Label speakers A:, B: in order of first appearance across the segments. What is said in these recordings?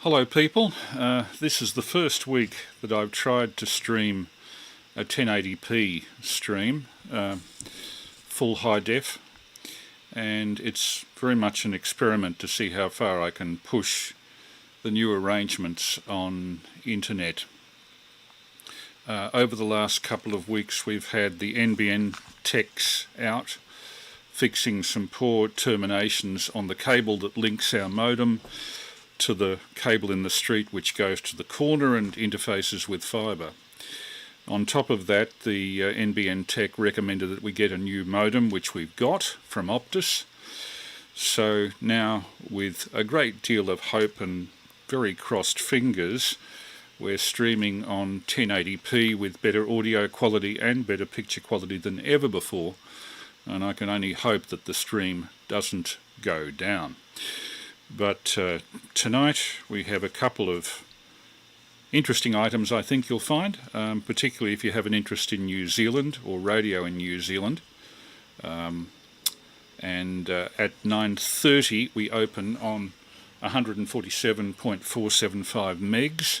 A: Hello people, this is the first week that I've tried to stream a 1080p stream, full high def, and it's very much an experiment to see how far I can push the new arrangements on internet. Over the last couple of weeks we've had the NBN techs out fixing some poor terminations on the cable that links our modem to the cable in the street which goes to the corner and interfaces with fibre. On top of that, the NBN tech recommended that we get a new modem, which we've got from Optus. So now, with a great deal of hope and very crossed fingers, we're streaming on 1080p with better audio quality and better picture quality than ever before, and I can only hope that the stream doesn't go down. But tonight we have a couple of interesting items I think you'll find, particularly if you have an interest in New Zealand or radio in New Zealand. And at 9:30 we open on 147.475 megs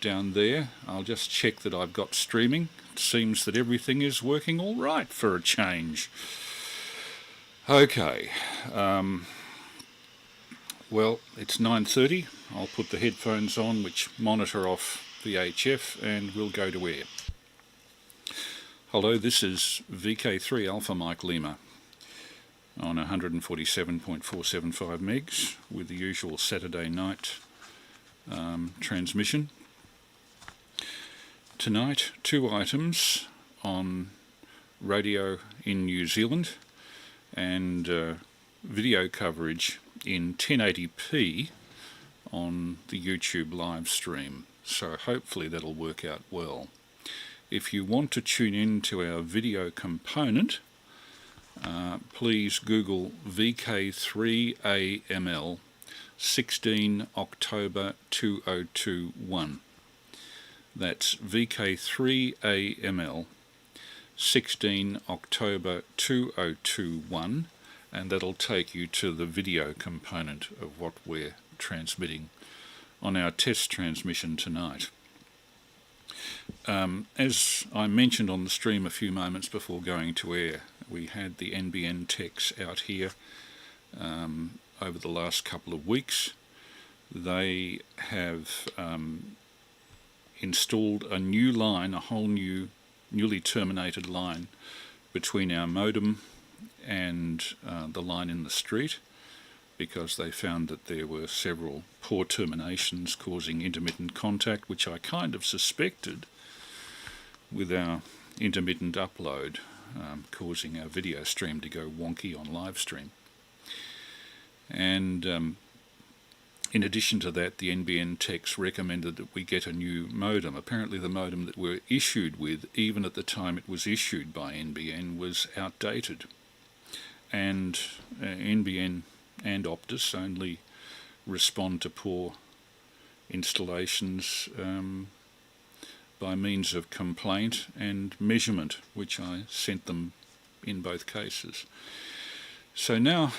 A: down there. I'll just check that I've got streaming. It seems that everything is working all right for a change. Okay. Well, it's 9:30. I'll put the headphones on which monitor off VHF and we'll go to air. Hello, this is VK3 Alpha Mike Lima on 147.475 megs with the usual Saturday night transmission. Tonight, two items on radio in New Zealand and video coverage in 1080p on the YouTube live stream, so hopefully that'll work out well. If you want to tune in to our video component, please Google VK3AML 16 October 2021. That's VK3AML 16 October 2021. And that'll take you to the video component of what we're transmitting on our test transmission tonight. As I mentioned on the stream a few moments before going to air, we had the NBN techs out here over the last couple of weeks. They have installed a new line, a whole newly terminated line between our modem and the line in the street, because they found that there were several poor terminations causing intermittent contact, which I kind of suspected with our intermittent upload, causing our video stream to go wonky on live stream. And in addition to that, the NBN techs recommended that we get a new modem. Apparently the modem that we're issued with, even at the time it was issued by NBN, was outdated. And NBN and Optus only respond to poor installations by means of complaint and measurement, which I sent them in both cases. So now,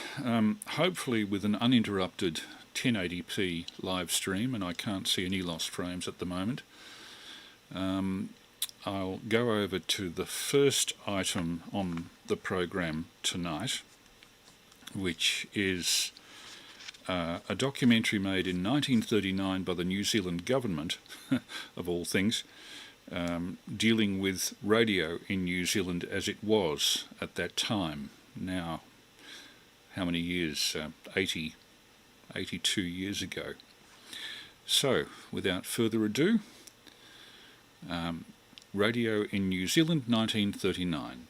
A: hopefully with an uninterrupted 1080p live stream, and I can't see any lost frames at the moment, I'll go over to the first item on the program tonight, which is a documentary made in 1939 by the New Zealand government, of all things, dealing with radio in New Zealand as it was at that time. Now, how many years? 82 years ago. So, without further ado, radio in New Zealand, 1939.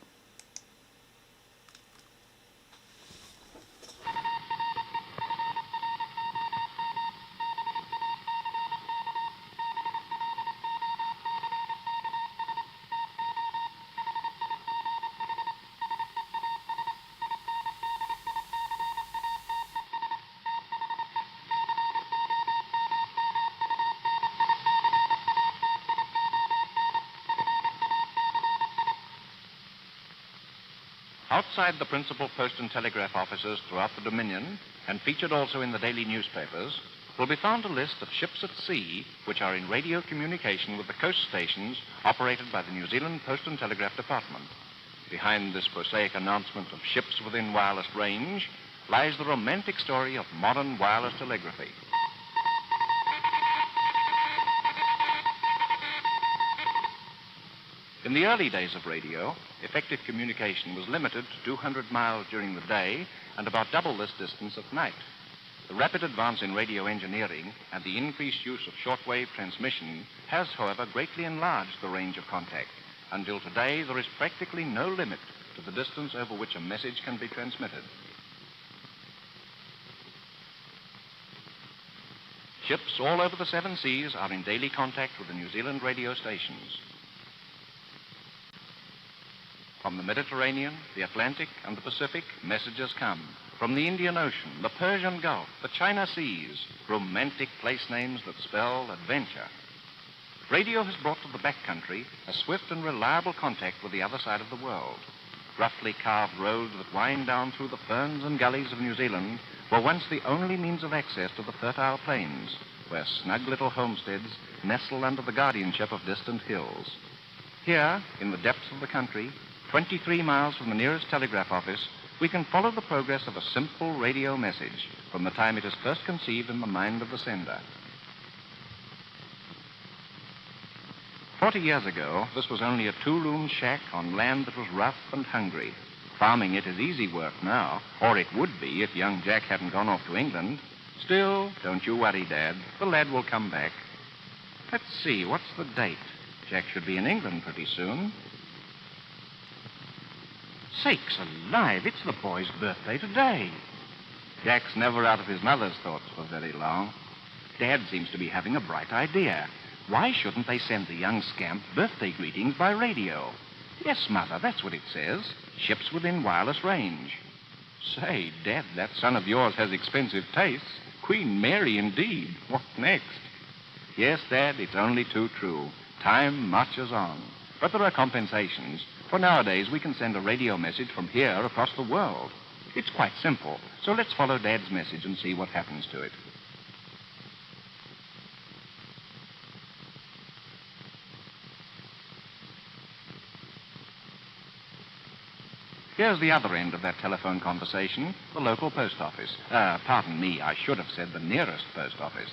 B: Outside the principal post and telegraph offices throughout the Dominion, and featured also in the daily newspapers, will be found a list of ships at sea which are in radio communication with the coast stations operated by the New Zealand Post and Telegraph Department. Behind this prosaic announcement of ships within wireless range lies the romantic story of modern wireless telegraphy. In the early days of radio, effective communication was limited to 200 miles during the day and about double this distance at night. The rapid advance in radio engineering and the increased use of shortwave transmission has, however, greatly enlarged the range of contact. Until today, there is practically no limit to the distance over which a message can be transmitted. Ships all over the seven seas are in daily contact with the New Zealand radio stations. From the Mediterranean, the Atlantic, and the Pacific, messages come. From the Indian Ocean, the Persian Gulf, the China Seas, romantic place names that spell adventure. Radio has brought to the backcountry a swift and reliable contact with the other side of the world. Roughly carved roads that wind down through the ferns and gullies of New Zealand were once the only means of access to the fertile plains, where snug little homesteads nestle under the guardianship of distant hills. Here, in the depths of the country, 23 miles from the nearest telegraph office, we can follow the progress of a simple radio message from the time it is first conceived in the mind of the sender. 40 years ago, this was only a two-room shack on land that was rough and hungry. Farming it is easy work now, or it would be if young Jack hadn't gone off to England. Still, don't you worry, Dad. The lad will come back. Let's see, what's the date? Jack should be in England pretty soon. Sakes alive, it's the boy's birthday today. Jack's never out of his mother's thoughts for very long. Dad seems to be having a bright idea. Why shouldn't they send the young scamp birthday greetings by radio? Yes, Mother, that's what it says. Ships within wireless range. Say, Dad, that son of yours has expensive tastes. Queen Mary, indeed. What next? Yes, Dad, it's only too true. Time marches on. But there are compensations. For nowadays, we can send a radio message from here across the world. It's quite simple, so let's follow Dad's message and see what happens to it. Here's the other end of that telephone conversation, the local post office. Pardon me, I should have said the nearest post office.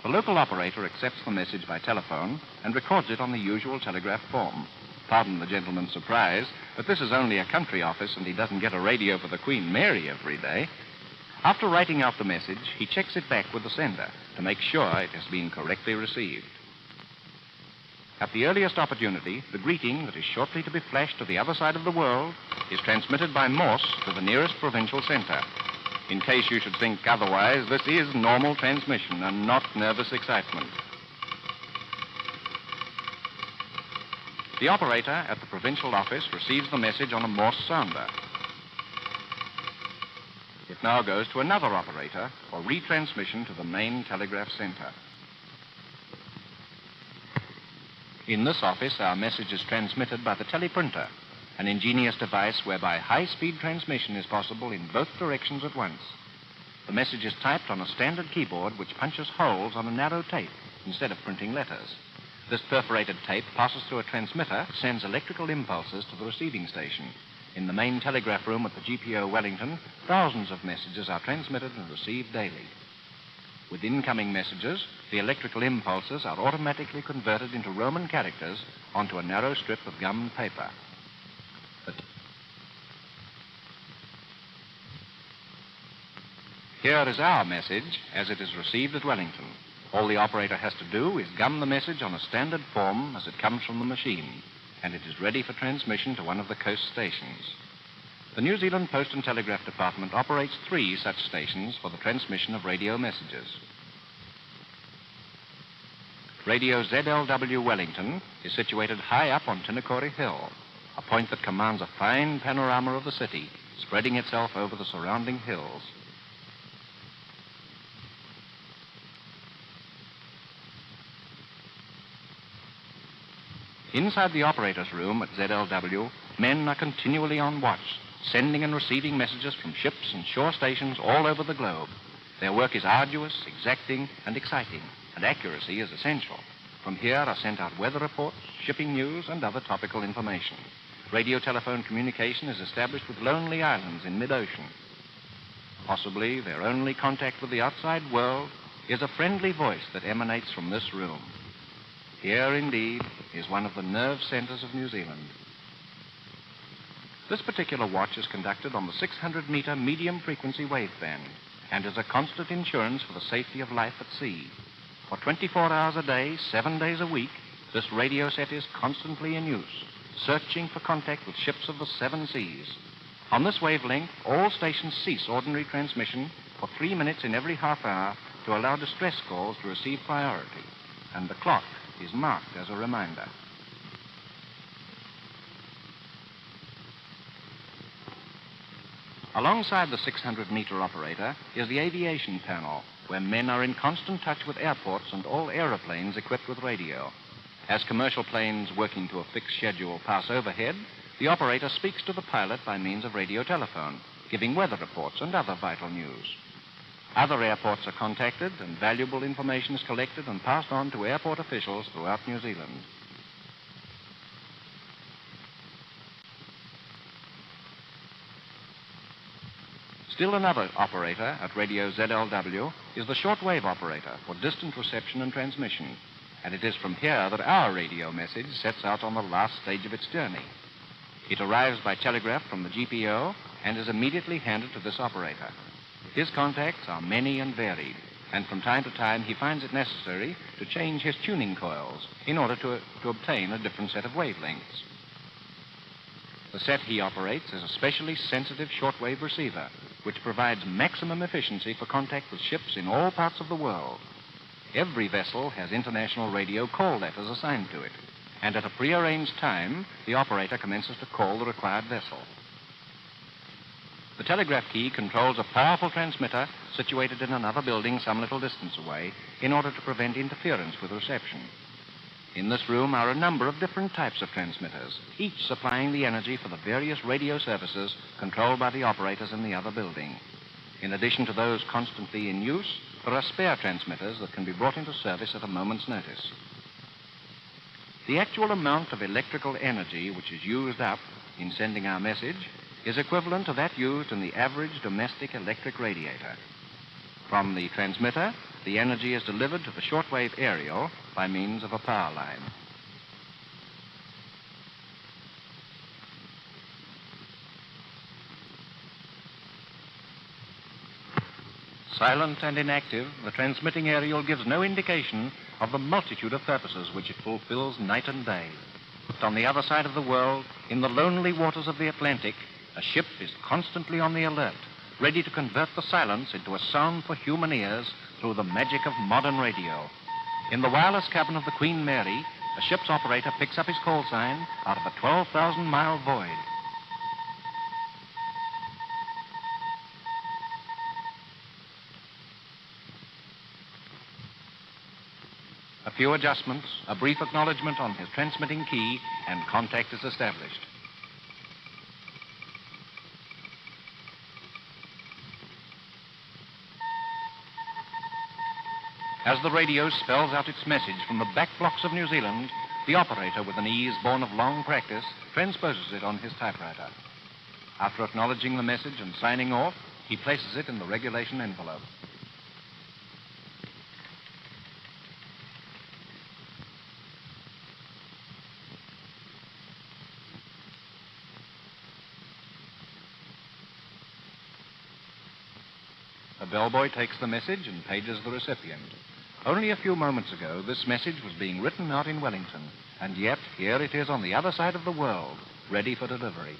B: The local operator accepts the message by telephone and records it on the usual telegraph form. Pardon the gentleman's surprise, but this is only a country office and he doesn't get a radio for the Queen Mary every day. After writing out the message, he checks it back with the sender to make sure it has been correctly received. At the earliest opportunity, the greeting that is shortly to be flashed to the other side of the world is transmitted by Morse to the nearest provincial center. In case you should think otherwise, this is normal transmission and not nervous excitement. The operator at the provincial office receives the message on a Morse sounder. It now goes to another operator for retransmission to the main telegraph center. In this office, our message is transmitted by the teleprinter, an ingenious device whereby high-speed transmission is possible in both directions at once. The message is typed on a standard keyboard which punches holes on a narrow tape instead of printing letters. This perforated tape passes through a transmitter, sends electrical impulses to the receiving station. In the main telegraph room at the GPO Wellington, thousands of messages are transmitted and received daily. With incoming messages, the electrical impulses are automatically converted into Roman characters onto a narrow strip of gummed paper. Here is our message as it is received at Wellington. All the operator has to do is gum the message on a standard form as it comes from the machine, and it is ready for transmission to one of the coast stations. The New Zealand Post and Telegraph Department operates 3 such stations for the transmission of radio messages. Radio ZLW Wellington is situated high up on Tinakori Hill, a point that commands a fine panorama of the city, spreading itself over the surrounding hills. Inside the operator's room at ZLW, men are continually on watch, sending and receiving messages from ships and shore stations all over the globe. Their work is arduous, exacting, and exciting, and accuracy is essential. From here are sent out weather reports, shipping news, and other topical information. Radio-telephone communication is established with lonely islands in mid-ocean. Possibly their only contact with the outside world is a friendly voice that emanates from this room. Here, indeed, is one of the nerve centers of New Zealand. This particular watch is conducted on the 600-meter medium-frequency waveband and is a constant insurance for the safety of life at sea. For 24 hours a day, 7 days a week, this radio set is constantly in use, searching for contact with ships of the 7 seas. On this wavelength, all stations cease ordinary transmission for 3 minutes in every half hour to allow distress calls to receive priority, and the clock is marked as a reminder. Alongside the 600-meter operator is the aviation panel, where men are in constant touch with airports and all aeroplanes equipped with radio. As commercial planes working to a fixed schedule pass overhead, the operator speaks to the pilot by means of radio telephone, giving weather reports and other vital news. Other airports are contacted, and valuable information is collected and passed on to airport officials throughout New Zealand. Still another operator at Radio ZLW is the shortwave operator for distant reception and transmission, and it is from here that our radio message sets out on the last stage of its journey. It arrives by telegraph from the GPO and is immediately handed to this operator. His contacts are many and varied, and from time to time he finds it necessary to change his tuning coils in order to obtain a different set of wavelengths. The set he operates is a specially sensitive shortwave receiver, which provides maximum efficiency for contact with ships in all parts of the world. Every vessel has international radio call letters assigned to it, and at a prearranged time, the operator commences to call the required vessel. The telegraph key controls a powerful transmitter situated in another building some little distance away in order to prevent interference with reception. In this room are a number of different types of transmitters, each supplying the energy for the various radio services controlled by the operators in the other building. In addition to those constantly in use, there are spare transmitters that can be brought into service at a moment's notice. The actual amount of electrical energy which is used up in sending our message is equivalent to that used in the average domestic electric radiator. From the transmitter, the energy is delivered to the shortwave aerial by means of a power line. Silent and inactive, the transmitting aerial gives no indication of the multitude of purposes which it fulfills night and day. But on the other side of the world, in the lonely waters of the Atlantic, a ship is constantly on the alert, ready to convert the silence into a sound for human ears through the magic of modern radio. In the wireless cabin of the Queen Mary, a ship's operator picks up his call sign out of a 12,000-mile void. A few adjustments, a brief acknowledgement on his transmitting key, and contact is established. As the radio spells out its message from the back blocks of New Zealand, the operator, with an ease born of long practice, transposes it on his typewriter. After acknowledging the message and signing off, he places it in the regulation envelope. A bellboy takes the message and pages the recipient. Only a few moments ago, this message was being written out in Wellington, and yet here it is on the other side of the world, ready for delivery.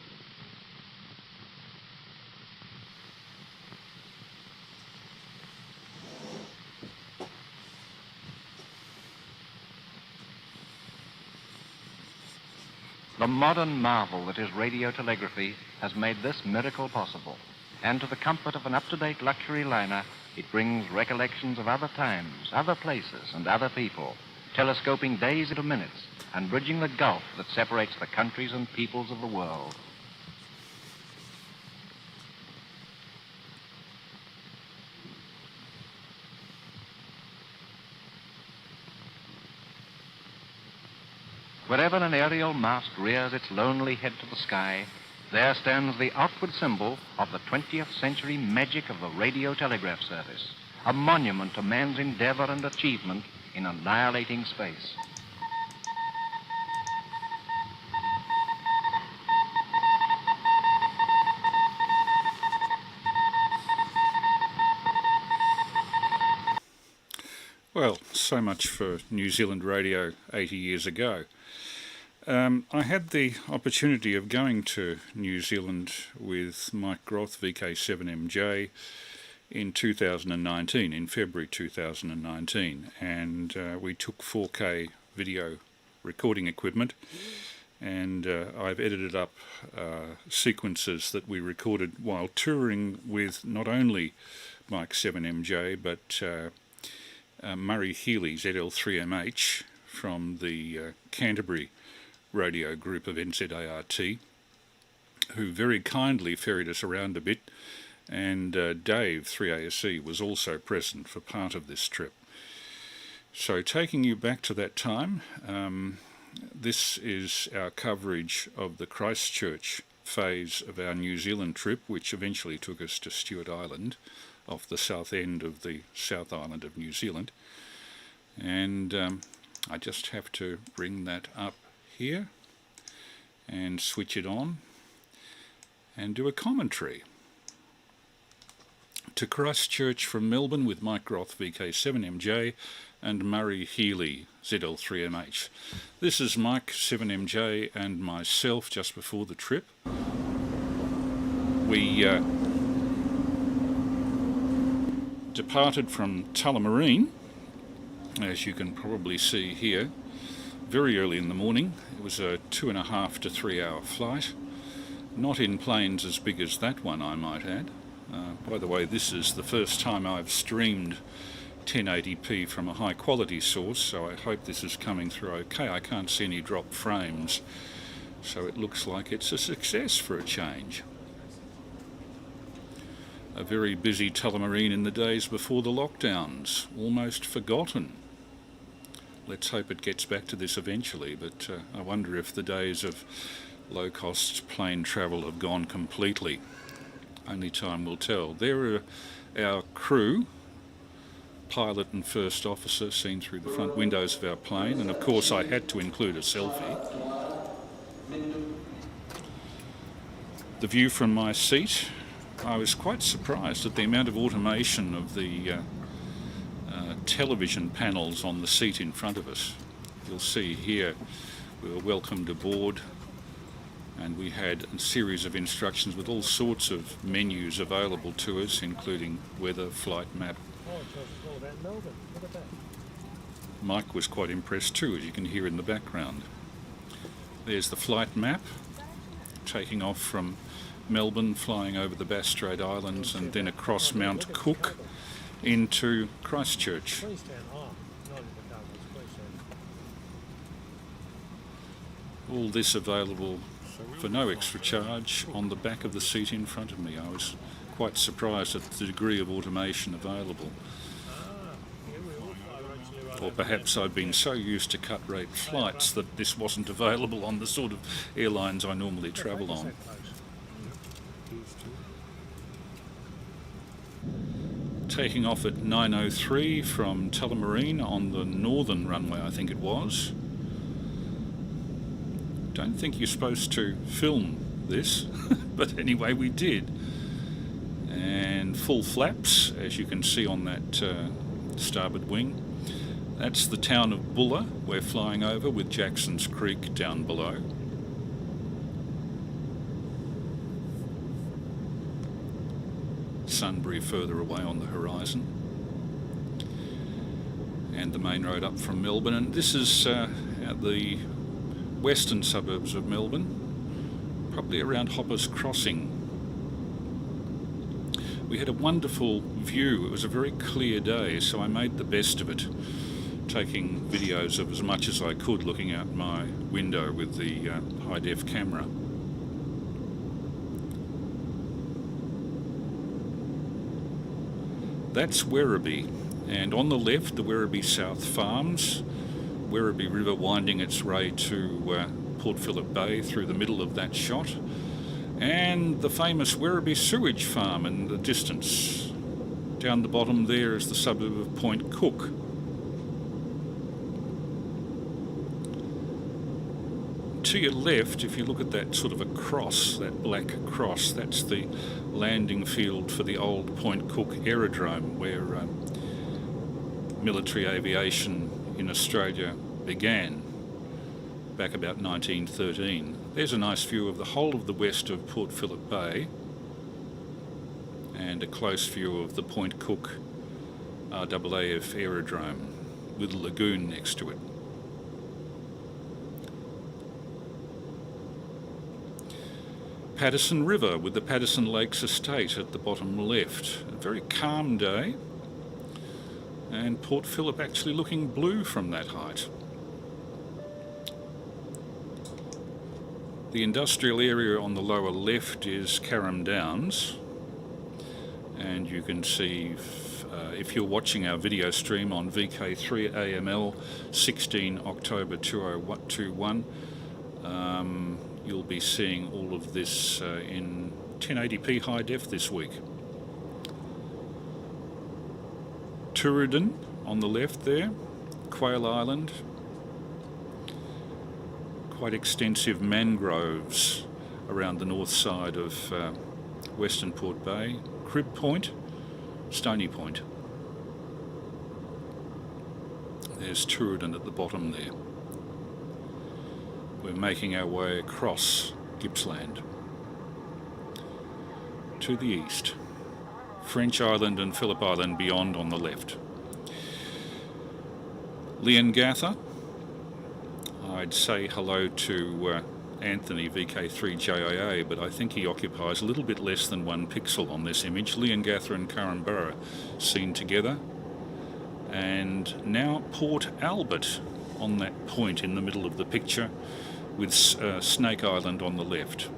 B: The modern marvel that is radio telegraphy has made this miracle possible. And to the comfort of an up-to-date luxury liner, it brings recollections of other times, other places, and other people, telescoping days into minutes and bridging the gulf that separates the countries and peoples of the world. Wherever an aerial mast rears its lonely head to the sky, there stands the outward symbol of the 20th century magic of the radio telegraph service, a monument to man's endeavor and achievement in annihilating space.
A: Well, so much for New Zealand radio 80 years ago. I had the opportunity of going to New Zealand with Mike Groth, VK7MJ, in 2019, in February 2019, and we took 4K video recording equipment, and I've edited up sequences that we recorded while touring with not only Mike 7MJ, but Murray Hely ZL3MH from the Canterbury radio group of NZART, who very kindly ferried us around a bit, and Dave 3ASC was also present for part of this trip. So taking you back to that time, this is our coverage of the Christchurch phase of our New Zealand trip, which eventually took us to Stewart Island, off the south end of the South Island of New Zealand. And I just have to bring that up here and switch it on and do a commentary. To Christchurch from Melbourne with Mike Groth, VK7MJ, and Murray Hely ZL3MH. This is Mike 7MJ and myself just before the trip. We departed from Tullamarine, as you can probably see here, very early in the morning. It was a 2.5 to 3 hour flight, not in planes as big as that one, I might add. By the way, this is the first time I've streamed 1080p from a high quality source, so I hope this is coming through okay. I can't see any drop frames, so it looks like it's a success for a change. A very busy Tullamarine in the days before the lockdowns, almost forgotten. Let's hope it gets back to this eventually, but I wonder if the days of low-cost plane travel have gone completely. Only time will tell. There are our crew, pilot and first officer, seen through the front windows of our plane, and of course I had to include a selfie. The view from my seat, I was quite surprised at the amount of automation of the television panels on the seat in front of us. You'll see here we were welcomed aboard, and we had a series of instructions with all sorts of menus available to us, including weather, flight map. Mike was quite impressed too, as you can hear in the background. There's the flight map, taking off from Melbourne, flying over the Bass Strait Islands and then across Mount Cook into Christchurch. All this available for no extra charge on the back of the seat in front of me. I was quite surprised at the degree of automation available. Or perhaps I'd been so used to cut-rate flights that this wasn't available on the sort of airlines I normally travel on. Taking off at 9:03 from Tullamarine on the northern runway, I think it was. Don't think you're supposed to film this, but anyway we did. And full flaps, as you can see on that starboard wing. That's the town of Bulla we're flying over, with Jackson's Creek down below. Sunbury further away on the horizon, and the main road up from Melbourne. And this is at the western suburbs of Melbourne, probably around Hoppers Crossing. We had a wonderful view. It was a very clear day, so I made the best of it, taking videos of as much as I could, looking out my window with the high-def camera. That's Werribee, and on the left the Werribee South Farms, Werribee River winding its way to Port Phillip Bay through the middle of that shot, and the famous Werribee sewage farm in the distance. Down the bottom there is the suburb of Point Cook. To your left, if you look at that sort of a cross, that black cross, that's the landing field for the old Point Cook aerodrome, where military aviation in Australia began back about 1913. There's a nice view of the whole of the west of Port Phillip Bay, and a close view of the Point Cook RAAF aerodrome with a lagoon next to it. Paterson River with the Paterson Lakes Estate at the bottom left. A very calm day, and Port Phillip actually looking blue from that height. The industrial area on the lower left is Carrum Downs, and you can see if you're watching our video stream on VK3AML 16 October 2021, you'll be seeing all of this in 1080p high def this week. Tooradin on the left there, Quail Island, quite extensive mangroves around the north side of Western Port Bay. Crib Point, Stony Point. There's Tooradin at the bottom there. We're making our way across Gippsland to the east. French Island and Phillip Island beyond on the left. Leongatha. I'd say hello to Anthony VK3JIA, but I think he occupies a little bit less than 1 pixel on this image. Leongatha and Curramborough seen together. And now Port Albert on that point in the middle of the picture, with Snake Island on the left.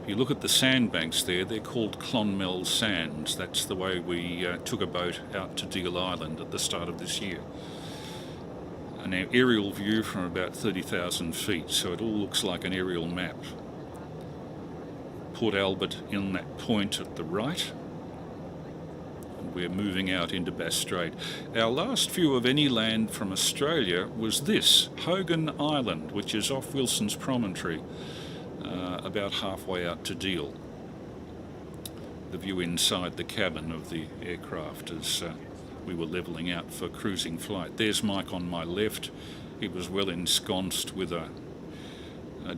A: If you look at the sandbanks there, they're called Clonmel Sands. That's the way we took a boat out to Deal Island at the start of this year. An aerial view from about 30,000 feet, so it all looks like an aerial map. Port Albert in that point at the right. We're moving out into Bass Strait. Our last view of any land from Australia was this, Hogan Island, which is off Wilson's Promontory, about halfway out to Deal. The view inside the cabin of the aircraft as we were levelling out for cruising flight. There's Mike on my left. He was well ensconced with a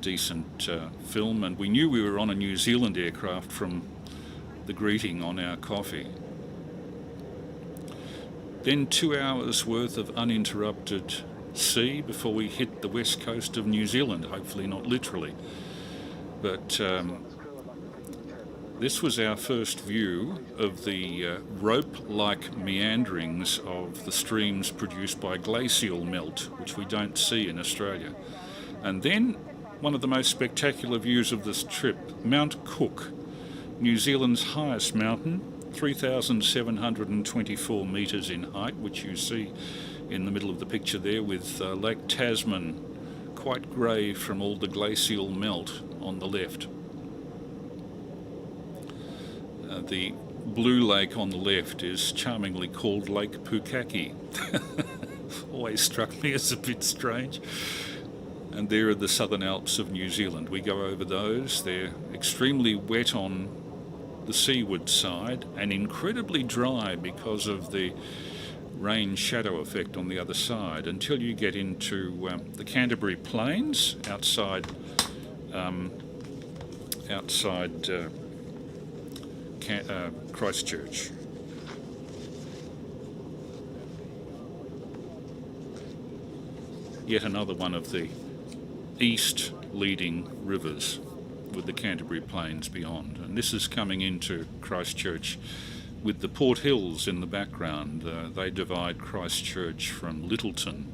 A: decent film, and we knew we were on a New Zealand aircraft from the greeting on our coffee. Then 2 hours worth of uninterrupted sea before we hit the west coast of New Zealand, hopefully not literally. But this was our first view of the rope-like meanderings of the streams produced by glacial melt, which we don't see in Australia. And then one of the most spectacular views of this trip, Mount Cook, New Zealand's highest mountain, 3,724 metres in height, which you see in the middle of the picture there, with Lake Tasman quite grey from all the glacial melt on the left. The blue lake on the left is charmingly called Lake Pukaki. Always struck me as a bit strange. And there are the Southern Alps of New Zealand. We go over those. They're extremely wet on the seaward side and incredibly dry because of the rain shadow effect on the other side, until you get into the Canterbury Plains outside Christchurch. Yet another one of the east leading rivers, with the Canterbury Plains beyond. And this is coming into Christchurch with the Port Hills in the background. They divide Christchurch from Lyttelton,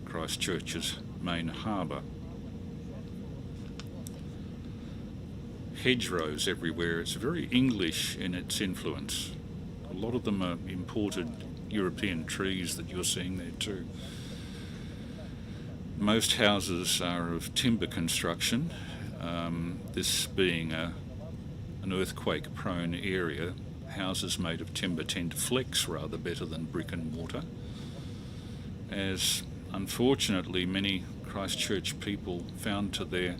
A: Christchurch's main harbour. Hedgerows everywhere. It's very English in its influence. A lot of them are imported European trees that you're seeing there too. Most houses are of timber construction, this being an earthquake-prone area. Houses made of timber tend to flex rather better than brick and mortar, as unfortunately many Christchurch people found to their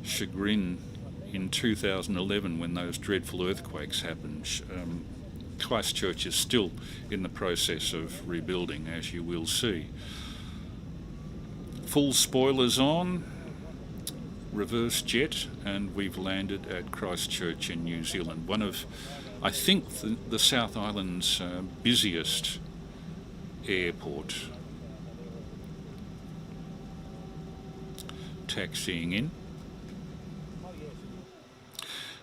A: chagrin in 2011 when those dreadful earthquakes happened. Christchurch is still in the process of rebuilding, as you will see. Full spoilers on, reverse jet, and we've landed at Christchurch in New Zealand, one of, I think, the South Island's busiest airport. Taxiing in.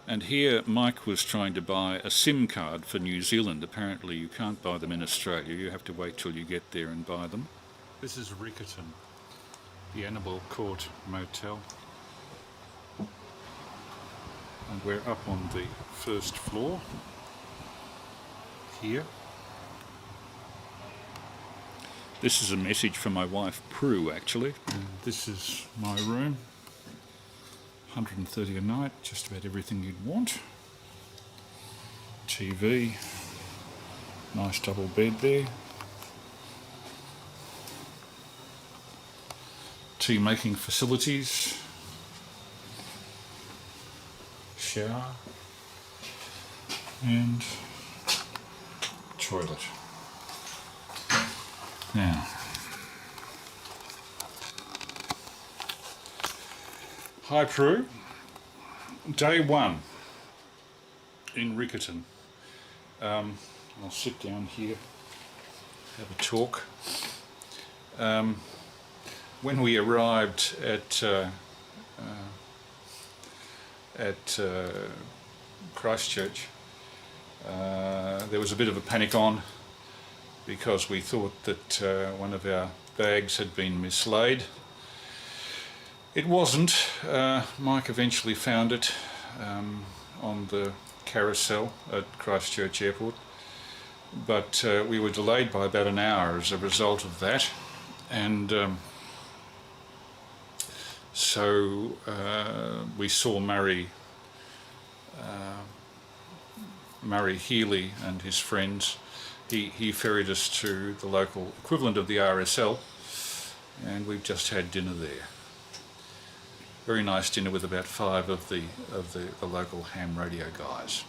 A: And here Mike was trying to buy a SIM card for New Zealand. Apparently you can't buy them in Australia, you have to wait till you get there and buy them. This is Riccarton, the Annabel Court Motel. And we're up on the first floor here. This is a message from my wife Prue, actually. And this is my room. 130 a night, just about everything you'd want. TV, nice double bed there. Tea making facilities. Shower. And toilet. Now, hi Prue, day one in Riccarton. I'll sit down here, have a talk. When we arrived at Christchurch, there was a bit of a panic on because we thought that one of our bags had been mislaid. It wasn't. Mike eventually found it on the carousel at Christchurch Airport, but we were delayed by about an hour as a result of that, and so we saw Murray Hely and his friends. He ferried us to the local equivalent of the RSL, and we've just had dinner there. Very nice dinner with about 5 of the local ham radio guys.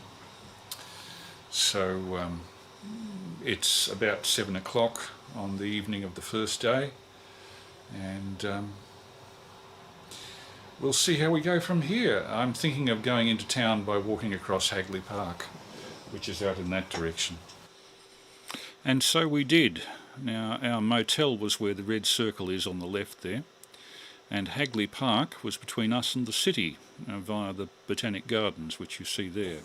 A: So it's about 7 o'clock on the evening of the first day, and we'll see how we go from here. I'm thinking of going into town by walking across Hagley Park, which is out in that direction. And so we did. Now, our motel was where the red circle is on the left there, and Hagley Park was between us and the city via the Botanic Gardens, which you see there.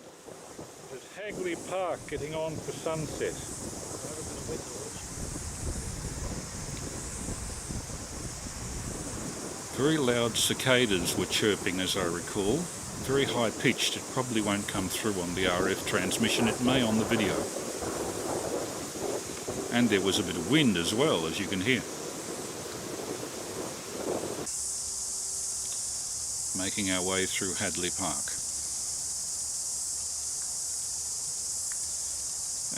A: At Hagley Park, getting on for sunset. Very loud cicadas were chirping, as I recall. Very high pitched. It probably won't come through on the RF transmission. It may on the video. And there was a bit of wind as well, as you can hear. Making our way through Hagley Park.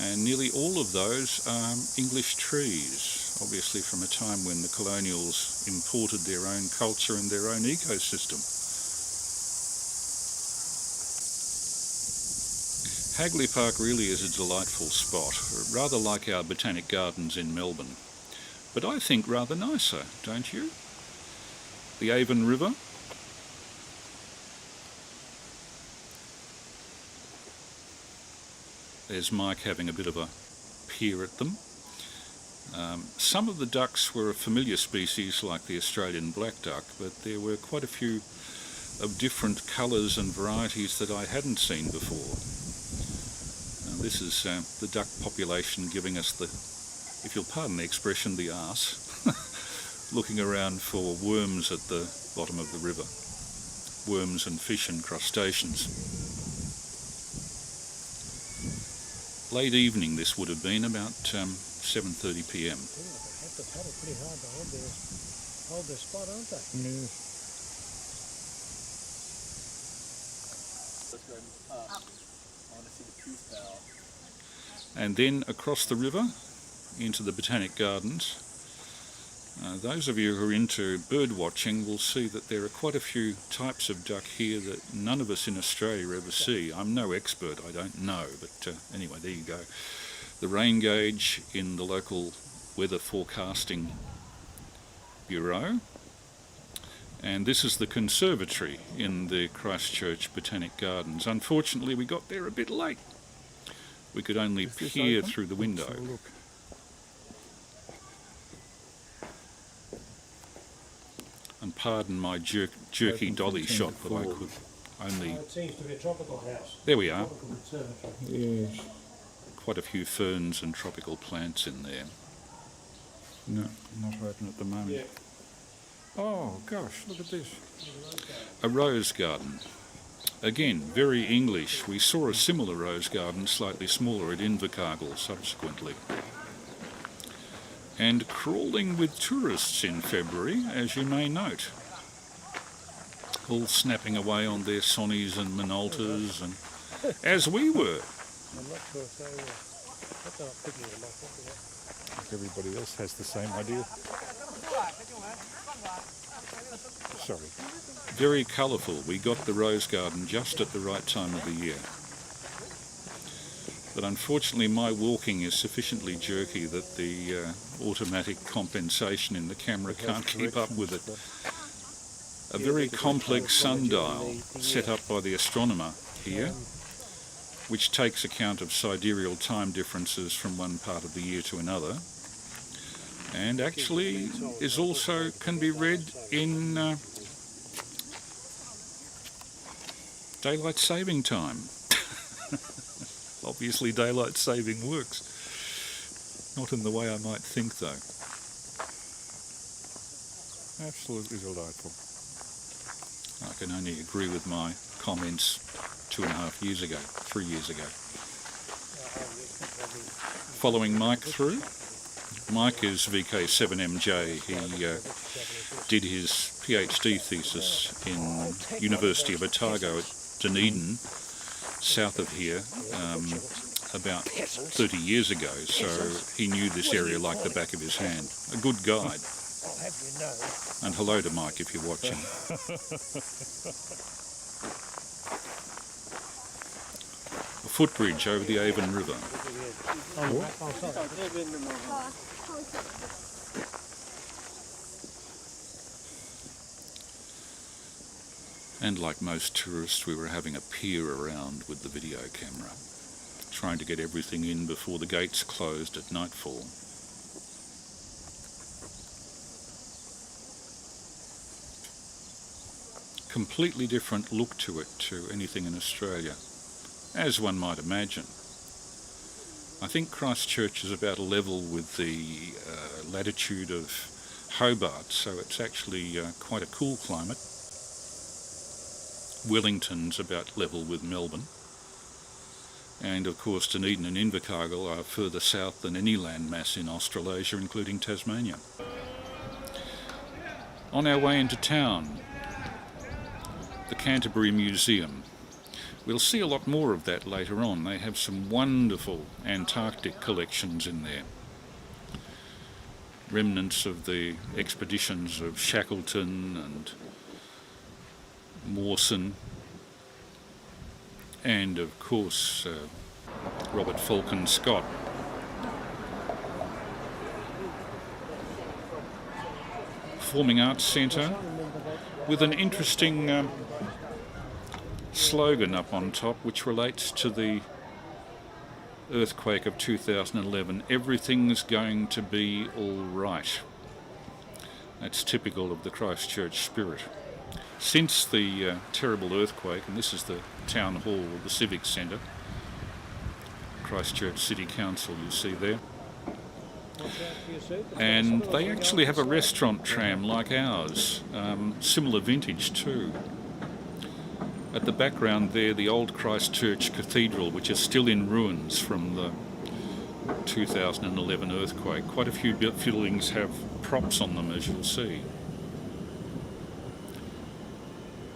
A: And nearly all of those are English trees, obviously from a time when the colonials imported their own culture and their own ecosystem. Hagley Park really is a delightful spot, rather like our Botanic Gardens in Melbourne, but I think rather nicer, don't you? The Avon River. There's Mike having a bit of a peer at them. Some of the ducks were a familiar species like the Australian black duck, but there were quite a few of different colours and varieties that I hadn't seen before. This is the duck population giving us the, if you'll pardon the expression, the arse, looking around for worms at the bottom of the river. Worms and fish and crustaceans. late evening this would have been, about 7:30 p.m.
C: They have to paddle pretty hard to hold their spot, aren't they?
D: Yeah.
A: And then across the river into the Botanic Gardens. Those of you who are into bird watching will see that there are quite a few types of duck here that none of us in Australia ever see. I'm no expert, I don't know, but anyway, there you go. The rain gauge in the local weather forecasting bureau, and this is the conservatory in the Christchurch Botanic Gardens. Unfortunately, we got there a bit late. We could only peer through the window. And pardon my jerky dolly shot, but I could only...
C: It seems to be a tropical house.
A: There we are.
C: Tropical conservatory.
D: Yes.
A: Quite a few ferns and tropical plants in there.
D: No, not open at the moment.
C: Yeah.
D: Oh gosh, look at this.
A: A rose garden. Again, very English. We saw a similar rose garden, slightly smaller, at Invercargill subsequently. And crawling with tourists in February, as you may note. All snapping away on their sonnies and minoltas, and as we were.
C: I'm not sure if they were. They're not picking them up.
D: I think everybody else has the same idea. Sorry.
A: Very colourful. We got the rose garden just at the right time of the year. But unfortunately my walking is sufficiently jerky that the automatic compensation in the camera can't keep up with it. A very complex sundial set up by the astronomer here, which takes account of sidereal time differences from one part of the year to another, and actually is also can be read in daylight saving time. Obviously daylight saving works. Not in the way I might think though.
D: Absolutely delightful.
A: I can only agree with my comments 2.5 years ago, 3 years ago. Following Mike through. Mike is VK7MJ. He did his PhD thesis in University of Otago at Dunedin, south of here, about 30 years ago, so he knew this area like the back of his hand. A good guide.
C: I'll have you know.
A: And hello to Mike if you're watching. A footbridge over the Avon River. And like most tourists, we were having a peer around with the video camera, trying to get everything in before the gates closed at nightfall. Completely different look to it to anything in Australia, as one might imagine. I think Christchurch is about a level with the latitude of Hobart, so it's actually quite a cool climate. Wellington's about level with Melbourne. And of course Dunedin and Invercargill are further south than any landmass in Australasia, including Tasmania. On our way into town, the Canterbury Museum. We'll see a lot more of that later on. They have some wonderful Antarctic collections in there. Remnants of the expeditions of Shackleton and Mawson, and of course Robert Falcon Scott. Performing Arts Centre with an interesting slogan up on top which relates to the earthquake of 2011. Everything's going to be all right. That's typical of the Christchurch spirit. Since the terrible earthquake, and this is the town hall, the civic centre, Christchurch City Council you see there, and they actually have a restaurant tram like ours, similar vintage too. At the background there, the old Christchurch Cathedral, which is still in ruins from the 2011 earthquake. Quite a few buildings have props on them, as you'll see.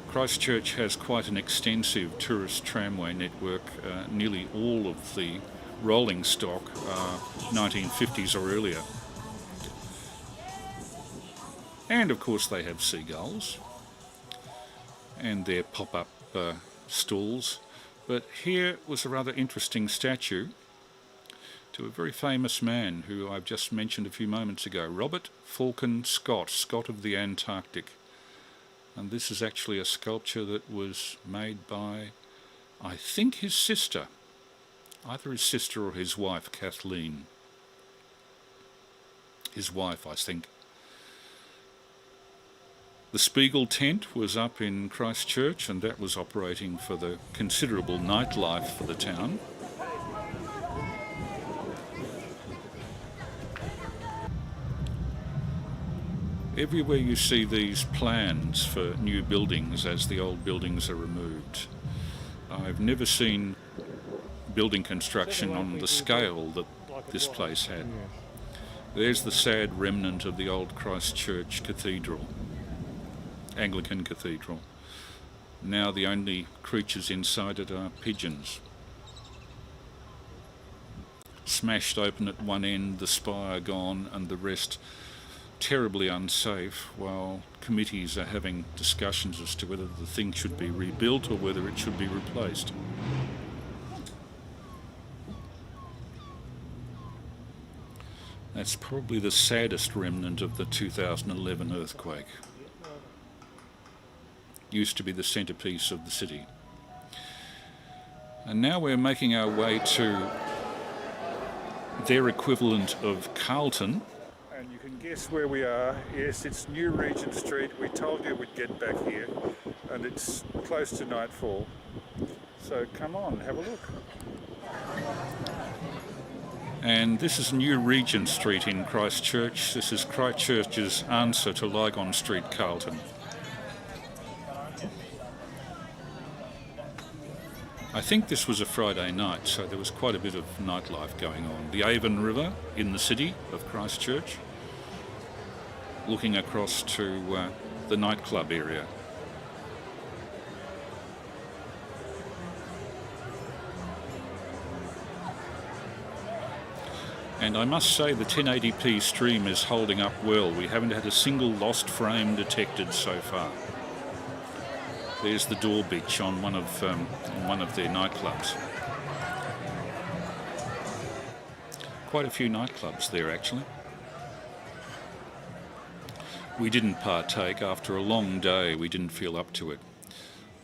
A: Christchurch has quite an extensive tourist tramway network. Nearly all of the rolling stock are 1950s or earlier. And of course they have seagulls and their pop-up stalls. But here was a rather interesting statue to a very famous man who I've just mentioned a few moments ago, Robert Falcon Scott, Scott of the Antarctic. And this is actually a sculpture that was made by, I think, his sister. Either his sister or his wife, Kathleen. His wife, I think. The Spiegel tent was up in Christchurch, and that was operating for the considerable nightlife for the town. Everywhere you see these plans for new buildings as the old buildings are removed. I've never seen building construction on the scale that this place had. There's the sad remnant of the old Christchurch Cathedral, Anglican Cathedral. Now the only creatures inside it are pigeons. Smashed open at one end, the spire gone, and the rest terribly unsafe, while committees are having discussions as to whether the thing should be rebuilt or whether it should be replaced. That's probably the saddest remnant of the 2011 earthquake. Used to be the centrepiece of the city. And now we're making our way to their equivalent of Carlton.
D: And you can guess where we are. Yes, it's New Regent Street. We told you we'd get back here, and it's close to nightfall. So come on, have a look.
A: And this is New Regent Street in Christchurch. This is Christchurch's answer to Lygon Street, Carlton. I think this was a Friday night, so there was quite a bit of nightlife going on. The Avon River in the city of Christchurch, looking across to the nightclub area. And I must say the 1080p stream is holding up well. We haven't had a single lost frame detected so far. There's the Door Beach on one of their nightclubs. Quite a few nightclubs there, actually. We didn't partake. After a long day, we didn't feel up to it.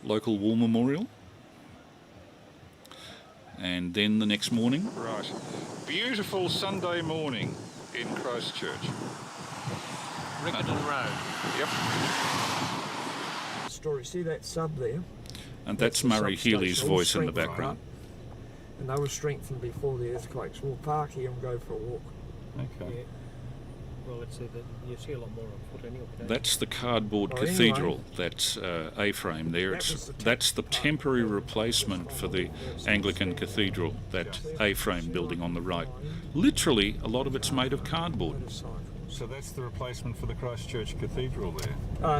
A: Local war memorial. And then the next morning. Right. Beautiful Sunday morning in Christchurch.
C: Riccarton Road.
A: Yep.
C: Story. See that sub there?
A: And that's Murray Hely's voice in the background.
C: And they were strengthened before the earthquakes. We'll park here and go for a walk.
A: Okay.
C: Yeah. Well, it's that you see a lot more on foot anyway.
A: That's the cardboard cathedral. That's A-frame there. That's the temporary replacement for the Anglican Cathedral, that A-frame building on the right. Literally, a lot of it's made of cardboard.
D: So that's the replacement for the Christchurch Cathedral there?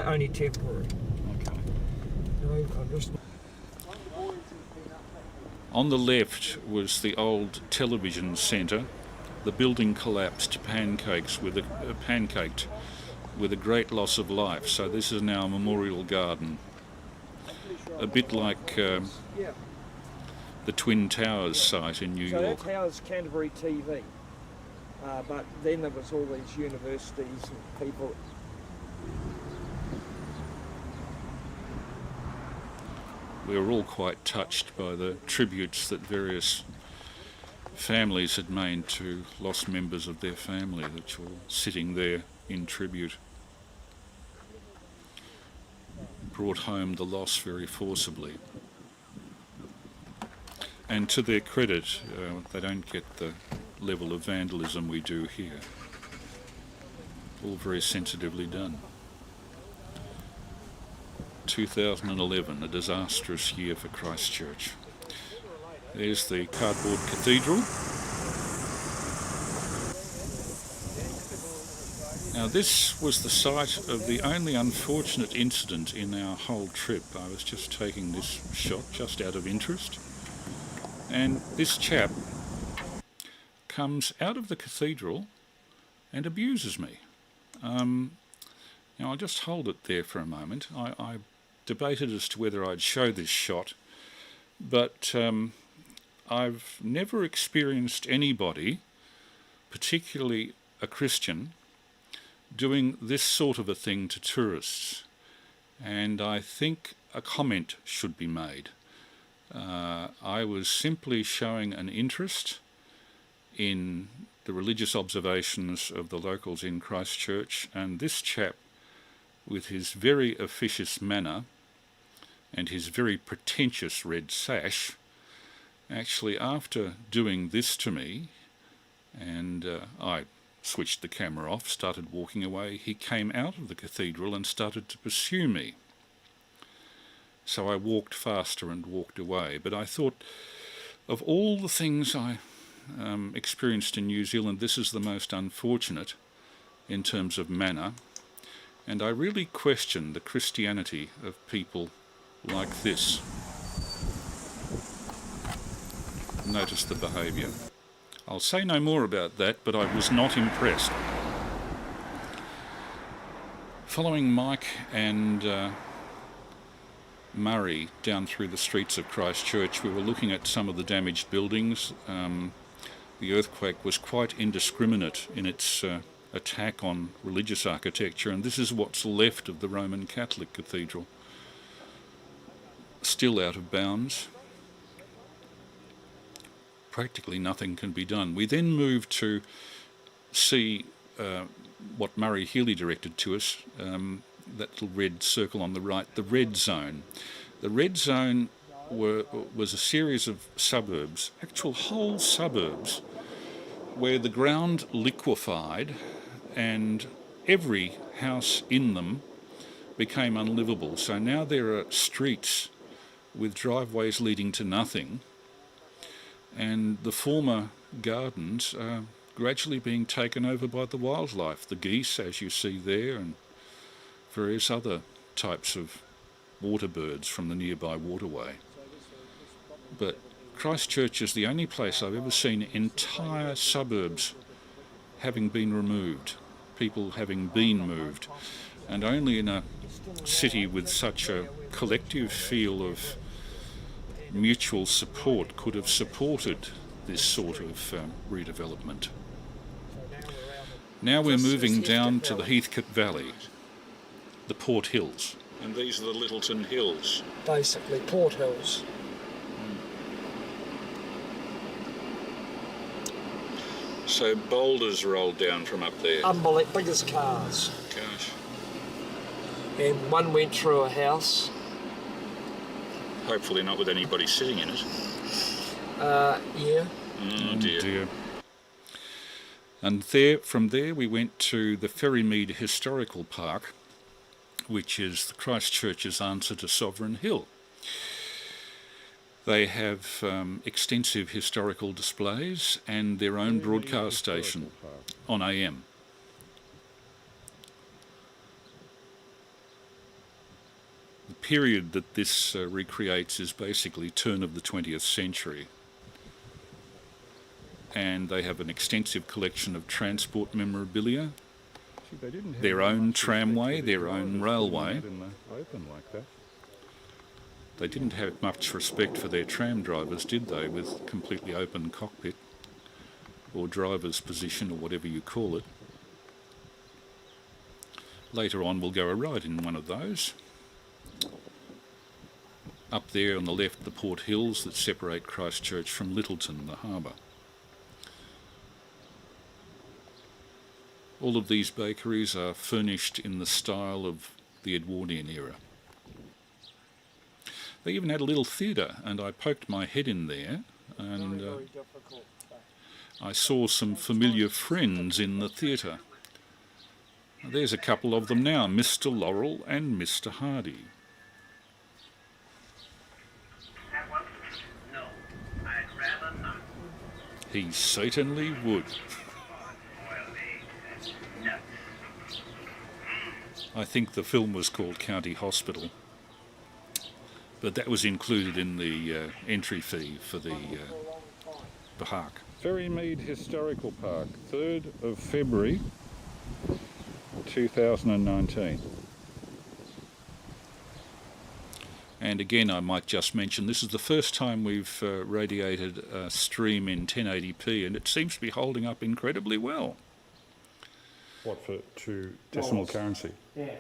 C: Only temporary.
D: Okay.
C: No, I'm just...
A: On the left was the old television centre. The building collapsed, pancaked with a great loss of life. So this is now a memorial garden, a bit like the Twin Towers site in New York.
C: So that housed Canterbury TV, but then there was all these universities and people.
A: We were all quite touched by the tributes that various families had made to lost members of their family, which were sitting there in tribute. Brought home the loss very forcibly. And to their credit, they don't get the level of vandalism we do here. All very sensitively done. 2011, a disastrous year for Christchurch. There's the cardboard cathedral. Now this was the site of the only unfortunate incident in our whole trip. I was just taking this shot just out of interest, and this chap comes out of the cathedral and abuses me. Now I'll just hold it there for a moment. I debated as to whether I'd show this shot, but I've never experienced anybody, particularly a Christian, doing this sort of a thing to tourists, and I think a comment should be made. I was simply showing an interest in the religious observations of the locals in Christchurch, and this chap, with his very officious manner and his very pretentious red sash, actually, after doing this to me, and I switched the camera off, started walking away, he came out of the cathedral and started to pursue me. So I walked faster and walked away. But I thought, of all the things I experienced in New Zealand, this is the most unfortunate in terms of manner, and I really question the Christianity of people like this. Notice the behaviour. I'll say no more about that, but I was not impressed. Following Mike and Murray down through the streets of Christchurch, we were looking at some of the damaged buildings. The earthquake was quite indiscriminate in its attack on religious architecture, and this is what's left of the Roman Catholic Cathedral, still out of bounds. Practically nothing can be done. We then moved to see what Murray Hely directed to us, that little red circle on the right, the red zone. The red zone was a series of suburbs, actual whole suburbs, where the ground liquefied and every house in them became unlivable. So now there are streets with driveways leading to nothing, and the former gardens are gradually being taken over by the wildlife, the geese, as you see there, and various other types of water birds from the nearby waterway. But Christchurch is the only place I've ever seen entire suburbs having been removed, people having been moved, and only in a city with such a collective feel of mutual support could have supported this sort of redevelopment. Now we're moving down to the Heathcote Valley, the Port Hills. And these are the Lyttelton Hills.
C: Basically, Port Hills.
A: So boulders rolled down from up there.
C: Unbelievable, big as cars.
A: Gosh.
C: And one went through a house.
A: Hopefully not with anybody sitting in it.
C: Yeah.
A: Oh dear. And from there we went to the Ferrymead Historical Park, which is the Christchurch's answer to Sovereign Hill. They have extensive historical displays and their own broadcast station on AM. The period that this recreates is basically turn of the 20th century. And they have an extensive collection of transport memorabilia, their own tramway, their own railway. They didn't have much respect for their tram drivers, did they, with completely open cockpit or driver's position or whatever you call it. Later on we'll go a ride in one of those. Up there on the left, the Port Hills that separate Christchurch from Lyttelton, the harbour. All of these bakeries are furnished in the style of the Edwardian era. They even had a little theatre, and I poked my head in there, and I saw some familiar friends in the theatre. There's a couple of them now, Mr. Laurel and Mr. Hardy. He certainly would. I think the film was called County Hospital, but that was included in the entry fee for the park.
D: Ferrymead Historical Park, 3rd of February 2019.
A: And again, I might just mention, this is the first time we've radiated a stream in 1080p, and it seems to be holding up incredibly well.
D: What, to decimal currency?
C: Yeah.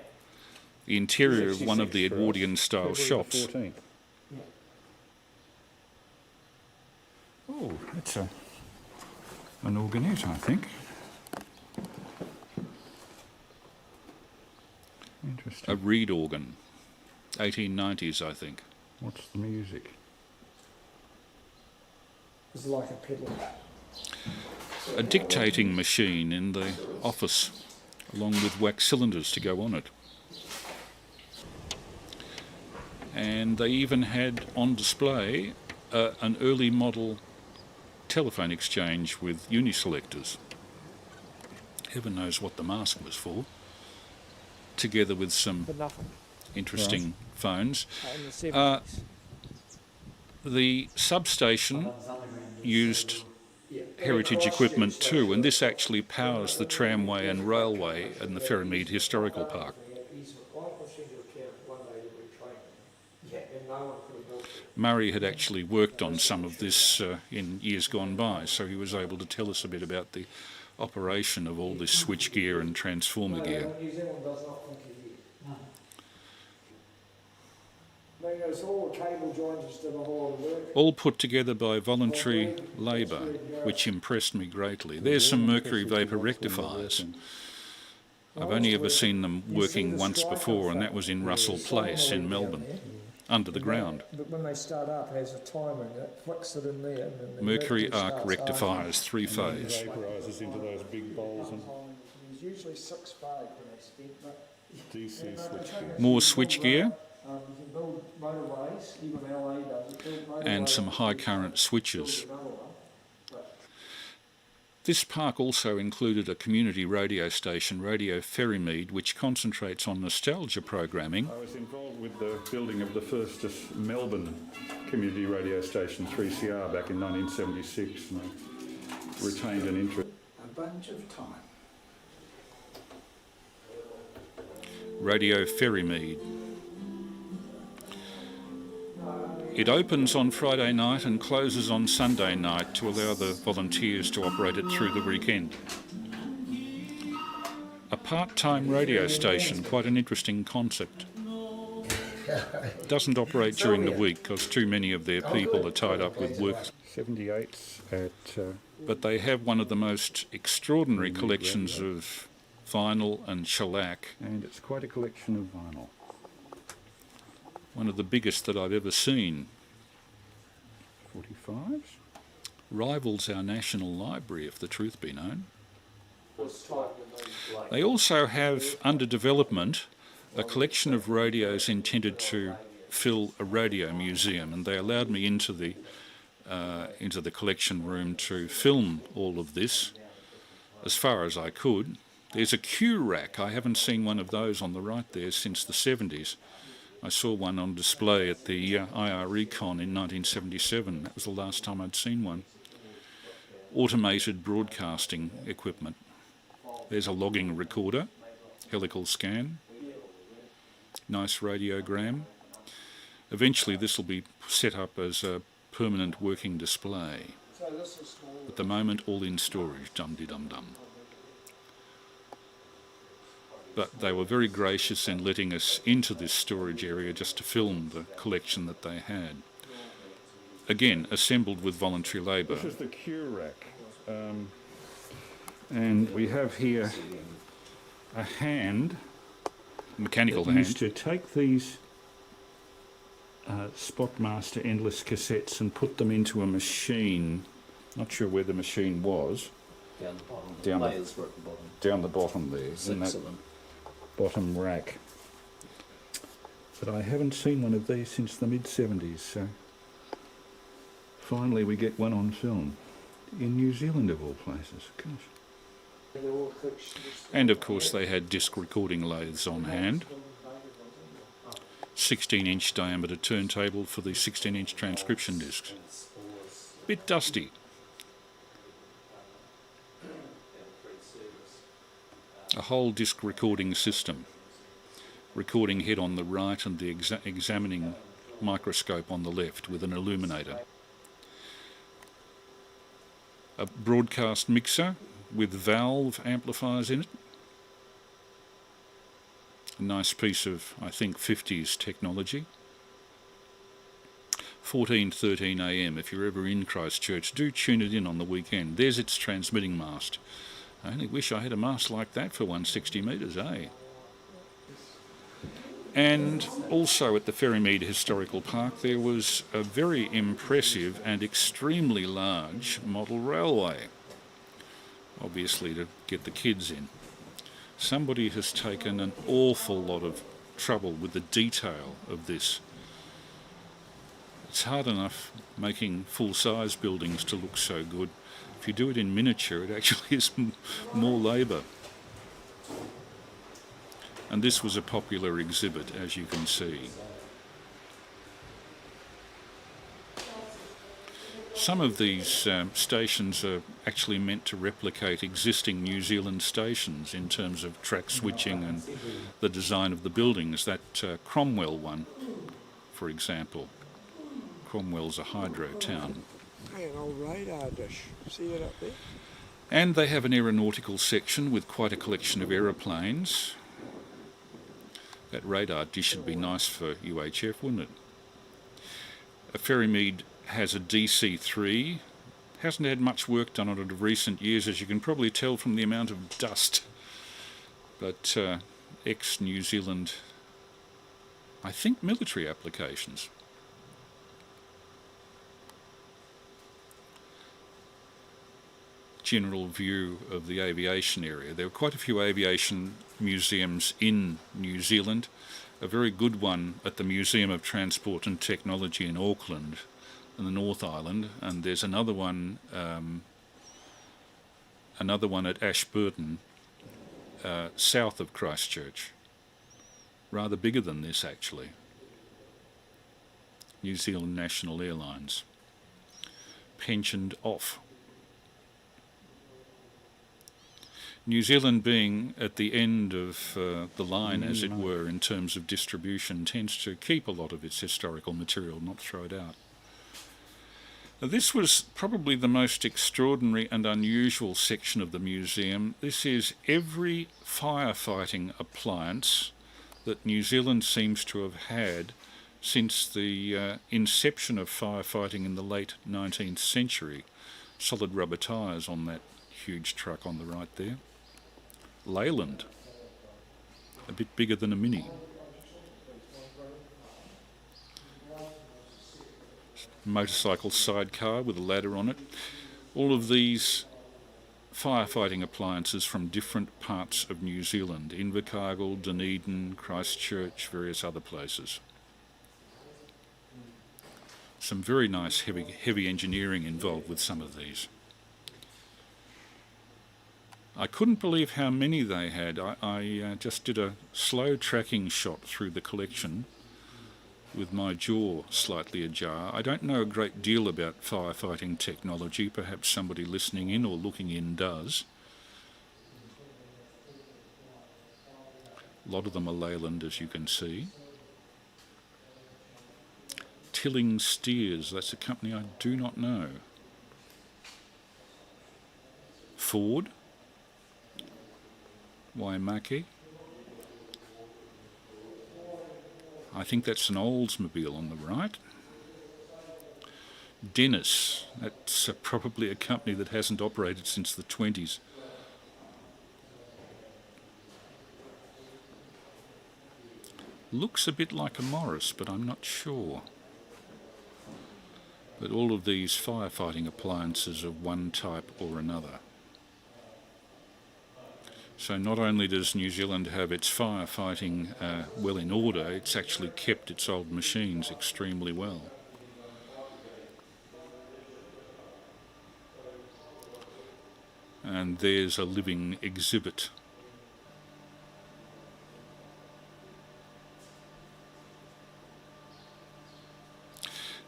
A: The interior of one of the Edwardian-style shops.
D: February the 14th. Oh, that's an organette, I think. Interesting.
A: A reed organ. 1890s, I think.
D: What's the music?
C: It's like a pedal.
A: A dictating machine in the office, along with wax cylinders to go on it. And they even had on display an early model telephone exchange with uniselectors. Heaven knows what the mask was for. Together with some
C: For nothing.
A: interesting phones.
C: In the 70s.
A: The substation used heritage equipment too, and this actually powers the tramway and railway in the Ferrymead Historical Park. Murray had actually worked on some of this in years gone by, so he was able to tell us a bit about the operation of all this switchgear and transformer gear. All put together by voluntary labour, which impressed me greatly. There's some mercury vapour rectifiers. I've only ever seen them working once before, and that was in Russell Place in Melbourne, under the ground.
C: But when they start up, it has a timer that flicks it in there. And then
A: Mercury arc rectifiers, 3-phase.
D: Vaporizes into those big bowls and
C: It's usually 6 phase when they spent, but
D: DC switchgear.
A: More switchgear
C: you can build motorways, even LA does it. Build motorways
A: and some high current switches.
C: another one.
A: This park also included a community radio station, Radio Ferrymead, which concentrates on nostalgia programming.
D: I was involved with the building of the first Melbourne community radio station, 3CR, back in 1976, and I retained an interest.
E: A bunch of time.
A: Radio Ferrymead. It opens on Friday night and closes on Sunday night to allow the volunteers to operate it through the weekend. A part-time radio station, quite an interesting concept. Doesn't operate during the week because too many of their people are tied up with work.
D: 78s at...
A: But they have one of the most extraordinary collections of vinyl and shellac.
D: and it's quite a collection of vinyl.
A: One of the biggest that I've ever seen.
D: 45s?
A: Rivals our National Library, if the truth be known. They also have, under development, a collection of radios intended to fill a radio museum, and they allowed me into the collection room to film all of this as far as I could. There's a Q rack. I haven't seen one of those on the right there since the 70s. I saw one on display at the IRE Con in 1977. That was the last time I'd seen one. Automated broadcasting equipment. There's a logging recorder, helical scan, nice radiogram. Eventually this will be set up as a permanent working display. At the moment, all in storage, dum-de-dum-dum. But they were very gracious in letting us into this storage area just to film the collection that they had. Again, assembled with voluntary labour.
D: This is the Q rack. And we have here a hand.
A: Mechanical
D: that used
A: hand.
D: to take these Spotmaster endless cassettes and put them into a machine. Not sure where the machine was.
E: Down the bottom.
D: Down the-
E: Layers were at the bottom.
D: Down the bottom there.
E: Six
D: in that
E: of them.
D: bottom rack. But I haven't seen one of these since the mid-70s, so finally we get one on film.
A: in New Zealand of all places. Gosh. And of course they had disc recording lathes on hand. 16-inch diameter turntable for the 16-inch transcription discs. Bit dusty. A whole disc recording system. Recording head on the right and the examining microscope on the left with an illuminator. A broadcast mixer with valve amplifiers in it. A nice piece of, I think, 50s technology. 14:13 AM. If you're ever in Christchurch, do tune it in on the weekend. There's its transmitting mast. I only wish I had a mast like that for 160 metres, eh? And also at the Ferrymead Historical Park there was a very impressive and extremely large model railway, obviously to get the kids in. Somebody has taken an awful lot of trouble with the detail of this. It's hard enough making full-size buildings to look so good. If you do it in miniature, it actually is more labour. And this was a popular exhibit, as you can see. Some of these stations are actually meant to replicate existing New Zealand stations in terms of track switching and the design of the buildings. That Cromwell one, for example. Cromwell's a hydro town.
C: Hey, an old radar dish. See it up there?
A: And they have an aeronautical section with quite a collection of aeroplanes. That radar dish would be nice for UHF, wouldn't it? A Ferrymead has a DC-3. Hasn't had much work done on it of recent years, as you can probably tell from the amount of dust. But ex-New Zealand, I think, military applications. General view of the aviation area. There were quite a few aviation museums in New Zealand. A very good one at the Museum of Transport and Technology in Auckland, in the North Island, and there's another one at Ashburton, south of Christchurch. Rather bigger than this, actually. New Zealand National Airlines. Pensioned off. New Zealand being at the end of the line, as it were, in terms of distribution, tends to keep a lot of its historical material, not throw it out. Now, this was probably the most extraordinary and unusual section of the museum. This is every firefighting appliance that New Zealand seems to have had since the inception of firefighting in the late 19th century. Solid rubber tyres on that huge truck on the right there. Leyland, a bit bigger than a Mini. Motorcycle sidecar with a ladder on it. All of these firefighting appliances from different parts of New Zealand. Invercargill, Dunedin, Christchurch, various other places. Some very nice heavy engineering involved with some of these. I couldn't believe how many they had. I just did a slow tracking shot through the collection with my jaw slightly ajar. I don't know a great deal about firefighting technology. Perhaps somebody listening in or looking in does. A lot of them are Leyland, as you can see. Tilling Steers, that's a company I do not know. Ford. Waimaki. I think that's an Oldsmobile on the right. Dennis, that's probably a company that hasn't operated since the 20s. Looks a bit like a Morris, but I'm not sure. But all of these firefighting appliances of one type or another. So not only does New Zealand have its firefighting well in order, it's actually kept its old machines extremely well. and there's a living exhibit.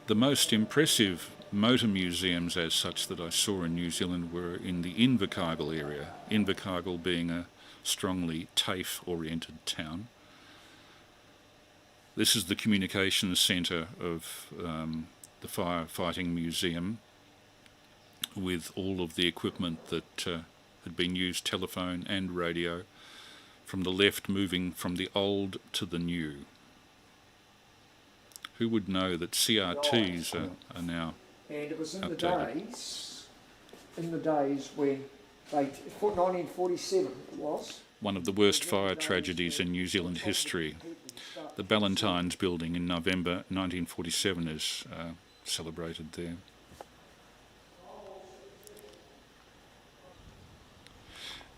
A: The most impressive motor museums as such that I saw in New Zealand were in the Invercargill area, Invercargill being a strongly TAFE-oriented town. This is the communications centre of the Firefighting Museum, with all of the equipment that had been used, telephone and radio, from the left moving from the old to the new. Who would know that CRTs are now
C: And it was in
A: updated.
C: the days when they, 1947 it was.
A: One of the worst fire tragedies in New Zealand history. The Ballantynes building in November 1947 is celebrated there.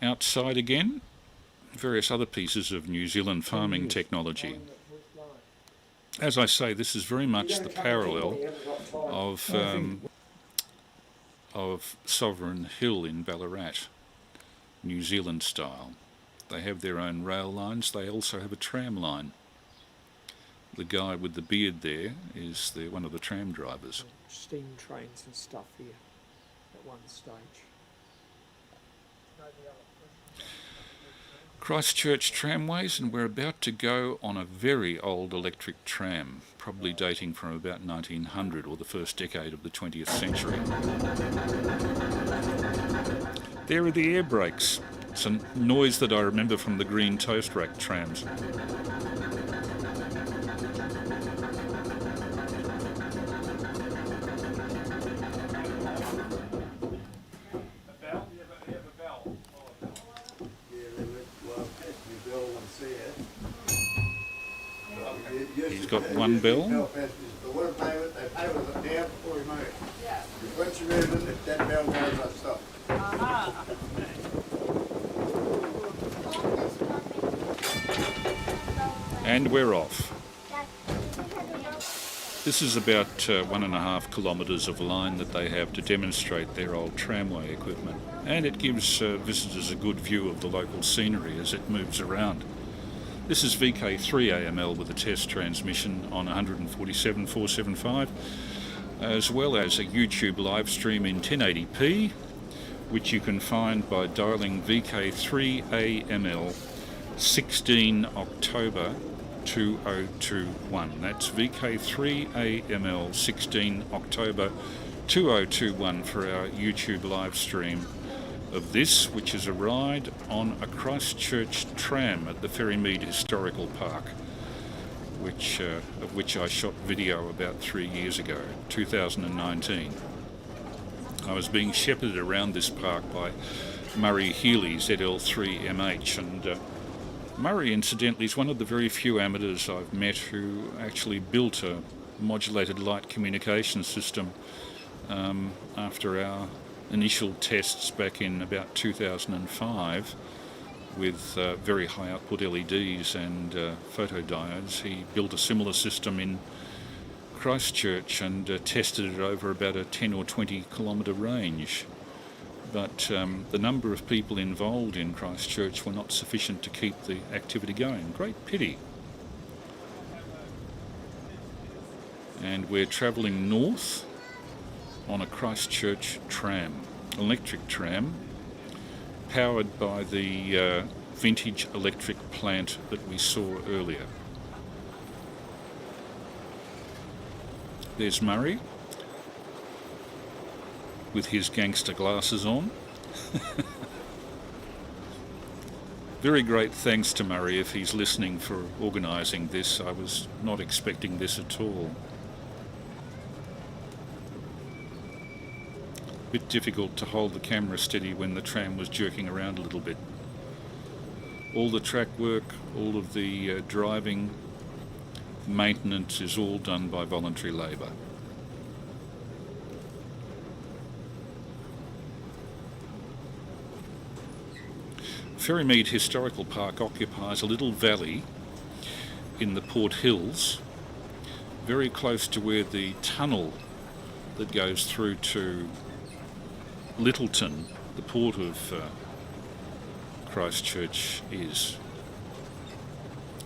A: Outside again, various other pieces of New Zealand farming technology. As I say, this is very much the parallel of Sovereign Hill in Ballarat, New Zealand style. They have their own rail lines, they also have a tram line. The guy with the beard there is one of the tram drivers.
C: Steam trains and stuff here at one stage.
A: Christchurch tramways, and we're about to go on a very old electric tram, probably dating from about 1900 or the first decade of the 20th century. There are the air brakes. It's a noise that I remember from the green toast rack trams. He's got one bell.
F: The water payment, they pay with it now before we move. Yeah. Once you move it, that bell goes, I stop.
A: And we're off. This is about 1.5 kilometres of line that they have to demonstrate their old tramway equipment, and it gives visitors a good view of the local scenery as it moves around. This is VK3AML with a test transmission on 147.475, as well as a YouTube live stream in 1080p, which you can find by dialing VK3AML 16 October 2021. That's VK3AML 16 October 2021 for our YouTube live stream of this, which is a ride on a Christchurch tram at the Ferrymead Historical Park, of which I shot video about 3 years ago, 2019. I was being shepherded around this park by Murray Hely ZL3MH, and Murray, incidentally, is one of the very few amateurs I've met who actually built a modulated light communication system after our initial tests back in about 2005 with very high output LEDs and photodiodes. He built a similar system in Christchurch and tested it over about a 10 or 20 kilometre range. But the number of people involved in Christchurch were not sufficient to keep the activity going. Great pity. And we're travelling north on a Christchurch tram, electric tram, powered by the vintage electric plant that we saw earlier. There's Murray with his gangster glasses on. Very great thanks to Murray if he's listening for organising this. I was not expecting this at all. Bit difficult to hold the camera steady when the tram was jerking around a little bit. All the track work, all of the driving, maintenance is all done by voluntary labour. Ferrymead Historical Park occupies a little valley in the Port Hills, very close to where the tunnel that goes through to Lyttelton the port of Christchurch is.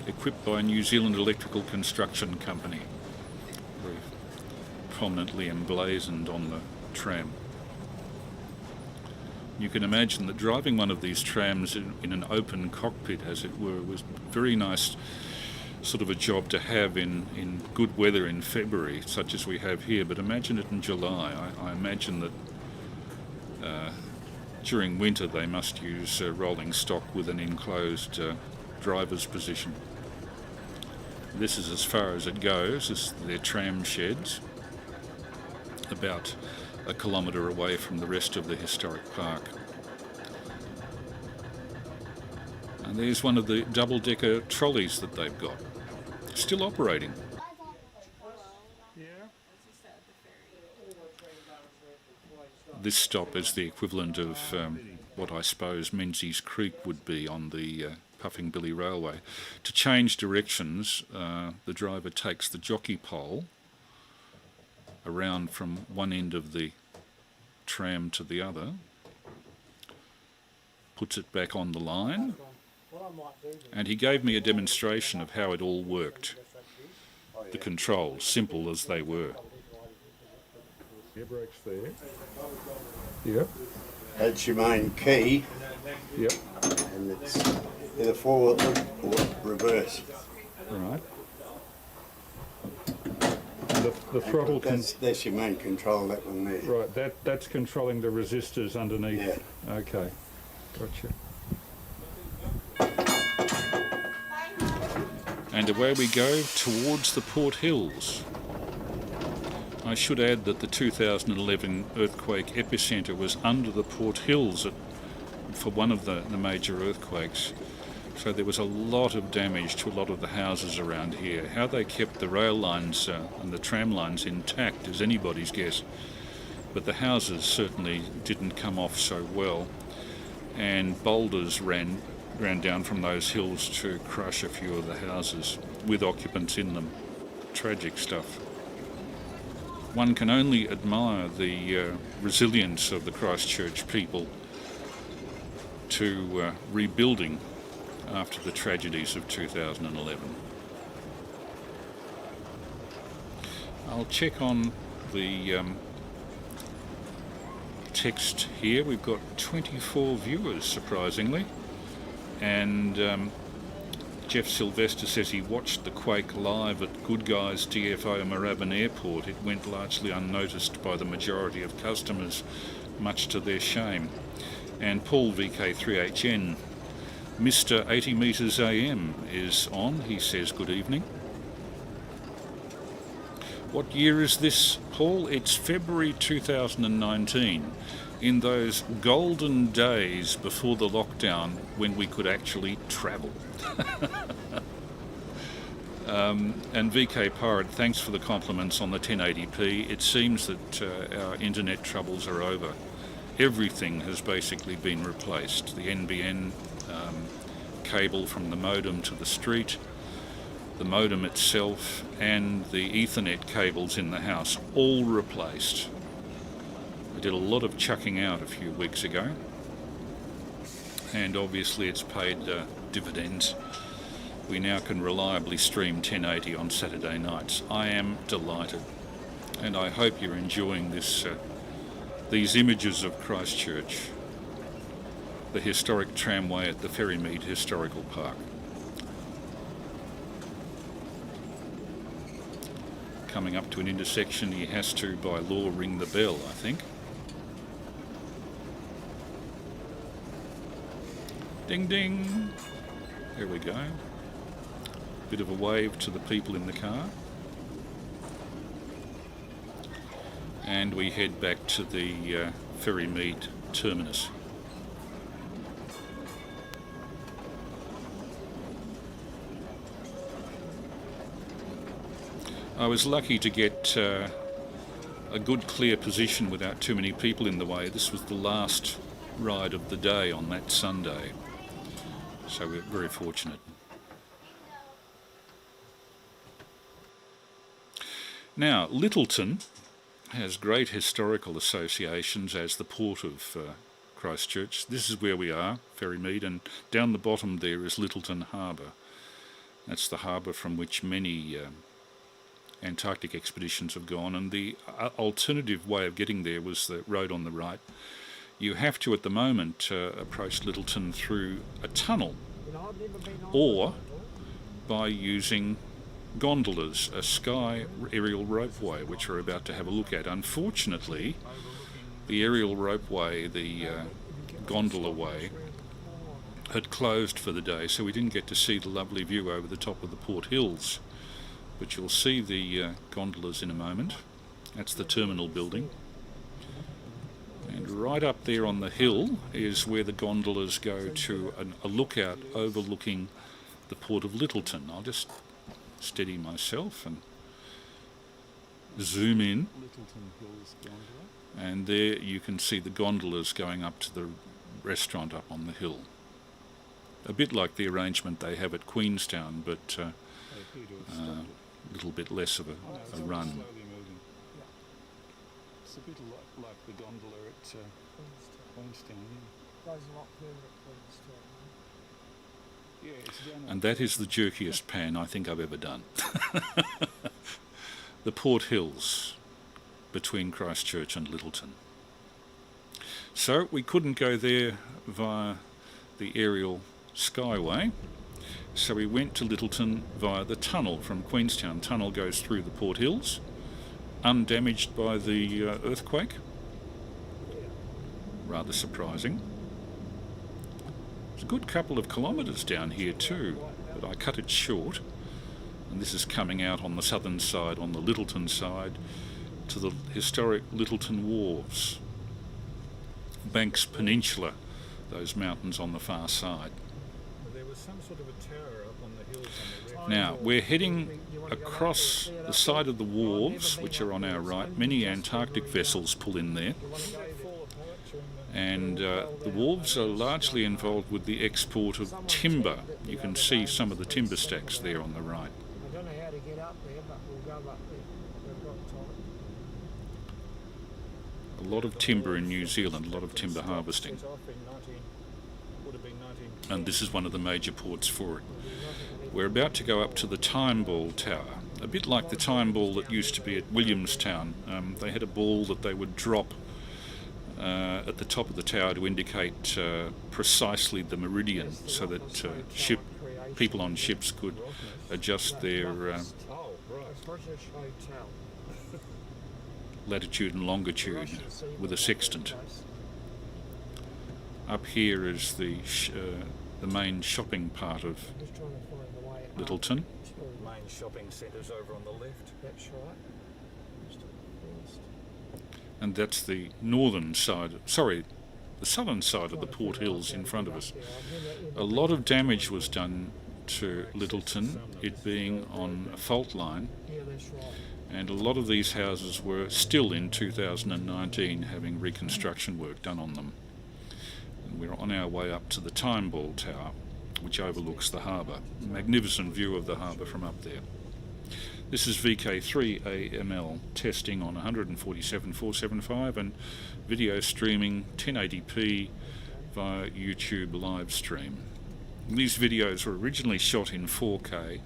A: Equipped by a New Zealand electrical construction company, very prominently emblazoned on the tram. You can imagine that driving one of these trams in an open cockpit, as it were, was very nice sort of a job to have in good weather in February, such as we have here, but imagine it in July. I imagine that during winter they must use rolling stock with an enclosed driver's position. This is as far as it goes. This is their tram sheds, about a kilometre away from the rest of the historic park. And there's one of the double-decker trolleys that they've got, still operating. This stop is the equivalent of what I suppose Menzies Creek would be on the Puffing Billy Railway. To change directions, the driver takes the jockey pole around from one end of the tram to the other, puts it back on the line, and he gave me a demonstration of how it all worked. The controls, simple as they were.
D: Air brakes there. Yep.
F: That's your main key,
D: Yep.
F: and it's either forward or reverse.
D: Right. And the throttle
F: That's your main control, that one there.
D: right. That's controlling the resistors underneath.
F: Yeah.
D: Okay. Gotcha.
A: And away we go towards the Port Hills. I should add that the 2011 earthquake epicentre was under the Port Hills for one of the major earthquakes. So there was a lot of damage to a lot of the houses around here. How they kept the rail lines and the tram lines intact is anybody's guess. But the houses certainly didn't come off so well. And boulders ran down from those hills to crush a few of the houses with occupants in them. Tragic stuff. One can only admire the resilience of the Christchurch people to rebuilding after the tragedies of 2011. I'll check on the text here. We've got 24 viewers, surprisingly, and Jeff Sylvester says he watched the quake live at Good Guys DFO Moorabbin Airport. It went largely unnoticed by the majority of customers, much to their shame. And Paul VK3AML, Mr 80 metres AM, is on. He says good evening. What year is this, Paul? It's February 2019, in those golden days before the lockdown when we could actually travel. And VK Pirate, thanks for the compliments on the 1080p. It seems that our internet troubles are over. Everything has basically been replaced. The NBN cable from the modem to the street, the modem itself, and the Ethernet cables in the house, all replaced. We did a lot of chucking out a few weeks ago, and obviously it's paid dividends. We now can reliably stream 1080 on Saturday nights. I am delighted, and I hope you're enjoying this these images of Christchurch, the historic tramway at the Ferrymead Historical Park. Coming up to an intersection, he has to, by law, ring the bell, I think. Ding ding! There we go. Bit of a wave to the people in the car. And we head back to the Ferrymead terminus. I was lucky to get a good clear position without too many people in the way. This was the last ride of the day on that Sunday, so we're very fortunate. Now, Lyttelton has great historical associations as the port of Christchurch. This is where we are, Ferrymead, and down the bottom there is Lyttelton Harbour. That's the harbour from which many Antarctic expeditions have gone, and the alternative way of getting there was the road on the right. You have to, at the moment, approach Lyttelton through a tunnel, or by using gondolas, a sky aerial ropeway, which we're about to have a look at. Unfortunately, the aerial ropeway, the gondola way, had closed for the day, so we didn't get to see the lovely view over the top of the Port Hills. But you'll see the gondolas in a moment. That's the terminal building. And right up there on the hill is where the gondolas go to a lookout overlooking the port of Lyttelton. I'll just steady myself and zoom in. And there you can see the gondolas going up to the restaurant up on the hill. A bit like the arrangement they have at Queenstown, but a little bit less of a run.
D: It's a bit like the gondola at Queenstown.
A: And that is the jerkiest pan I think I've ever done. The Port Hills between Christchurch and Lyttelton. So we couldn't go there via the aerial skyway, so we went to Lyttelton via the tunnel from Queenstown. Tunnel goes through the Port Hills, undamaged by the earthquake. Rather surprising. It's a good couple of kilometres down here too, but I cut it short, and this is coming out on the southern side, on the Lyttelton side, to the historic Lyttelton Wharves. Banks Peninsula, those mountains on the far side.
D: There was some sort of a tower up on the hills on the left.
A: Now, we're heading across the side of the wharves, which are on our right. Many Antarctic vessels pull in there. And the wharves are largely involved with the export of timber. You can see some of the timber stacks there on the right.
C: I don't know how to get up there, but we'll go up there. We've got time.
A: A lot of timber in New Zealand, a lot of timber harvesting. And this is one of the major ports for it. We're about to go up to the Time Ball Tower, a bit like the time ball that used to be at Williamstown. They had a ball that they would drop at the top of the tower to indicate precisely the meridian, so that people on ships could adjust their latitude and longitude with a sextant. Up here is the main shopping part of Lyttelton.
D: Main shopping centres over on the left.
C: That's right.
A: And that's the northern side, sorry, the southern side of the Port Hills in front of us. A lot of damage was done to Lyttelton, it being on a fault line, and a lot of these houses were still in 2019 having reconstruction work done on them. And we're on our way up to the Time Ball Tower, which overlooks the harbour. Magnificent view of the harbour from up there. This is VK3AML testing on 147.475 and video streaming 1080p via YouTube live stream. These videos were originally shot in 4K,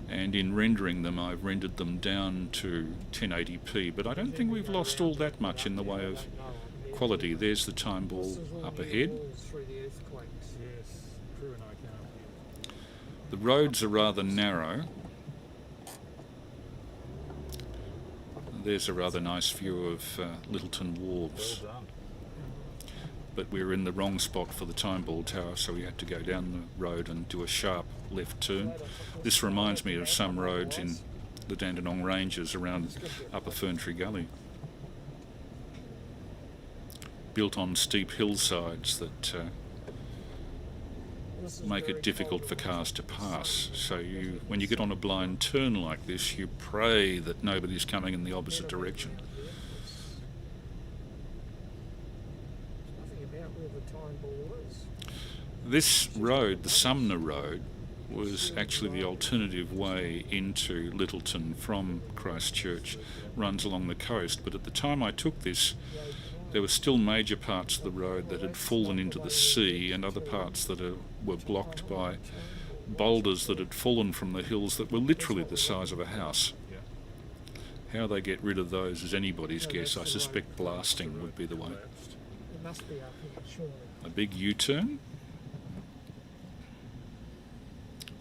A: and in rendering them I've rendered them down to 1080p, but I don't think we've lost all that much in the way of quality. There's the time ball up ahead. The roads are rather narrow. There's a rather nice view of Lyttelton Wharves. But we were in the wrong spot for the Time Ball Tower, so we had to go down the road and do a sharp left turn. This reminds me of some roads in the Dandenong Ranges around Upper Ferntree Gully, built on steep hillsides that make it difficult for cars to pass. So when you get on a blind turn like this, you pray that nobody's coming in the opposite direction. This road, the Sumner Road, was actually the alternative way into Lyttelton from Christchurch, runs along the coast. But at the time I took this, there were still major parts of the road that had fallen into the sea, and other parts that were blocked by boulders that had fallen from the hills that were literally the size of a house. How they get rid of those is anybody's guess. I suspect blasting would be the way.
C: It must be up here, surely.
A: A big U-turn.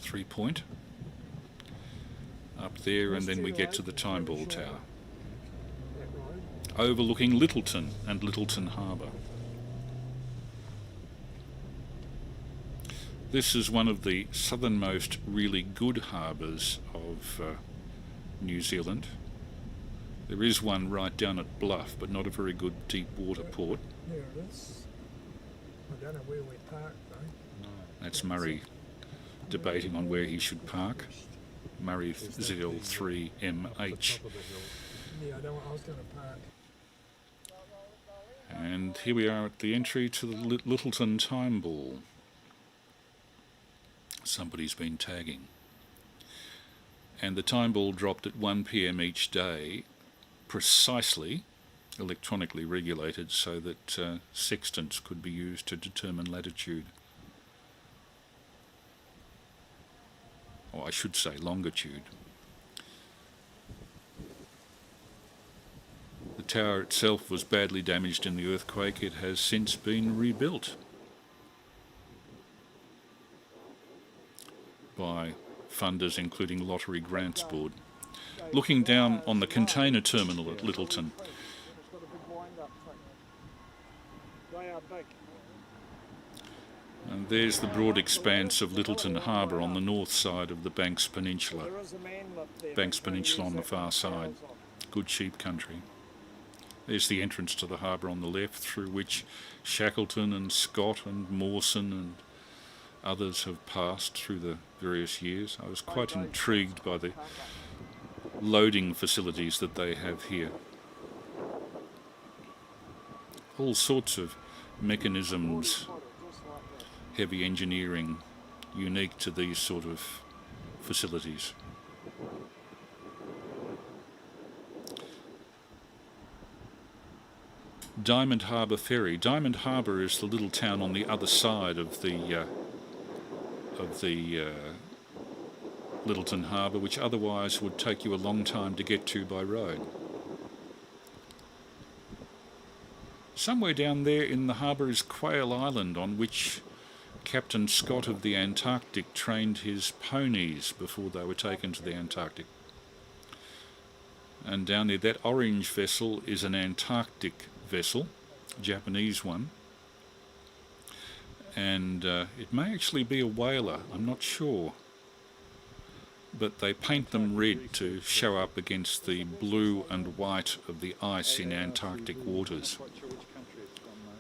A: 3-point. Up there, and then we get to the Time Ball Tower, overlooking Lyttelton and Lyttelton Harbour. This is one of the southernmost really good harbours of New Zealand. There is one right down at Bluff, but not a very good deep water port.
C: There it is. I don't know where we parked though.
A: That's Murray debating on where he should park. Murray ZL3MH.
C: Yeah, I was going to park.
A: And here we are at the entry to the Lyttelton Time Ball. Somebody's been tagging. And the time ball dropped at 1 p.m. each day, precisely electronically regulated so that sextants could be used to determine latitude. Or I should say longitude. The tower itself was badly damaged in the earthquake. It has since been rebuilt by funders including Lottery Grants Board. Looking down on the container terminal at Lyttelton, and there's the broad expanse of Lyttelton Harbour on the north side of the Banks Peninsula. Banks Peninsula on the far side. Good sheep country. There's the entrance to the harbour on the left, through which Shackleton and Scott and Mawson and others have passed through the various years. I was quite intrigued by the loading facilities that they have here. All sorts of mechanisms, heavy engineering, unique to these sort of facilities. Diamond Harbour Ferry. Diamond Harbour is the little town on the other side of the Lyttelton Harbour, which otherwise would take you a long time to get to by road. Somewhere down there in the harbour is Quail Island, on which Captain Scott of the Antarctic trained his ponies before they were taken to the Antarctic. And down there, that orange vessel is an Antarctic vessel, Japanese one. And it may actually be a whaler, I'm not sure. But they paint them red to show up against the blue and white of the ice in Antarctic waters.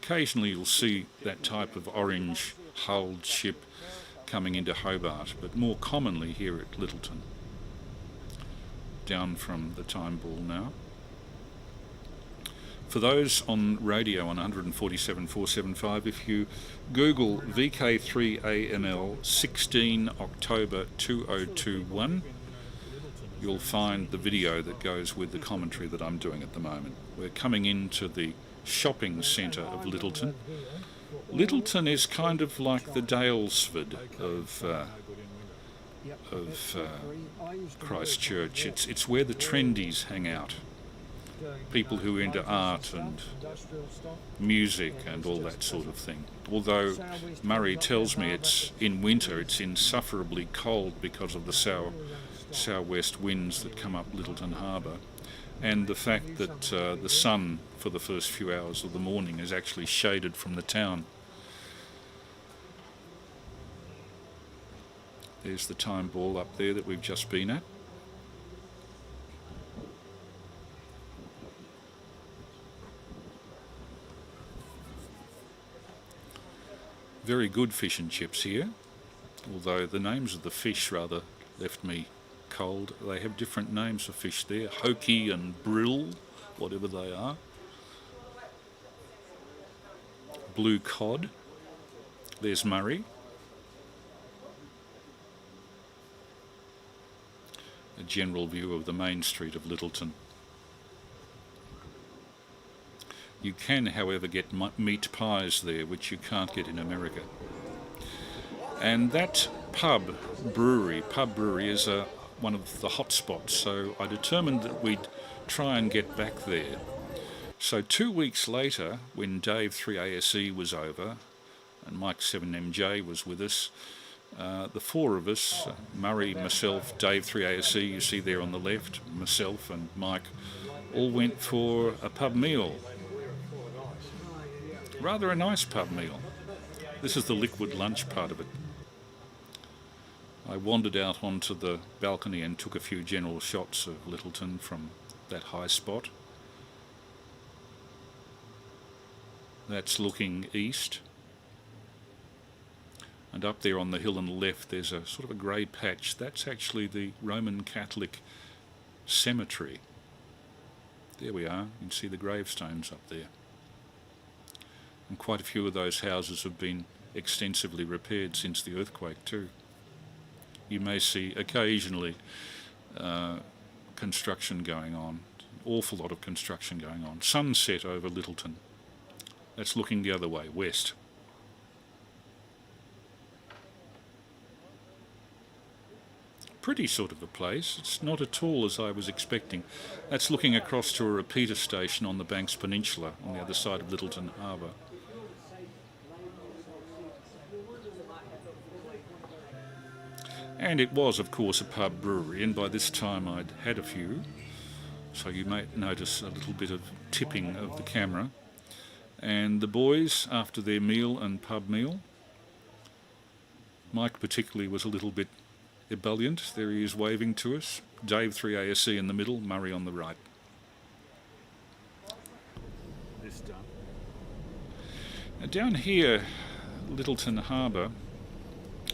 A: Occasionally you'll see that type of orange hulled ship coming into Hobart, but more commonly here at Lyttelton. Down from the time ball now. For those on radio on 147.475, if you Google VK3AML 16 October 2021, you'll find the video that goes with the commentary that I'm doing at the moment. We're coming into the shopping centre of Lyttelton. Lyttelton is kind of like the Daylesford of Christchurch. It's where the trendies hang out. People who are into art and music and all that sort of thing. Although Murray tells me it's in winter, it's insufferably cold because of the southwest winds that come up Lyttelton Harbour, and the fact that the sun for the first few hours of the morning is actually shaded from the town. There's the time ball up there that we've just been at. Very good fish and chips here, although the names of the fish rather left me cold. They have different names for fish there, hokey and brill, whatever they are. Blue cod. There's Murray. A general view of the main street of Lyttelton. You can, however, get meat pies there, which you can't get in America. And that pub brewery is one of the hot spots, so I determined that we'd try and get back there. So 2 weeks later, when Dave 3ASE was over and Mike 7MJ was with us, the four of us, Murray, myself, Dave 3ASE, you see there on the left, myself and Mike, all went for a pub meal. Rather a nice pub meal. This is the liquid lunch part of it. I wandered out onto the balcony and took a few general shots of Lyttelton from that high spot. That's looking east. And up there on the hill on the left there's a sort of a grey patch. That's actually the Roman Catholic cemetery. There we are. You can see the gravestones up there. And quite a few of those houses have been extensively repaired since the earthquake too. You may see occasionally construction going on, an awful lot of construction going on. Sunset over Lyttelton. That's looking the other way, west. Pretty sort of a place. It's not at all as I was expecting. That's looking across to a repeater station on the Banks Peninsula on the other side of Lyttelton Harbour. And it was, of course, a pub brewery, and by this time I'd had a few, so you may notice a little bit of tipping of the camera. And the boys, after their meal and pub meal, Mike particularly was a little bit ebullient. There he is waving to us. Dave 3ASE in the middle, Murray on the right. This done. Now down here, Lyttelton Harbour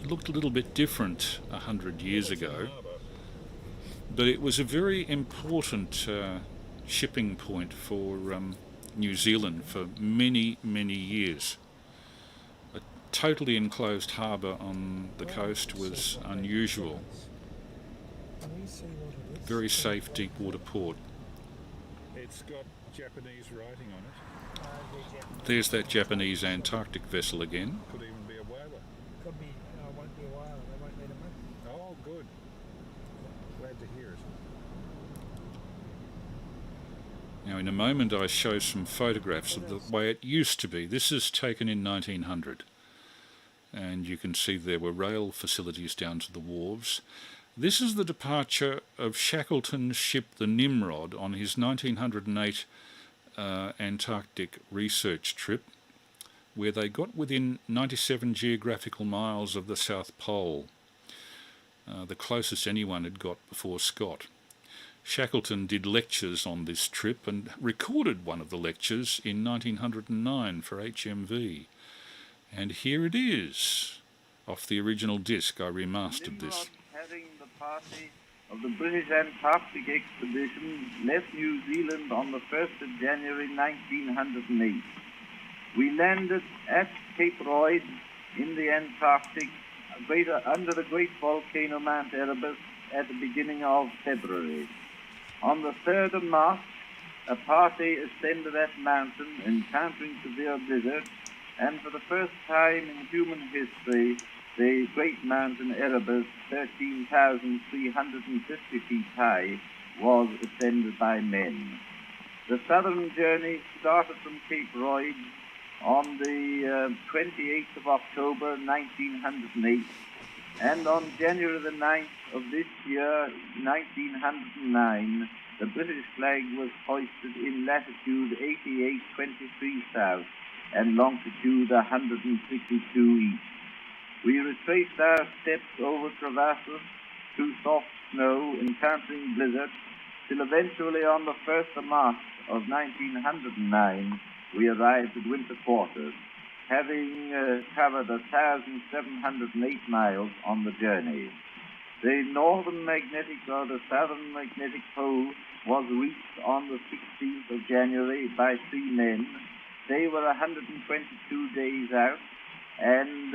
A: looked a little bit different 100 years ago, but it was a very important shipping point for New Zealand for many, many years. A totally enclosed harbour on the coast was unusual. Very safe deep water port.
D: It's got Japanese writing on it.
A: There's that Japanese Antarctic vessel again.
D: Could even be a whaler.
C: Could be, won't be a while, they won't let them in.
D: Oh, good. Glad to hear it.
A: Now in a moment I show some photographs of the way it used to be. This is taken in 1900. And you can see there were rail facilities down to the wharves. This is the departure of Shackleton's ship the Nimrod on his 1908 Antarctic research trip, where they got within 97 geographical miles of the South Pole, the closest anyone had got before Scott. Shackleton did lectures on this trip and recorded one of the lectures in 1909 for HMV. And here it is, off the original disc. I remastered this.
G: Heading the party of the British Antarctic expedition left New Zealand on the 1st of January 1908. We landed at Cape Royds in the Antarctic under the great volcano Mount Erebus at the beginning of February. On the 3rd of March, a party ascended that mountain, encountering severe blizzard, and for the first time in human history, the great mountain Erebus, 13,350 feet high, was ascended by men. The southern journey started from Cape Royds on the 28th of October, 1908, and on January the 9th of this year, 1909, the British flag was hoisted in latitude 88.23 south and longitude 162 east. We retraced our steps over crevasses through soft snow, encountering blizzard, till eventually on the 1st of March of 1909, we arrived at winter quarters, having covered 1,708 miles on the journey. The northern magnetic or the southern magnetic pole was reached on the 16th of January by 3 men. They were 122 days out, and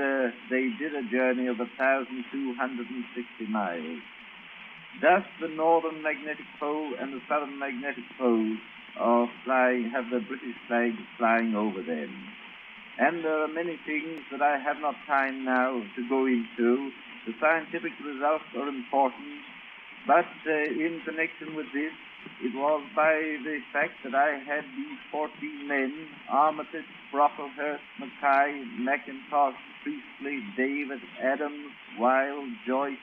G: they did a journey of 1,260 miles. Thus, the northern magnetic pole and the southern magnetic pole have the British flag flying over them. And there are many things that I have not time now to go into. The scientific results are important, but in connection with this, it was by the fact that I had these 14 men, Armitage, Brocklehurst, Mackay, McIntosh, Priestley, David, Adams, Wilde, Joyce,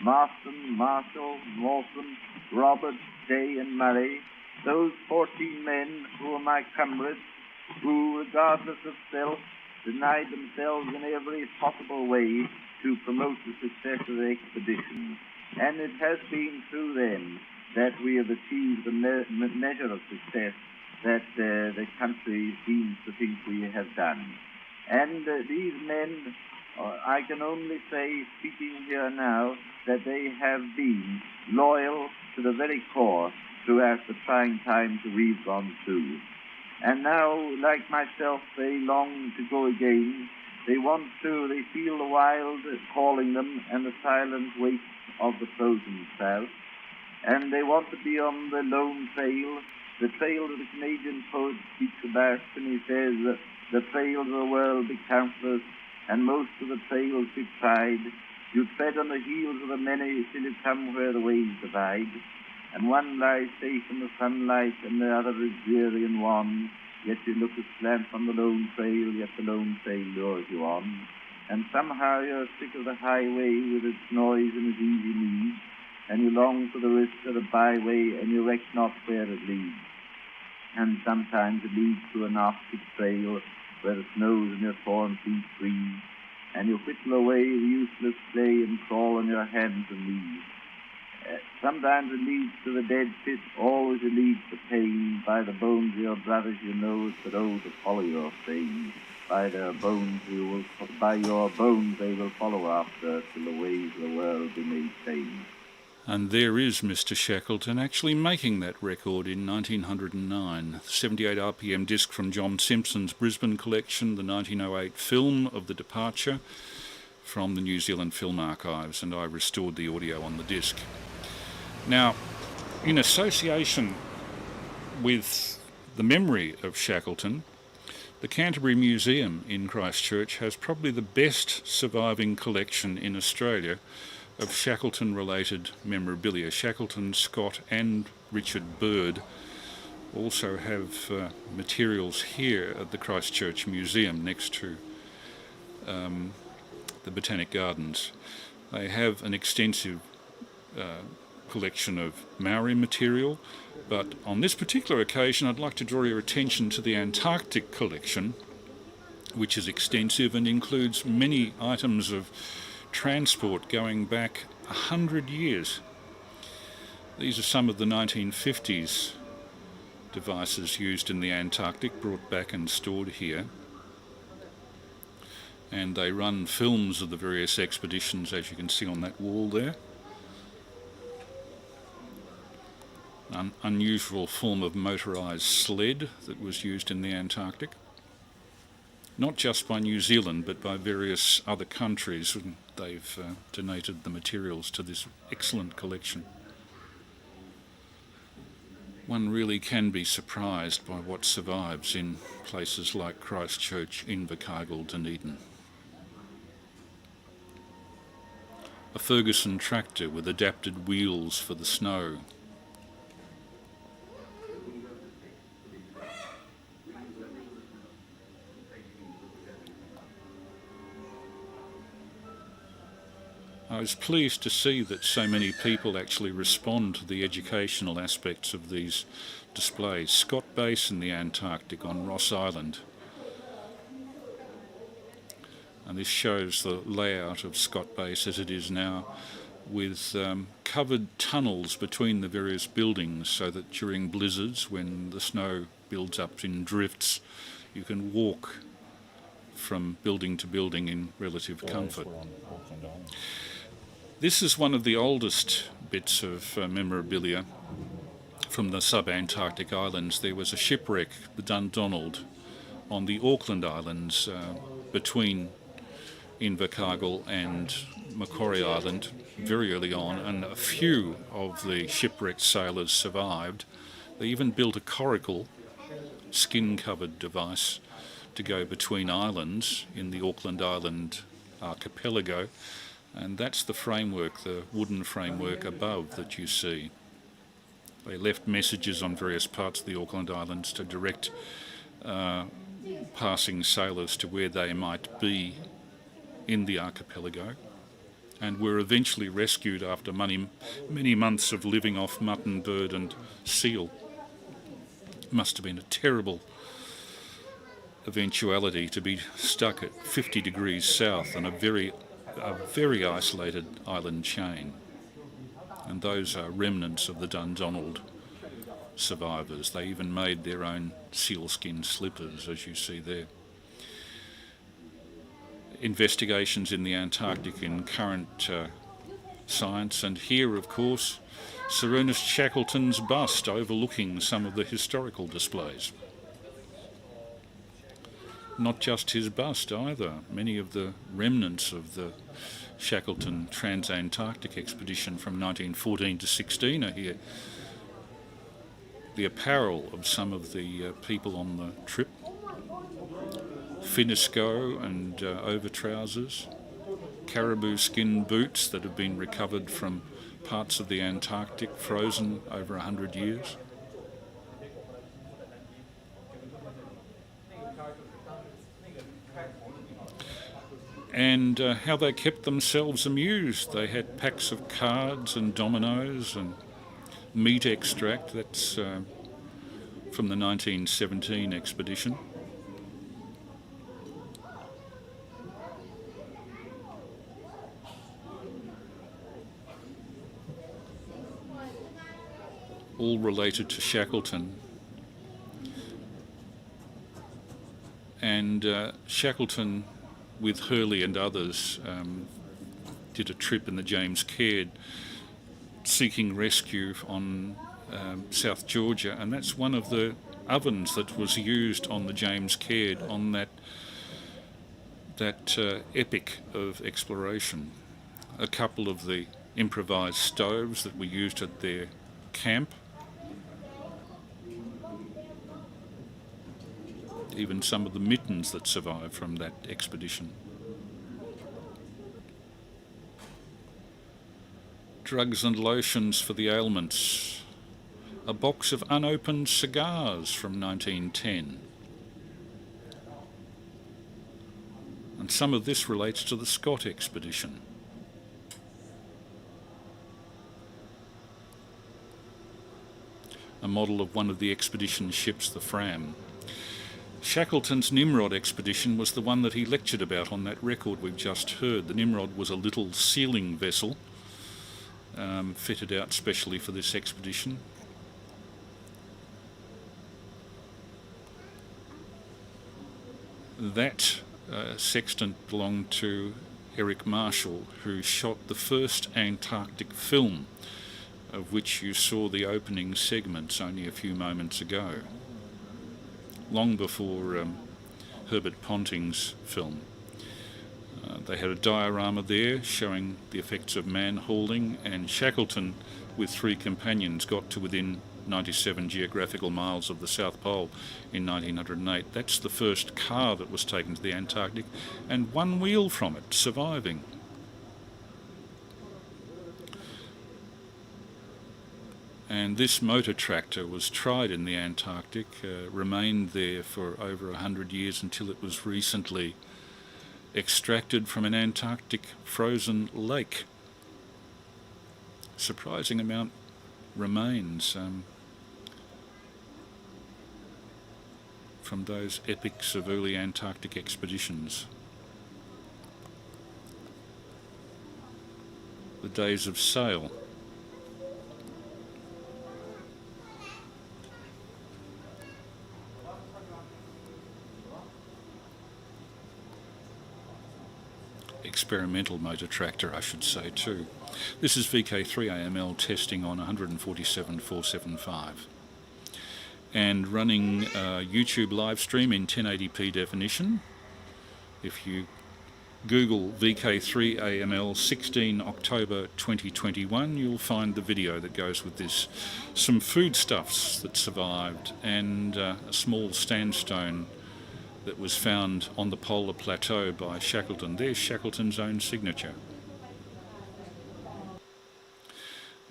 G: Marston, Marshall, Mawson, Roberts, Day, and Murray, those 14 men who were my comrades, who, regardless of self, denied themselves in every possible way to promote the success of the expedition. And it has been through them that we have achieved the measure of success that the country seems to think we have done. And these men, I can only say, speaking here now, that they have been loyal to the very core throughout the trying times that we've gone through. And now, like myself, they long to go again. They feel the wild calling them and the silent waste of the frozen south. And they want to be on the lone trail, the trail that the Canadian poet speaks about when he says that the trails of the world be countless, and most of the trails be tried. You tread on the heels of the many till you come where the ways divide. And one lies safe in the sunlight, and the other is dreary and wan. Yet you look aslant on the lone trail, yet the lone trail lures you on. And somehow you're sick of the highway with its noise and its easy needs, and you long for the risk of the byway, and you reck not where it leads. And sometimes it leads to an Arctic trail where the snows and your torn feet freeze, and you whittle away the useless clay and crawl on your hands and knees. Sometimes it leads to the dead pit, always it leads to pain. By the bones of your brothers you know, but oh, to follow your fame. By your bones they will follow after, till the ways of the world be made tame.
A: And there is Mr. Shackleton actually making that record in 1909. 78 RPM disc from John Simpson's Brisbane collection, the 1908 film of the departure from the New Zealand Film Archives, and I restored the audio on the disc. Now, in association with the memory of Shackleton, the Canterbury Museum in Christchurch has probably the best surviving collection in Australia of Shackleton-related memorabilia. Shackleton, Scott and Richard Bird also have materials here at the Christchurch Museum next to the Botanic Gardens. They have an extensive collection of Maori material, but on this particular occasion I'd like to draw your attention to the Antarctic collection, which is extensive and includes many items of transport going back 100 years. These are some of the 1950s devices used in the Antarctic, brought back and stored here. And they run films of the various expeditions, as you can see on that wall there. An unusual form of motorised sled that was used in the Antarctic. Not just by New Zealand, but by various other countries. And they've donated the materials to this excellent collection. One really can be surprised by what survives in places like Christchurch, Invercargill, Dunedin. A Ferguson tractor with adapted wheels for the snow. I was pleased to see that so many people actually respond to the educational aspects of these displays. Scott Base in the Antarctic on Ross Island. And this shows the layout of Scott Base as it is now, with covered tunnels between the various buildings so that during blizzards, when the snow builds up in drifts, you can walk from building to building in relative comfort. This is one of the oldest bits of memorabilia from the sub-Antarctic islands. There was a shipwreck, the Dundonald, on the Auckland Islands between Invercargill and Macquarie Island very early on, and a few of the shipwrecked sailors survived. They even built a coracle, skin-covered device to go between islands in the Auckland Island archipelago, and that's the framework, the wooden framework above that you see. They left messages on various parts of the Auckland Islands to direct passing sailors to where they might be in the archipelago, and were eventually rescued after many months of living off mutton, bird and seal. Must have been a terrible eventuality to be stuck at 50 degrees south on a very isolated island chain. And those are remnants of the Dundonald survivors. They even made their own sealskin slippers, as you see there. Investigations in the Antarctic in current science, and here, of course, Sir Ernest Shackleton's bust overlooking some of the historical displays. Not just his bust either. Many of the remnants of the Shackleton Trans-Antarctic expedition from 1914 to 16 are here. The apparel of some of the people on the trip, finneskoe and overtrousers, caribou skin boots that have been recovered from parts of the Antarctic frozen over 100 years. And how they kept themselves amused. They had packs of cards and dominoes and meat extract. That's from the 1917 expedition. All related to Shackleton. And Shackleton, with Hurley and others, did a trip in the James Caird seeking rescue on South Georgia, and that's one of the ovens that was used on the James Caird on that epic of exploration. A couple of the improvised stoves that were used at their camp, even some of the mittens that survived from that expedition. Drugs and lotions for the ailments. A box of unopened cigars from 1910. And some of this relates to the Scott expedition. A model of one of the expedition ships, the Fram. Shackleton's Nimrod expedition was the one that he lectured about on that record we've just heard. The Nimrod was a little sealing vessel fitted out specially for this expedition. That sextant belonged to Eric Marshall, who shot the first Antarctic film, of which you saw the opening segments only a few moments ago, long before Herbert Ponting's film. They had a diorama there showing the effects of man-hauling, and Shackleton, with 3 companions, got to within 97 geographical miles of the South Pole in 1908. That's the first car that was taken to the Antarctic, and one wheel from it surviving. And this motor tractor was tried in the Antarctic, remained there for over 100 years until it was recently extracted from an Antarctic frozen lake. Surprising amount remains from those epics of early Antarctic expeditions. The days of sail. Experimental motor tractor, I should say, too. This is VK3AML testing on 147.475 and running a YouTube live stream in 1080p definition. If you Google VK3AML 16 October 2021, you'll find the video that goes with this. Some foodstuffs that survived, and a small sandstone that was found on the polar plateau by Shackleton. There's Shackleton's own signature.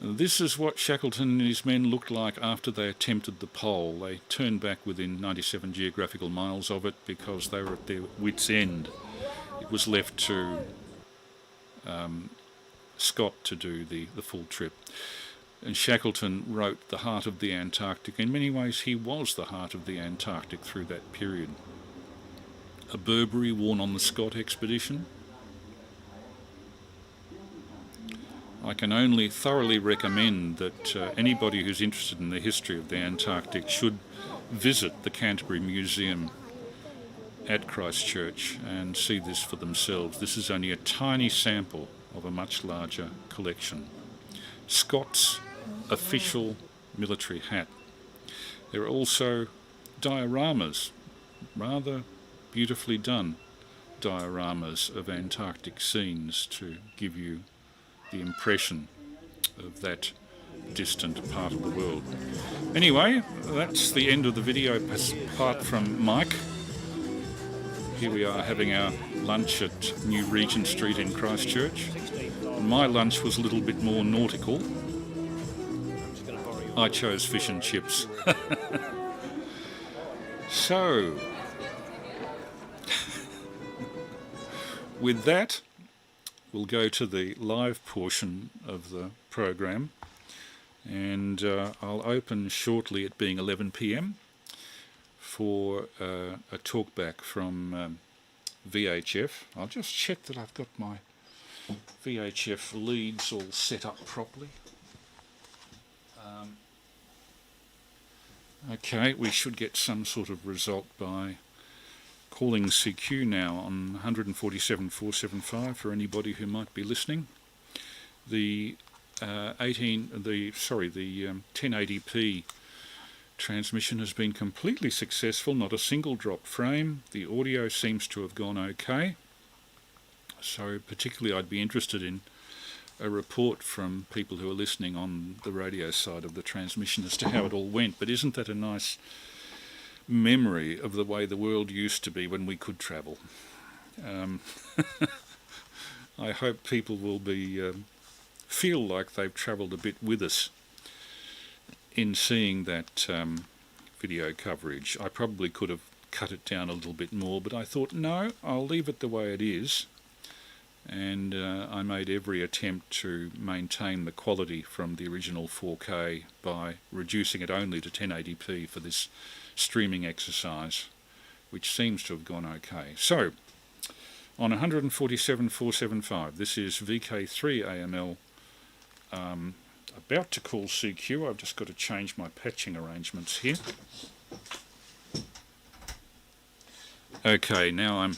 A: This is what Shackleton and his men looked like after they attempted the pole. They turned back within 97 geographical miles of it because they were at their wits' end. It was left to Scott to do the full trip. And Shackleton wrote The Heart of the Antarctic. In many ways he was the heart of the Antarctic through that period. A Burberry worn on the Scott expedition. I can only thoroughly recommend that anybody who's interested in the history of the Antarctic should visit the Canterbury Museum at Christchurch and see this for themselves. This is only a tiny sample of a much larger collection. Scott's official military hat. There are also dioramas, rather beautifully done dioramas of Antarctic scenes to give you the impression of that distant part of the world. Anyway, that's the end of the video apart from Mike. Here we are having our lunch at New Regent Street in Christchurch. My lunch was a little bit more nautical. I chose fish and chips. So, with that, we'll go to the live portion of the program, and I'll open shortly at being 11 p.m. for a talkback from VHF. I'll just check that I've got my VHF leads all set up properly. Okay, we should get some sort of result by calling CQ now on 147.475 for anybody who might be listening. The 1080p transmission has been completely successful, not a single drop frame. The audio seems to have gone okay. So particularly I'd be interested in a report from people who are listening on the radio side of the transmission as to how it all went. But isn't that a nice memory of the way the world used to be when we could travel? I hope people will be feel like they've travelled a bit with us in seeing that video coverage. I probably could have cut it down a little bit more, but I thought, no, I'll leave it the way it is. And I made every attempt to maintain the quality from the original 4K by reducing it only to 1080p for this streaming exercise, which seems to have gone okay. So, on 147.475, this is VK3AML, about to call CQ. I've just got to change my patching arrangements here. Okay, now I'm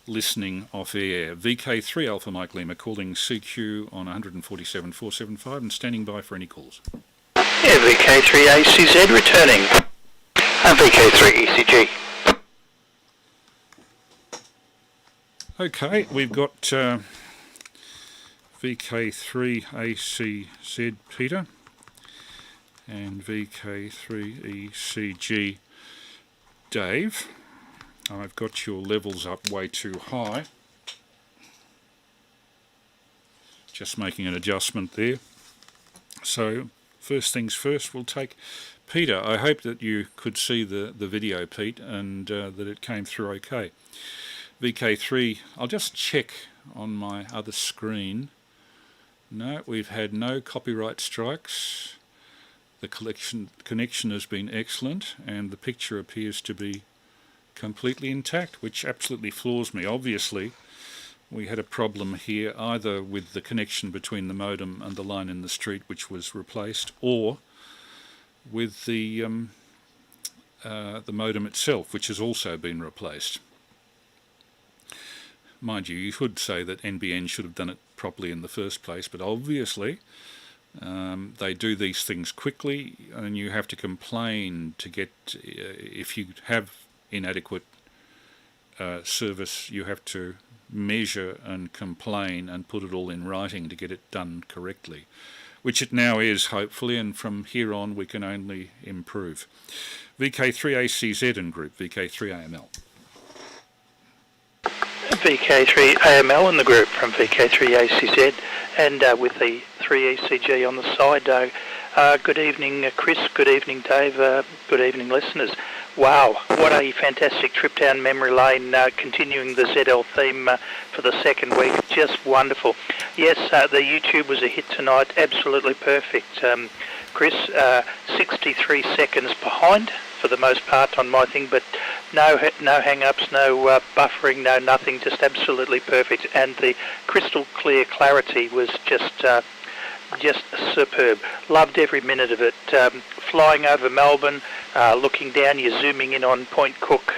A: listening off air. VK3 Alpha Mike Lima calling CQ on 147.475 and standing by for any calls.
H: Yeah, VK3ACZ returning. And VK3ECG.
A: Okay, we've got VK3ACZ Peter and VK3ECG Dave. I've got your levels up way too high. Just making an adjustment there. So, first things first, we'll take Peter. I hope that you could see the video, Pete, and that it came through okay. VK3, I'll just check on my other screen. No, we've had no copyright strikes. The connection has been excellent, and the picture appears to be completely intact, which absolutely floors me. Obviously, we had a problem here either with the connection between the modem and the line in the street, which was replaced, or with the modem itself, which has also been replaced. Mind you, you could say that NBN should have done it properly in the first place, but obviously they do these things quickly, and you have to complain to get, if you have inadequate service, you have to measure and complain and put it all in writing to get it done correctly, which it now is, hopefully, and from here on we can only improve. VK3ACZ and group, VK3AML.
H: VK3AML in the group from VK3ACZ, and with the 3ECG on the side. Good evening, Chris. Good evening, Dave. Good evening, listeners. Wow, what a fantastic trip down memory lane, continuing the ZL theme for the second week. Just wonderful. Yes, the YouTube was a hit tonight. Absolutely perfect. Chris, 63 seconds behind for the most part on my thing, but no hang-ups, no buffering, no nothing, just absolutely perfect. And the crystal clear clarity was just superb. Loved every minute of it. Flying over Melbourne, looking down, you're zooming in on Point Cook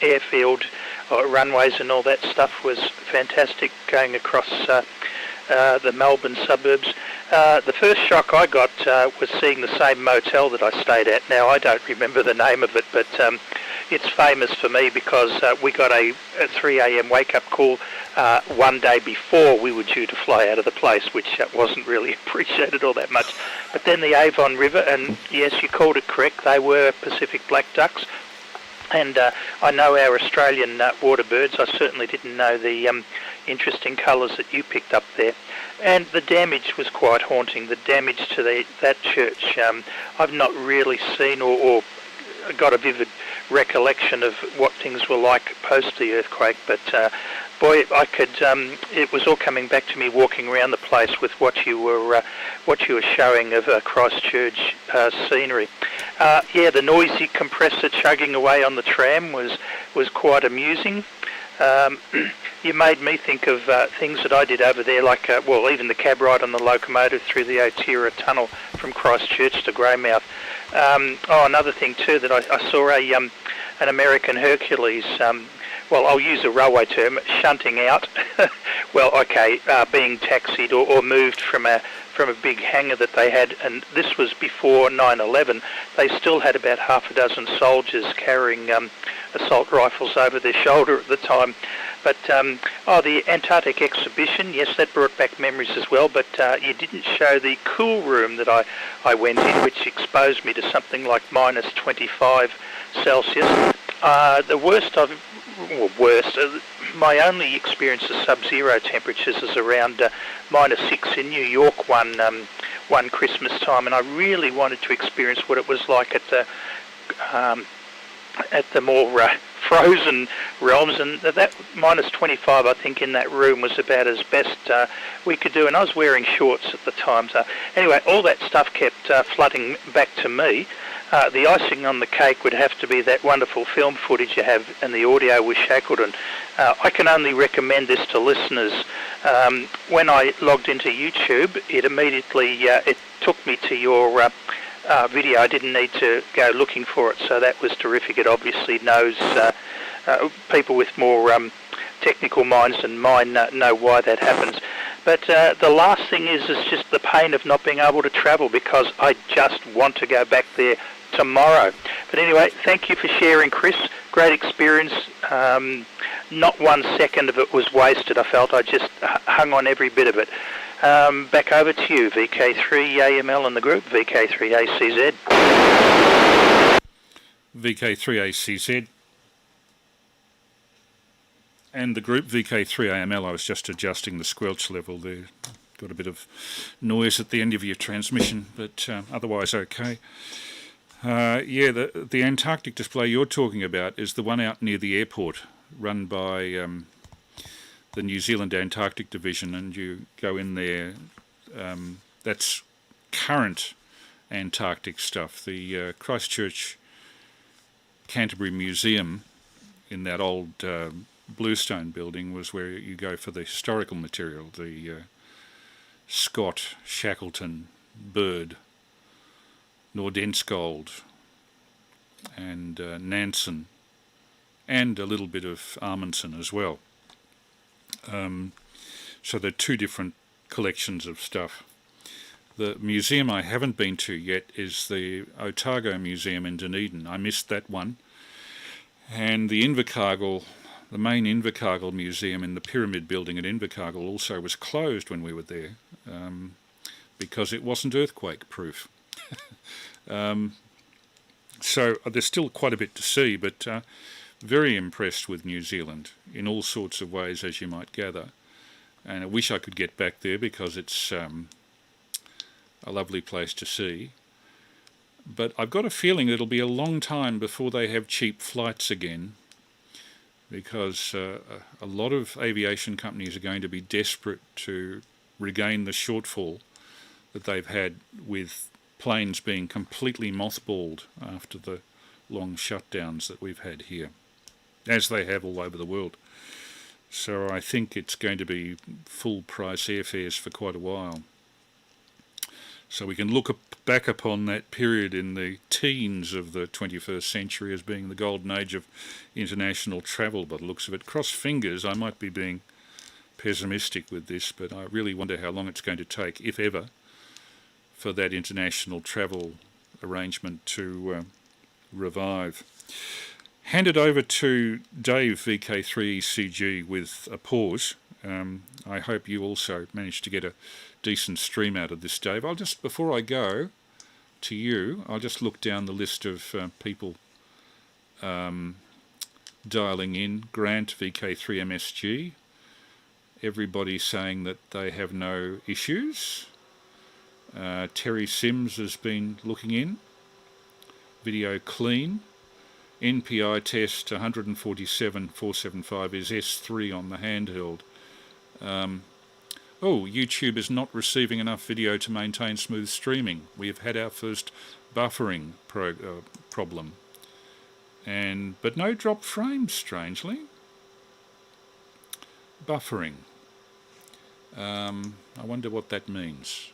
H: airfield, runways and all that stuff was fantastic, going across the Melbourne suburbs. The first shock I got was seeing the same motel that I stayed at. Now, I don't remember the name of it, but it's famous for me because we got a 3 a.m. wake-up call one day before we were due to fly out of the place, which wasn't really appreciated all that much. But then the Avon River, and yes, you called it correct, they were Pacific black ducks. And I know our Australian water birds. I certainly didn't know the interesting colours that you picked up there. And the damage was quite haunting. The damage to that church, I've not really seen or got a vivid recollection of what things were like post the earthquake. But boy, I could. It was all coming back to me walking around the place with what you were showing of Christchurch scenery. Yeah, the noisy compressor chugging away on the tram was quite amusing. You made me think of things that I did over there, like, well, even the cab ride on the locomotive through the Otira Tunnel from Christchurch to Greymouth. Another thing too, that I saw an American Hercules, well, I'll use a railway term, shunting out. Well, okay, being taxied or moved from a big hangar that they had, and this was before 9/11. They still had about half a dozen soldiers carrying assault rifles over their shoulder at the time. But the Antarctic exhibition, yes, that brought back memories as well. But you didn't show the cool room that I went in, which exposed me to something like minus 25 Celsius. The worst my only experience of sub-zero temperatures is around -6 in New York one Christmas time, and I really wanted to experience what it was like at the more frozen realms, and that minus 25, I think, in that room was about as best we could do, and I was wearing shorts at the time. So anyway, all that stuff kept flooding back to me. The icing on the cake would have to be that wonderful film footage you have and the audio with Shackleton. I can only recommend this to listeners. When I logged into YouTube, it immediately it took me to your video. I didn't need to go looking for it, so that was terrific. It obviously knows people with more technical minds than mine know why that happens. But the last thing is just the pain of not being able to travel, because I just want to go back there tomorrow. But anyway, thank you for sharing, Chris. Great experience. Not 1 second of it was wasted. I felt I just hung on every bit of it. Back over to you, VK3AML in the group, VK3ACZ.
A: VK3ACZ. And the group VK3AML, I was just adjusting the squelch level there. Got a bit of noise at the end of your transmission, but otherwise okay. Yeah, the Antarctic display you're talking about is the one out near the airport, run by the New Zealand Antarctic Division, and you go in there. That's current Antarctic stuff. The Christchurch Canterbury Museum in that old bluestone building was where you go for the historical material, the Scott, Shackleton, Bird, Nordenskjöld, and Nansen, and a little bit of Amundsen as well. So they're two different collections of stuff. The museum I haven't been to yet is the Otago Museum in Dunedin. I missed that one. And the Invercargill the main Invercargill Museum in the Ferrymead building at Invercargill also was closed when we were there because it wasn't earthquake proof. So there's still quite a bit to see, but very impressed with New Zealand in all sorts of ways, as you might gather. And I wish I could get back there because it's a lovely place to see. But I've got a feeling it'll be a long time before they have cheap flights again, because a lot of aviation companies are going to be desperate to regain the shortfall that they've had with planes being completely mothballed after the long shutdowns that we've had here, as they have all over the world. So I think it's going to be full price airfares for quite a while. So we can look back upon that period in the teens of the 21st century as being the golden age of international travel by the looks of it. Cross fingers, I might be being pessimistic with this, but I really wonder how long it's going to take, if ever, for that international travel arrangement to revive. Hand it over to Dave, VK3ECG, with a pause. I hope you also managed to get a decent stream out of this, Dave. I'll just, before I go to you, I'll just look down the list of people dialing in. Grant, VK3MSG. Everybody saying that they have no issues. Terry Sims has been looking in. Video clean. NPI test 147.475 is S3 on the handheld. YouTube is not receiving enough video to maintain smooth streaming. We have had our first buffering problem. But no drop frames, strangely. Buffering. I wonder what that means.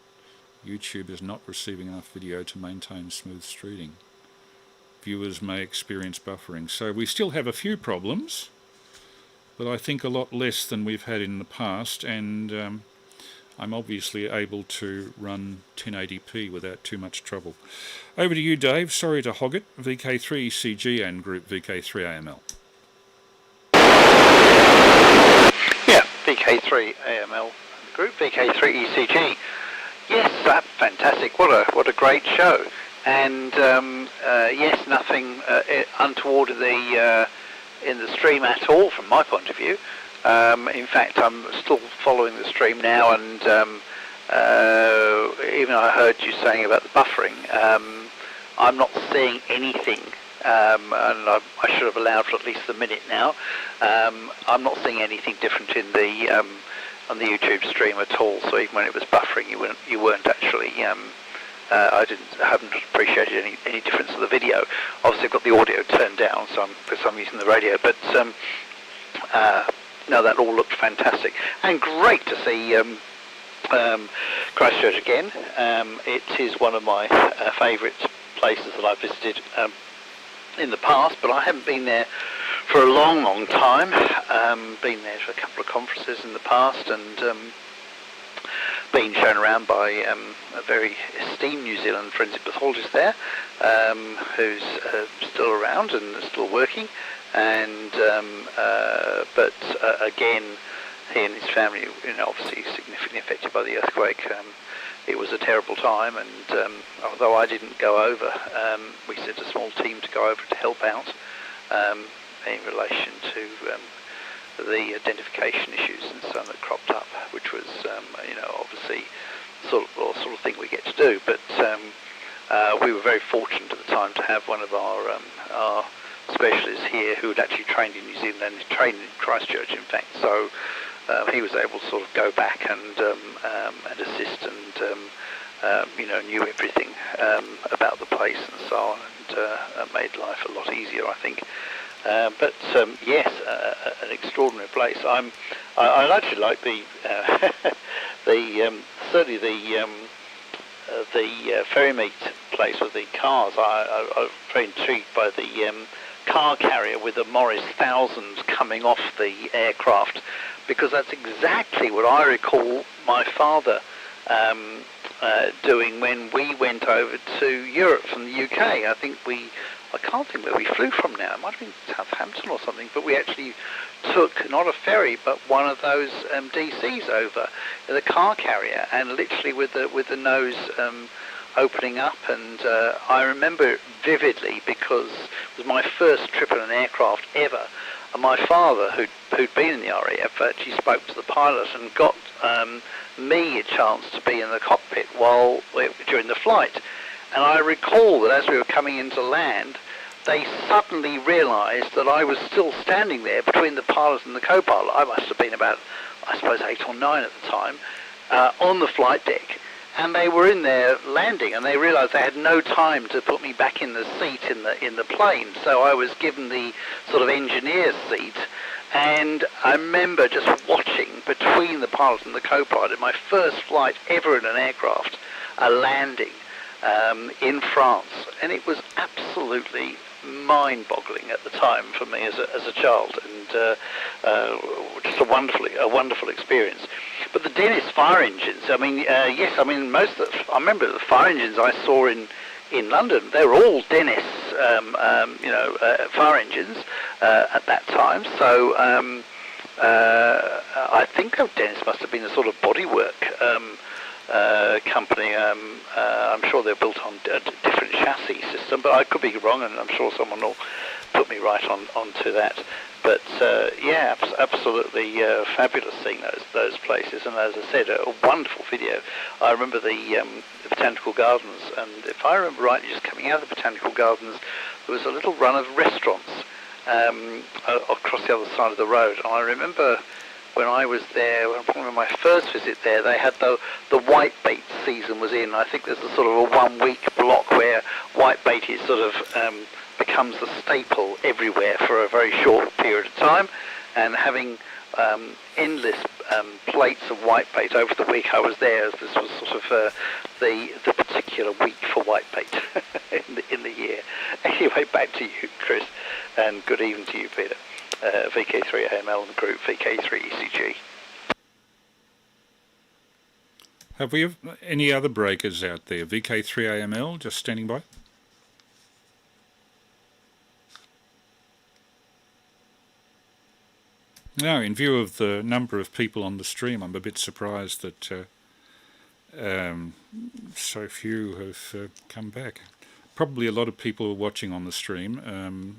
A: YouTube is not receiving enough video to maintain smooth streaming. Viewers may experience buffering. So we still have a few problems, but I think a lot less than we've had in the past, and I'm obviously able to run 1080p without too much trouble. Over to you, Dave. Sorry to hog it. VK3ECG and group VK3AML.
H: Yeah, VK3AML group VK3ECG. Yes, fantastic. What a great show. And yes, nothing untoward in the stream at all from my point of view. In fact, I'm still following the stream now, and even I heard you saying about the buffering. I'm not seeing anything, and I should have allowed for at least a minute now. I'm not seeing anything different in the on the YouTube stream at all. So even when it was buffering, you weren't actually. I haven't appreciated any difference in the video. Obviously, I've got the audio turned down, because I'm using the radio. But no, that all looked fantastic and great to see Christchurch again. It is one of my favourite places that I've visited in the past, but I haven't been there for a long time. Been there for a couple of conferences in the past, and been shown around by a very esteemed New Zealand forensic pathologist there, who's still around and still working. And but again, he and his family, obviously significantly affected by the earthquake. It was a terrible time, and although I didn't go over, we sent a small team to go over to help out in relation to the identification issues and so on that cropped up, which was, obviously sort of thing we get to do. But we were very fortunate at the time to have one of our specialists here who had actually trained in New Zealand and trained in Christchurch, in fact. So he was able to sort of go back and assist, and knew everything about the place and so on, and made life a lot easier, I think. But yes, an extraordinary place. I actually like the certainly the Ferrymead place with the cars. I'm very intrigued by the car carrier with the Morris 1000 coming off the aircraft, because that's exactly what I recall my father doing when we went over to Europe from the UK. I think
I: I can't think where we flew from now. It might have been Southampton or something, but we actually took not a ferry but one of those DCs over, the car carrier, and literally with the nose opening up. And I remember it vividly because it was my first trip in an aircraft ever. And my father, who'd been in the RAF, actually spoke to the pilot and got me a chance to be in the cockpit during the flight. And I recall that as we were coming into land, they suddenly realised that I was still standing there between the pilot and the co-pilot. I must have been about, I suppose, 8 or 9 at the time, on the flight deck. And they were in there landing, and they realised they had no time to put me back in the seat in the plane. So I was given the sort of engineer's seat. And I remember just watching between the pilot and the co-pilot, my first flight ever in an aircraft, a landing in France, and it was absolutely mind-boggling at the time for me as a child, and just a wonderful experience. But the Dennis fire engines, I mean, yes, I mean I remember the fire engines I saw in London. They were all Dennis, fire engines at that time. So I think Dennis must have been a sort of bodywork company. I'm sure they're built on a different chassis system, but I could be wrong, and I'm sure someone will put me right onto that. But yeah, absolutely fabulous seeing those places, and as I said, a wonderful video. I remember the Botanical Gardens, and if I remember rightly, just coming out of the Botanical Gardens, there was a little run of restaurants across the other side of the road, and I remember when I was there, when my first visit there, they had the whitebait season was in. I think there's a sort of a 1 week block where whitebait is sort of becomes the staple everywhere for a very short period of time, and having endless plates of whitebait over the week I was there. This was sort of the particular week for whitebait in the year. Anyway, back to you, Chris, and good evening to you, Peter. VK3AML and the group VK3ECG.
A: Have we any other breakers out there? VK3AML just standing by. Now, in view of the number of people on the stream, I'm a bit surprised that so few have come back. Probably a lot of people were watching on the stream.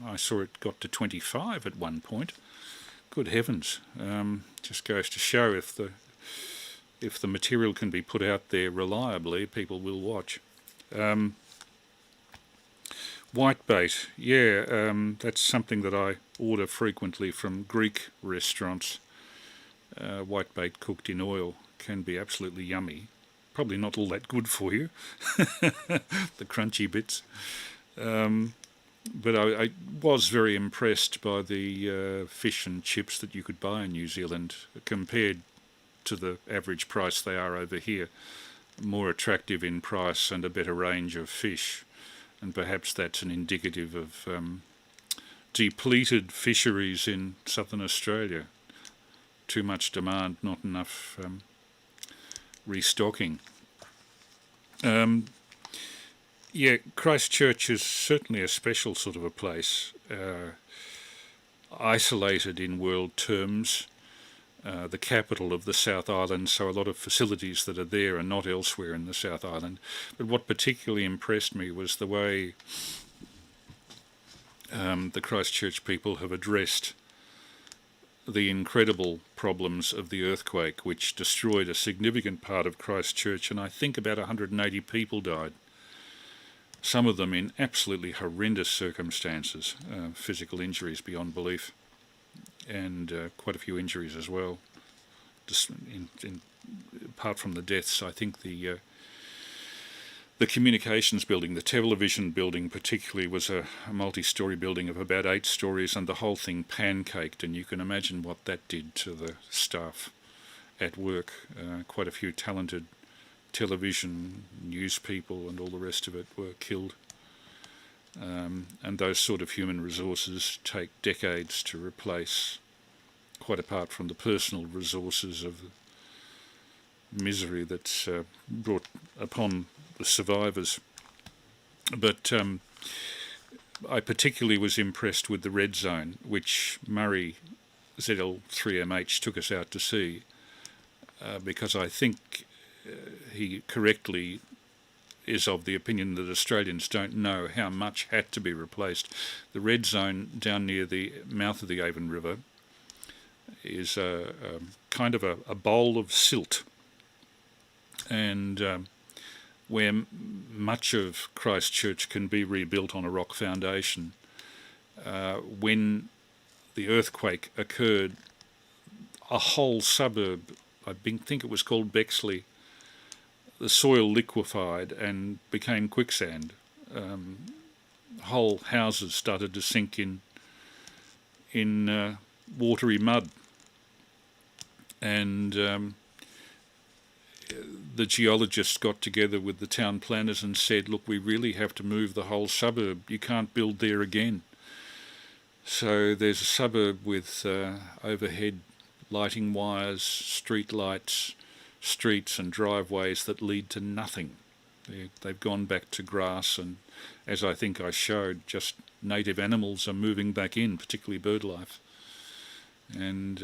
A: I saw it got to 25 at one point. Good heavens! Just goes to show if the material can be put out there reliably, people will watch. Whitebait, yeah, that's something that I order frequently from Greek restaurants. Whitebait cooked in oil can be absolutely yummy. Probably not all that good for you, the crunchy bits. But I was very impressed by the fish and chips that you could buy in New Zealand compared to the average price they are over here. More attractive in price and a better range of fish. And perhaps that's an indicative of depleted fisheries in southern Australia. Too much demand, not enough restocking. Yeah, Christchurch is certainly a special sort of a place, isolated in world terms, the capital of the South Island, so a lot of facilities that are there are not elsewhere in the South Island. But what particularly impressed me was the way the Christchurch people have addressed the incredible problems of the earthquake, which destroyed a significant part of Christchurch, and I think about 180 people died. Some of them in absolutely horrendous circumstances, physical injuries beyond belief, and quite a few injuries as well. Just apart from the deaths, I think the communications building, the television building particularly, was a multi-storey building of about 8 stories, and the whole thing pancaked, and you can imagine what that did to the staff at work. Quite a few talented television, news people and all the rest of it were killed. And those sort of human resources take decades to replace, quite apart from the personal resources of the misery that's brought upon the survivors. But I particularly was impressed with the red zone, which Murray ZL3MH took us out to see, because I think he correctly is of the opinion that Australians don't know how much had to be replaced. The red zone down near the mouth of the Avon River is a kind of a bowl of silt, and where much of Christchurch can be rebuilt on a rock foundation. When the earthquake occurred, a whole suburb, I think it was called Bexley, the soil liquefied and became quicksand. Whole houses started to sink in watery mud, and the geologists got together with the town planners and said, look, we really have to move the whole suburb. You can't build there again. So there's a suburb with overhead lighting wires, street lights, streets and driveways that lead to nothing. They've gone back to grass, and as I think I showed, just native animals are moving back in, particularly bird life. And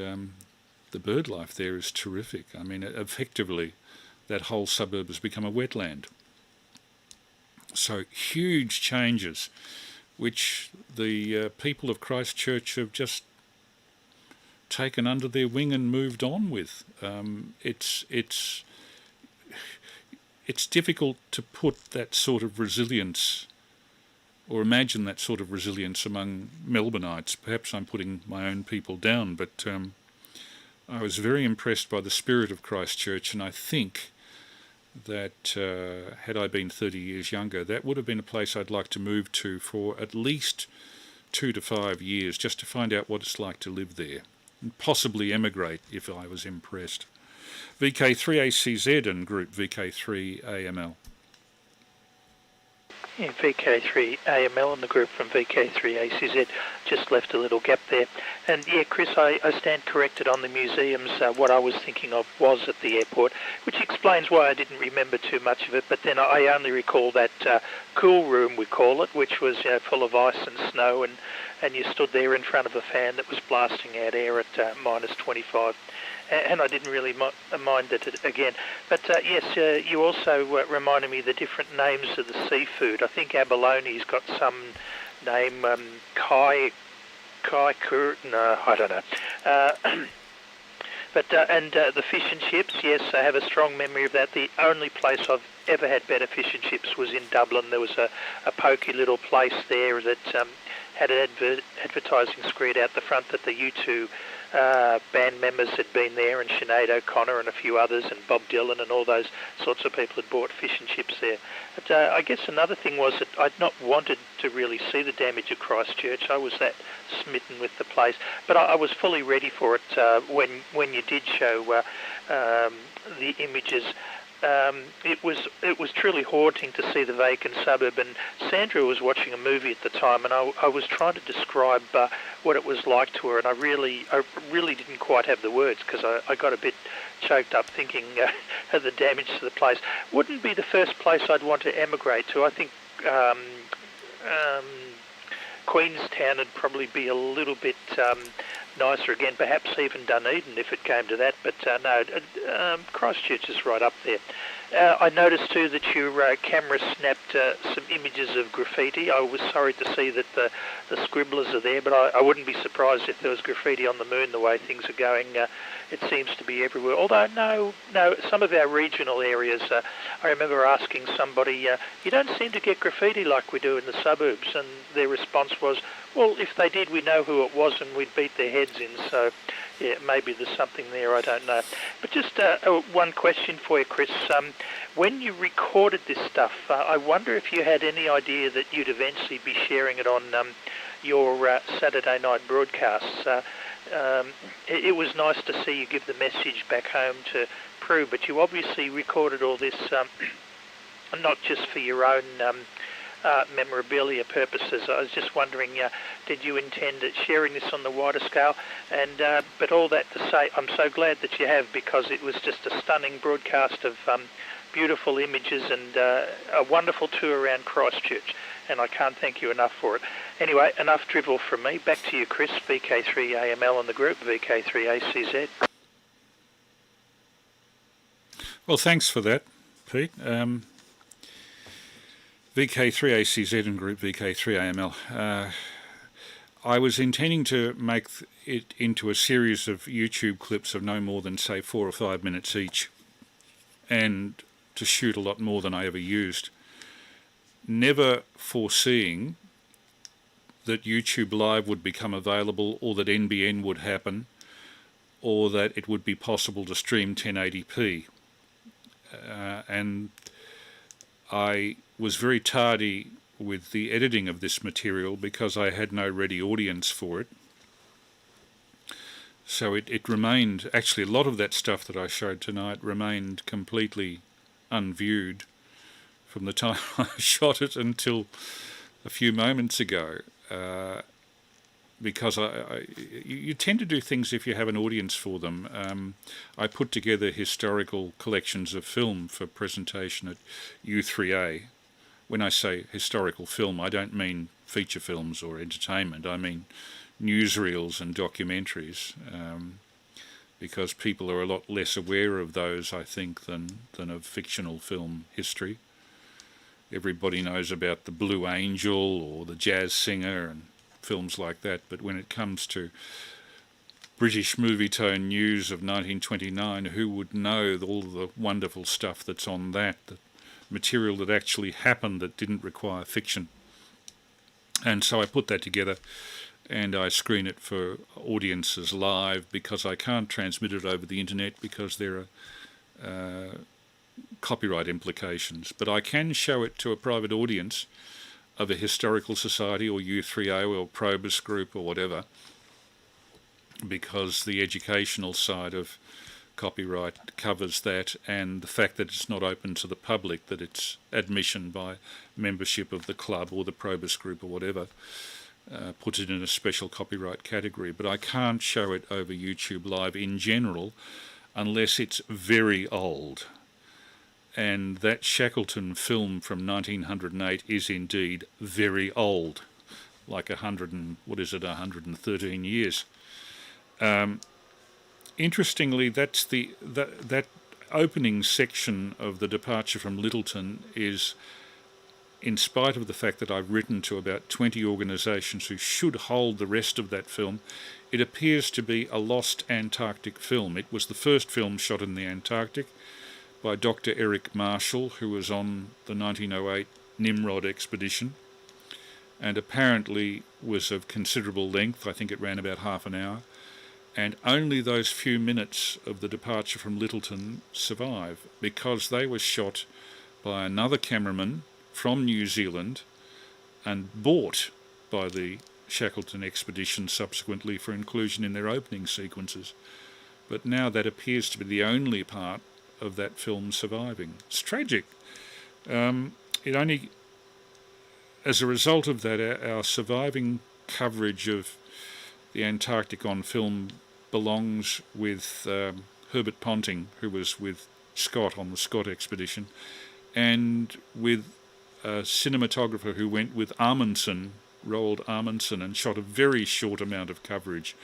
A: the bird life there is terrific. I mean, effectively, that whole suburb has become a wetland. So huge changes, which the people of Christchurch have just taken under their wing and moved on with. It's difficult to put that sort of resilience, or imagine that sort of resilience among Melbourneites. Perhaps I'm putting my own people down, but I was very impressed by the spirit of Christchurch, and I think that had I been 30 years younger, that would have been a place I'd like to move to for at least 2 to 5 years, just to find out what it's like to live there, and possibly emigrate if I was impressed. VK3ACZ and group VK3AML.
H: Yeah, VK3AML and the group from VK3ACZ just left a little gap there. And yeah, Chris, I stand corrected on the museums. What I was thinking of was at the airport, which explains why I didn't remember too much of it. But then I only recall that cool room, we call it, which was full of ice and snow, and you stood there in front of a fan that was blasting out air at minus 25. And I didn't really mind it again. But yes, you also reminded me the different names of the seafood. I think abalone's got some name, kai, no, I don't know. But the fish and chips, yes, I have a strong memory of that. The only place I've ever had better fish and chips was in Dublin. There was a pokey little place there that had an advertising screen out the front that the U2 band members had been there, and Sinead O'Connor and a few others, and Bob Dylan and all those sorts of people had bought fish and chips there. But I guess another thing was that I'd not wanted to really see the damage of Christchurch. I was that smitten with the place, but I was fully ready for it when you did show the images. It was truly haunting to see the vacant suburb, and Sandra was watching a movie at the time, and I was trying to describe what it was like to her, and I really didn't quite have the words, because I got a bit choked up thinking of the damage to the place. Wouldn't be the first place I'd want to emigrate to. I think Queenstown would probably be a little bit nicer again, perhaps even Dunedin if it came to that, but no, Christchurch is right up there. I noticed too that your camera snapped some images of graffiti. I was sorry to see that the scribblers are there, but I wouldn't be surprised if there was graffiti on the moon the way things are going. It seems to be everywhere. Although, no, some of our regional areas, I remember asking somebody, you don't seem to get graffiti like we do in the suburbs, and their response was, well, if they did, we know who it was and we'd beat their heads in. So, yeah, maybe there's something there, I don't know. But just one question for you, Chris. When you recorded this stuff, I wonder if you had any idea that you'd eventually be sharing it on your Saturday night broadcasts. It was nice to see you give the message back home to Prue, but you obviously recorded all this not just for your own memorabilia purposes. I was just wondering, did you intend sharing this on the wider scale? And but all that to say, I'm so glad that you have, because it was just a stunning broadcast of beautiful images and a wonderful tour around Christchurch, and I can't thank you enough for it. Anyway, enough drivel from me. Back to you, Chris, VK3AML and the group, VK3ACZ.
A: Well, thanks for that, Pete. VK3ACZ and group VK3AML. I was intending to make it into a series of YouTube clips of no more than, say, 4 or 5 minutes each, and to shoot a lot more than I ever used, never foreseeing that YouTube Live would become available, or that NBN would happen, or that it would be possible to stream 1080p. And I was very tardy with the editing of this material because I had no ready audience for it. So it remained, actually a lot of that stuff that I showed tonight remained completely unviewed from the time I shot it until a few moments ago. Because you tend to do things if you have an audience for them. I put together historical collections of film for presentation at U3A. When I say historical film, I don't mean feature films or entertainment. I mean newsreels and documentaries, because people are a lot less aware of those, I think, than of fictional film history. Everybody knows about the Blue Angel or the Jazz Singer and films like that, but when it comes to British movie tone news of 1929, who would know all the wonderful stuff that's on that, the material that actually happened that didn't require fiction? And so I put that together and I screen it for audiences live, because I can't transmit it over the internet because there are copyright implications. But I can show it to a private audience of a historical society or U3O or Probus group or whatever, because the educational side of copyright covers that, and the fact that it's not open to the public, that it's admission by membership of the club or the Probus group or whatever, puts it in a special copyright category. But I can't show it over YouTube Live in general unless it's very old. And that Shackleton film from 1908 is indeed very old, like 113 years. Interestingly, that's that opening section of the departure from Lyttelton is, in spite of the fact that I've written to about 20 organisations who should hold the rest of that film, it appears to be a lost Antarctic film. It was the first film shot in the Antarctic by Dr. Eric Marshall, who was on the 1908 Nimrod expedition, and apparently was of considerable length. I think it ran about half an hour, and only those few minutes of the departure from Lyttelton survive, because they were shot by another cameraman from New Zealand and bought by the Shackleton expedition subsequently for inclusion in their opening sequences. But now that appears to be the only part of that film surviving. It's tragic. It only, as a result of that, our surviving coverage of the Antarctic on film belongs with Herbert Ponting, who was with Scott on the Scott expedition, and with a cinematographer who went with Amundsen, Roald Amundsen, and shot a very short amount of coverage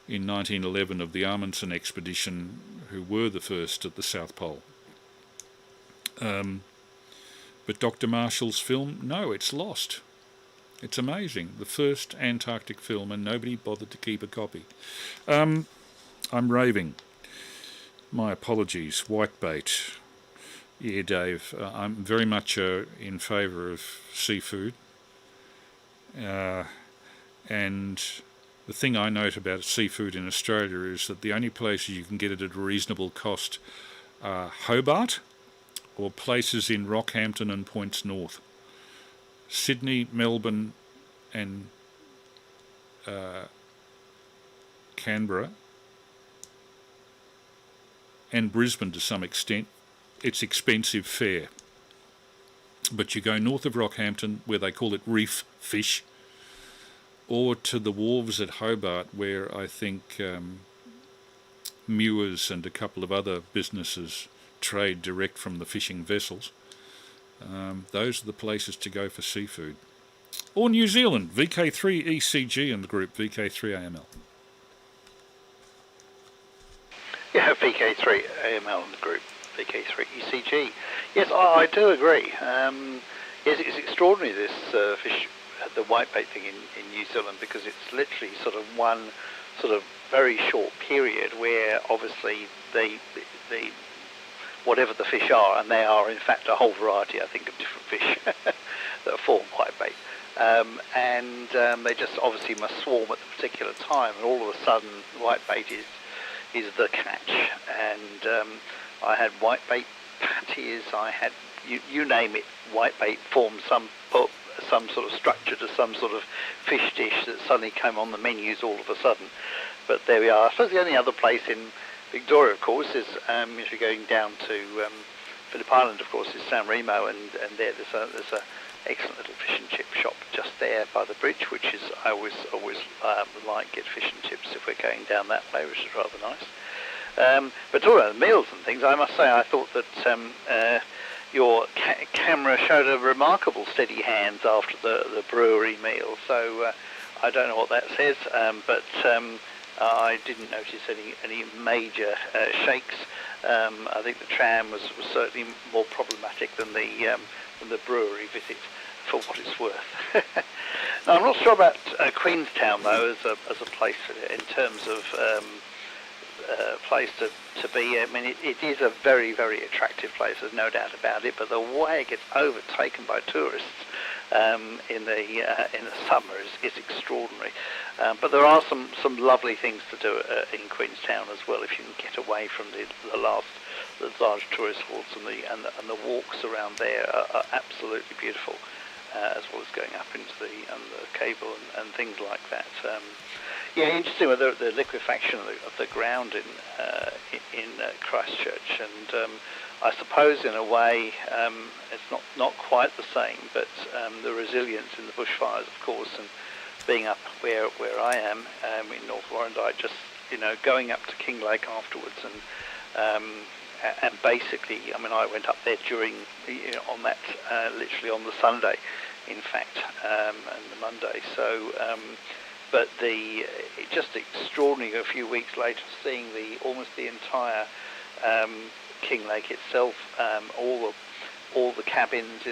A: in 1911 of the Amundsen expedition, who were the first at the South Pole. But Dr. Marshall's film, no, it's lost. It's amazing. The first Antarctic film, and nobody bothered to keep a copy. I'm raving. My apologies. Whitebait. Yeah, Dave, I'm very much in favour of seafood. And the thing I note about seafood in Australia is that the only places you can get it at a reasonable cost are Hobart or places in Rockhampton and points north. Sydney, Melbourne and Canberra and Brisbane to some extent, it's expensive fare. But you go north of Rockhampton, where they call it reef fish, or to the wharves at Hobart, where I think Mewers and a couple of other businesses trade direct from the fishing vessels. Those are the places to go for seafood. Or New Zealand, VK3ECG and the group VK3AML.
I: Yeah, VK3AML and the group VK3ECG. Yes, I do agree. Yes, it's extraordinary, this fish, the whitebait thing in New Zealand, because it's literally sort of one sort of very short period where obviously the whatever the fish are, and they are in fact a whole variety, I think, of different fish that form whitebait. And they just obviously must swarm at the particular time, and all of a sudden whitebait is the catch. And I had whitebait patties, I had, you name it, whitebait formed some sort of structure to some sort of fish dish that suddenly came on the menus all of a sudden. But there we are. I suppose the only other place in Victoria, of course, is if you're going down to Phillip Island, of course, is San Remo, and there's a excellent little fish and chip shop just there by the bridge, which is I always like get fish and chips if we're going down that way, which is rather nice. But talking about the meals and things, I must say I thought that your camera showed a remarkable steady hands after the brewery meal. So I don't know what that says, but I didn't notice any major shakes. I think the tram was certainly more problematic than the brewery visit, for what it's worth. Now, I'm not sure about Queenstown though as a place in terms of place to be. I mean, it is a very, very attractive place, there's no doubt about it, but the way it gets overtaken by tourists in the summer is extraordinary. But there are some lovely things to do in Queenstown as well, if you can get away from the large tourist halls, and the walks around there are absolutely beautiful, as well as going up into the cable and things like that. Yeah, interesting with the liquefaction of the ground in Christchurch, and I suppose in a way it's not quite the same, but the resilience in the bushfires, of course, and being up where I am in North Warrandyte, just going up to King Lake afterwards, and basically, I mean, I went up there during on that literally on the Sunday, in fact, and the Monday. So. But just extraordinary a few weeks later, seeing almost the entire King Lake itself, all the cabins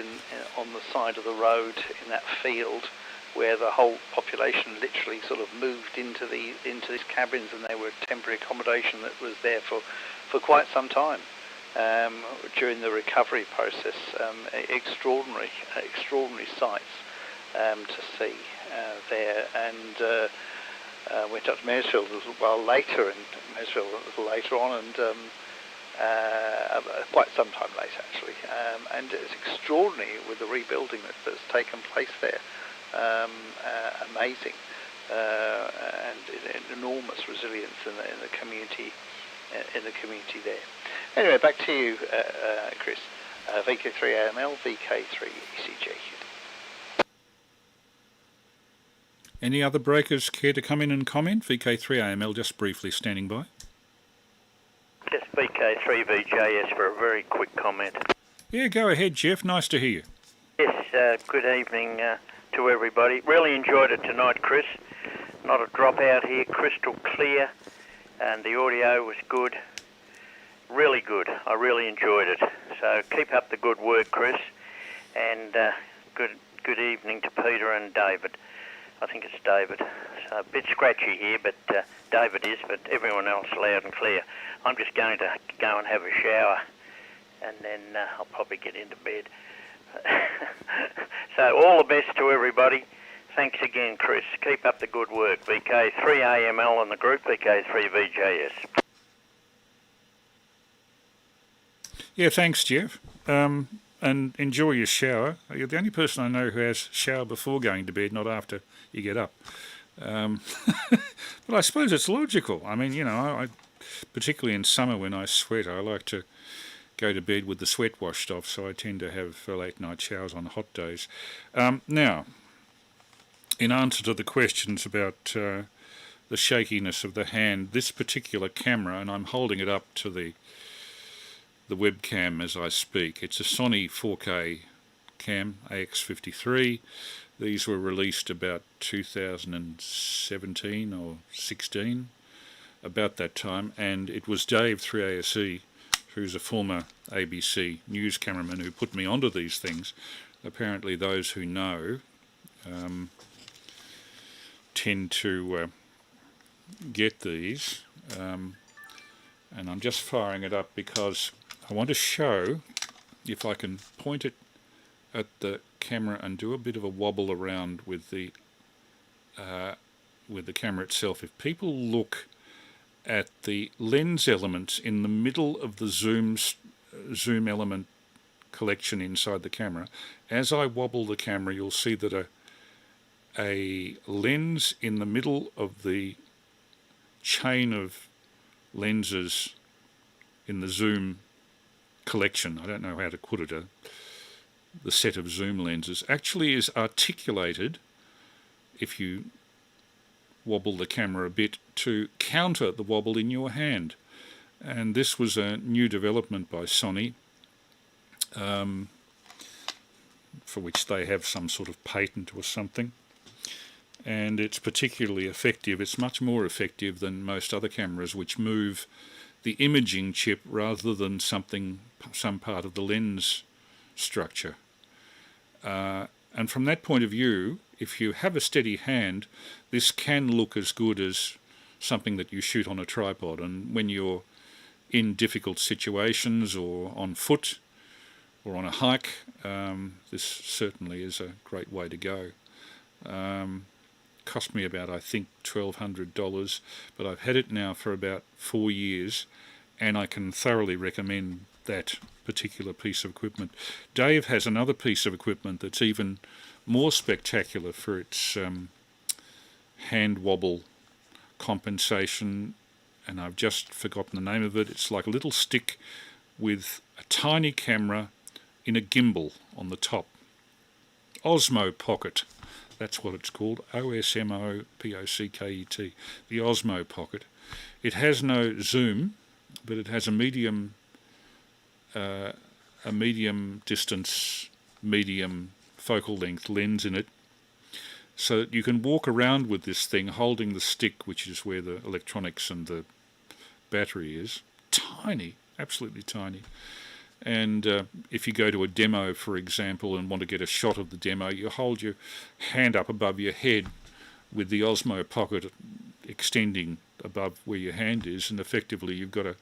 I: on the side of the road in that field, where the whole population literally sort of moved into these cabins, and they were temporary accommodation that was there for quite some time during the recovery process. Extraordinary sights to see there, and went up to Maresfield a little while later, and Maresfield a little later on, and quite some time later actually, and it's extraordinary with the rebuilding that's taken place there. Amazing, and enormous resilience in the community there. Anyway, back to you, Chris. VK3AML, VK3ECG.
A: Any other breakers care to come in and comment? VK3AML just briefly standing by.
J: Just VK3VJS for a very quick comment.
A: Yeah, go ahead, Jeff. Nice to hear you.
J: Yes, good evening to everybody. Really enjoyed it tonight, Chris. Not a dropout here, crystal clear, and the audio was good. Really good. I really enjoyed it. So keep up the good work, Chris, and good evening to Peter and David. I think it's David. So a bit scratchy here, but David is, but everyone else loud and clear. I'm just going to go and have a shower, and then I'll probably get into bed. So all the best to everybody. Thanks again, Chris. Keep up the good work. VK3AML and the group, VK3VJS.
A: Yeah, thanks, Jeff. And enjoy your shower. You're the only person I know who has shower before going to bed, not after you get up. But I suppose it's logical. I mean, I particularly in summer when I sweat, I like to go to bed with the sweat washed off, so I tend to have late night showers on hot days. Now, in answer to the questions about the shakiness of the hand, this particular camera, and I'm holding it up to the the webcam as I speak. It's a Sony 4K cam, AX53. These were released about 2017 or 16, about that time, and it was Dave 3ASE, who's a former ABC news cameraman, who put me onto these things. Apparently those who know tend to get these, and I'm just firing it up because I want to show, if I can point it at the camera and do a bit of a wobble around with the camera itself. If people look at the lens elements in the middle of the zoom element collection inside the camera, as I wobble the camera, you'll see that a lens in the middle of the chain of lenses in the zoom collection, I don't know how to put it, the set of zoom lenses, actually is articulated, if you wobble the camera a bit, to counter the wobble in your hand. And this was a new development by Sony, for which they have some sort of patent or something. And it's particularly effective. It's much more effective than most other cameras, which move the imaging chip rather than some part of the lens structure. And from that point of view, if you have a steady hand, this can look as good as something that you shoot on a tripod. And when you're in difficult situations or on foot or on a hike, this certainly is a great way to go. Cost me about, I think, $1,200, but I've had it now for about 4 years, and I can thoroughly recommend that particular piece of equipment. Dave has another piece of equipment that's even more spectacular for its hand wobble compensation, and I've just forgotten the name of it. It's like a little stick with a tiny camera in a gimbal on the top. Osmo Pocket, that's what it's called, OSMOPOCKET, the Osmo Pocket. It has no zoom, but it has a medium distance, medium focal length lens in it, so that you can walk around with this thing holding the stick, which is where the electronics and the battery is. Tiny, absolutely tiny. And if you go to a demo, for example, and want to get a shot of the demo, you hold your hand up above your head with the Osmo Pocket extending above where your hand is, and effectively you've got a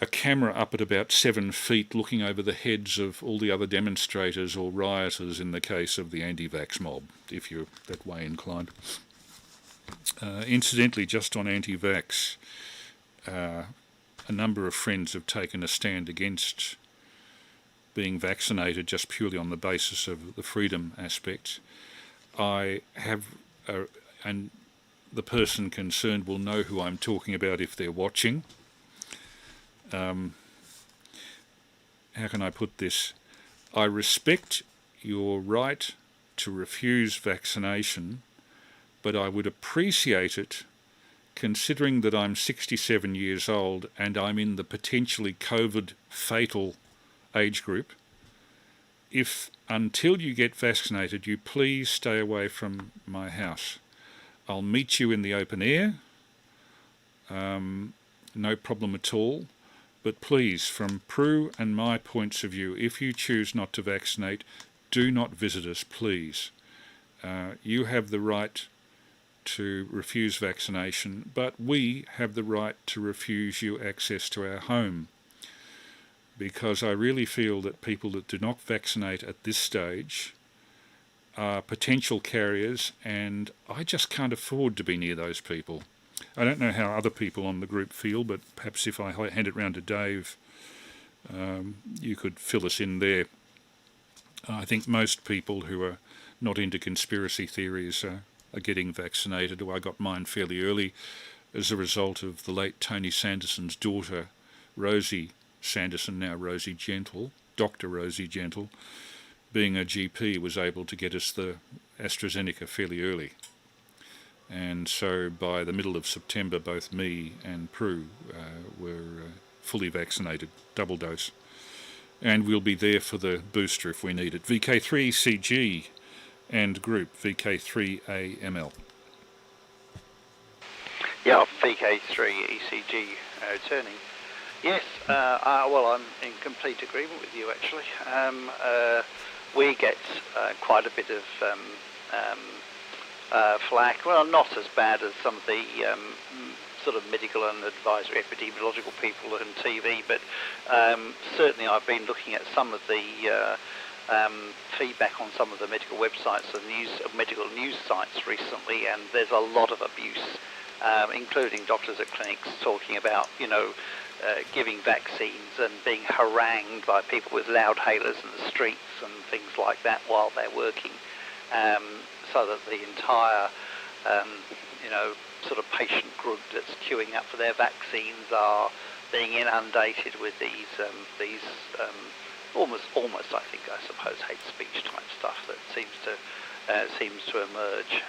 A: camera up at about 7 feet looking over the heads of all the other demonstrators or rioters in the case of the anti-vax mob, if you're that way inclined. Incidentally, just on anti-vax, a number of friends have taken a stand against being vaccinated just purely on the basis of the freedom aspect. I have, and the person concerned will know who I'm talking about if they're watching. How can I put this? I respect your right to refuse vaccination, but I would appreciate it, considering that I'm 67 years old and I'm in the potentially COVID fatal age group, if until you get vaccinated you please stay away from my house. I'll meet you in the open air, no problem at all, but please, from Prue and my points of view, if you choose not to vaccinate, do not visit us, please. You have the right to refuse vaccination, but we have the right to refuse you access to our home, because I really feel that people that do not vaccinate at this stage are potential carriers, and I just can't afford to be near those people. I don't know how other people on the group feel, but perhaps if I hand it round to Dave, you could fill us in there. I think most people who are not into conspiracy theories are getting vaccinated. I got mine fairly early as a result of the late Tony Sanderson's daughter, Rosie Sanderson, now Rosie Gentle, Dr. Rosie Gentle, being a GP, was able to get us the AstraZeneca fairly early. And so by the middle of September, both me and Prue were fully vaccinated, double dose. And we'll be there for the booster if we need it. VK3CG and group VK3AML.
I: Yeah, VK3ECG returning. Yes, well, I'm in complete agreement with you, actually. We get quite a bit of flack. Well, not as bad as some of the sort of medical and advisory epidemiological people on TV, but certainly I've been looking at some of the feedback on some of the medical websites and medical news sites recently, and there's a lot of abuse, including doctors at clinics talking about, giving vaccines and being harangued by people with loudhailers in the streets and things like that while they're working, so that the entire, sort of patient group that's queuing up for their vaccines are being inundated with these almost I suppose hate speech type stuff that seems to emerge,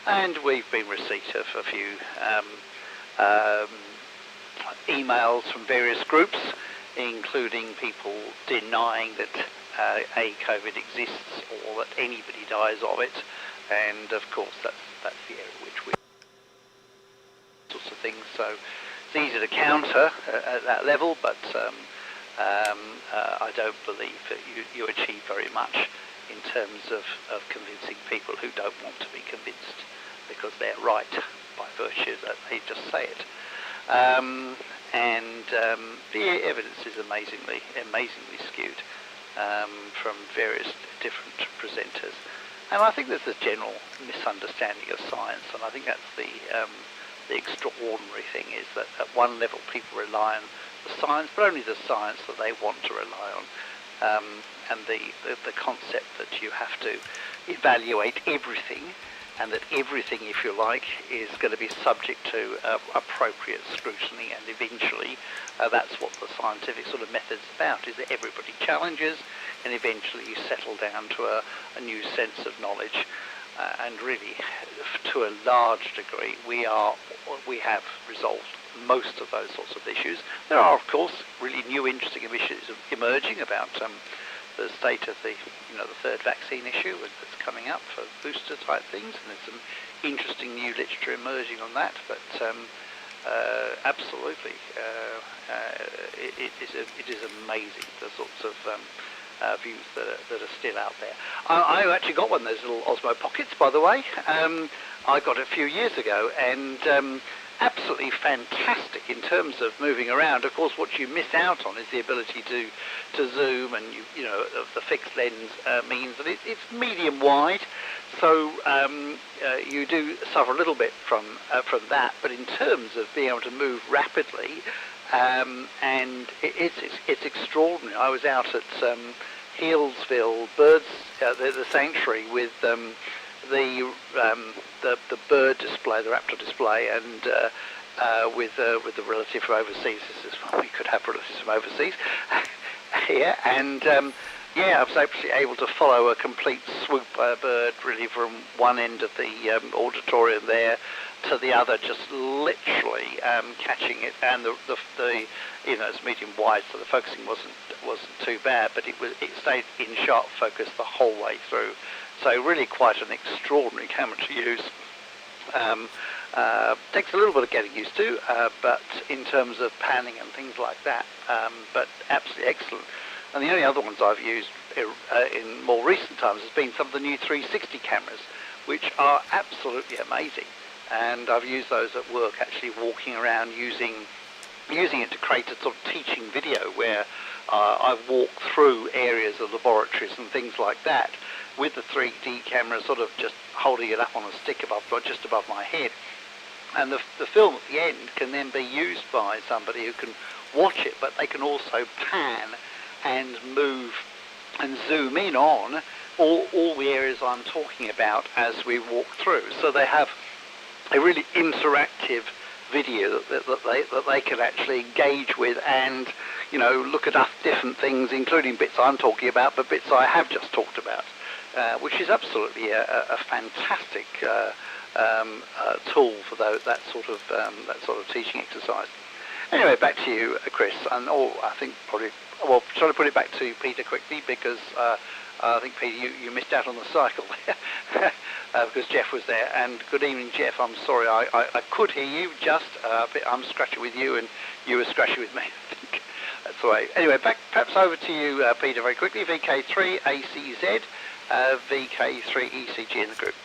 I: and we've been receipt of a few emails from various groups, including people denying that COVID exists or that anybody dies of it, and of course that's the area which we sorts of things. So it's easy to counter at that level, but I don't believe that you achieve very much in terms of convincing people who don't want to be convinced, because they're right by virtue that they just say it. And the evidence is amazingly skewed from various different presenters. And I think there's a general misunderstanding of science, and I think that's the extraordinary thing, is that at one level people rely on the science, but only the science that they want to rely on, and the concept that you have to evaluate everything, and that everything, if you like, is going to be subject to appropriate scrutiny, and eventually that's what the scientific sort of method's about, is that everybody challenges, and eventually you settle down to a new sense of knowledge. And really, to a large degree, we have resolved most of those sorts of issues. There are, of course, really new, interesting issues emerging about the state of the third vaccine issue that's coming up for booster type things, and there's some interesting new literature emerging on that. But absolutely, it is amazing the sorts of views that are still out there. I actually got one of those little Osmo Pockets, by the way. I got it a few years ago, and absolutely fantastic in terms of moving around. Of course, what you miss out on is the ability to zoom, and the fixed lens means that it's medium wide, so you do suffer a little bit from that. But in terms of being able to move rapidly, and it's extraordinary. I was out at Healesville Birds, the sanctuary, with the bird display, the raptor display, and with the relative from overseas. This is why we could have relatives from overseas here, and I was actually able to follow a complete swoop by a bird, really from one end of the auditorium there to the other, just literally catching it, and it's medium wide, so the focusing wasn't too bad, but it stayed in sharp focus the whole way through. So really quite an extraordinary camera to use. Takes a little bit of getting used to, but in terms of panning and things like that, but absolutely excellent. And the only other ones I've used in more recent times has been some of the new 360 cameras, which are absolutely amazing. And I've used those at work, actually walking around using it to create a sort of teaching video where I walk through areas of laboratories and things like that with the 3D camera, sort of just holding it up on a stick just above my head. And the film at the end can then be used by somebody who can watch it, but they can also pan and move and zoom in on all the areas I'm talking about as we walk through. So they have a really interactive video that they can actually engage with, and look at different things, including bits I'm talking about, but bits I have just talked about, which is absolutely a fantastic tool for that sort of teaching exercise. Anyway, back to you, Chris. And I think probably, well, try to put it back to Peter quickly because I think, Peter, you missed out on the cycle because Jeff was there. And good evening, Jeff. I'm sorry, I could hear you just, but I'm scratchy with you and you were scratchy with me. I think that's the way. Anyway, back perhaps over to you, Peter, very quickly. VK3ACZ, VK3ECG in the group.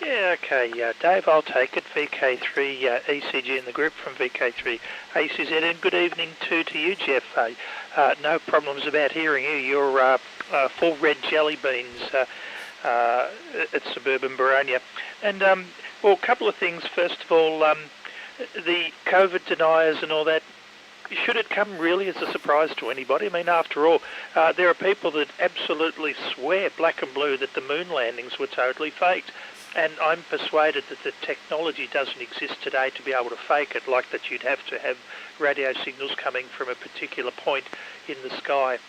H: Yeah, okay, Dave, I'll take it. VK3ECG in the group from VK3ACZ. And good evening to you, Jeff. No problems about hearing you. You're full red jelly beans at suburban Baronia. And, well, a couple of things. First of all, the COVID deniers and all that, should it come really as a surprise to anybody? I mean, after all, there are people that absolutely swear black and blue that the moon landings were totally faked. And I'm persuaded that the technology doesn't exist today to be able to fake it, like that you'd have to have radio signals coming from a particular point in the sky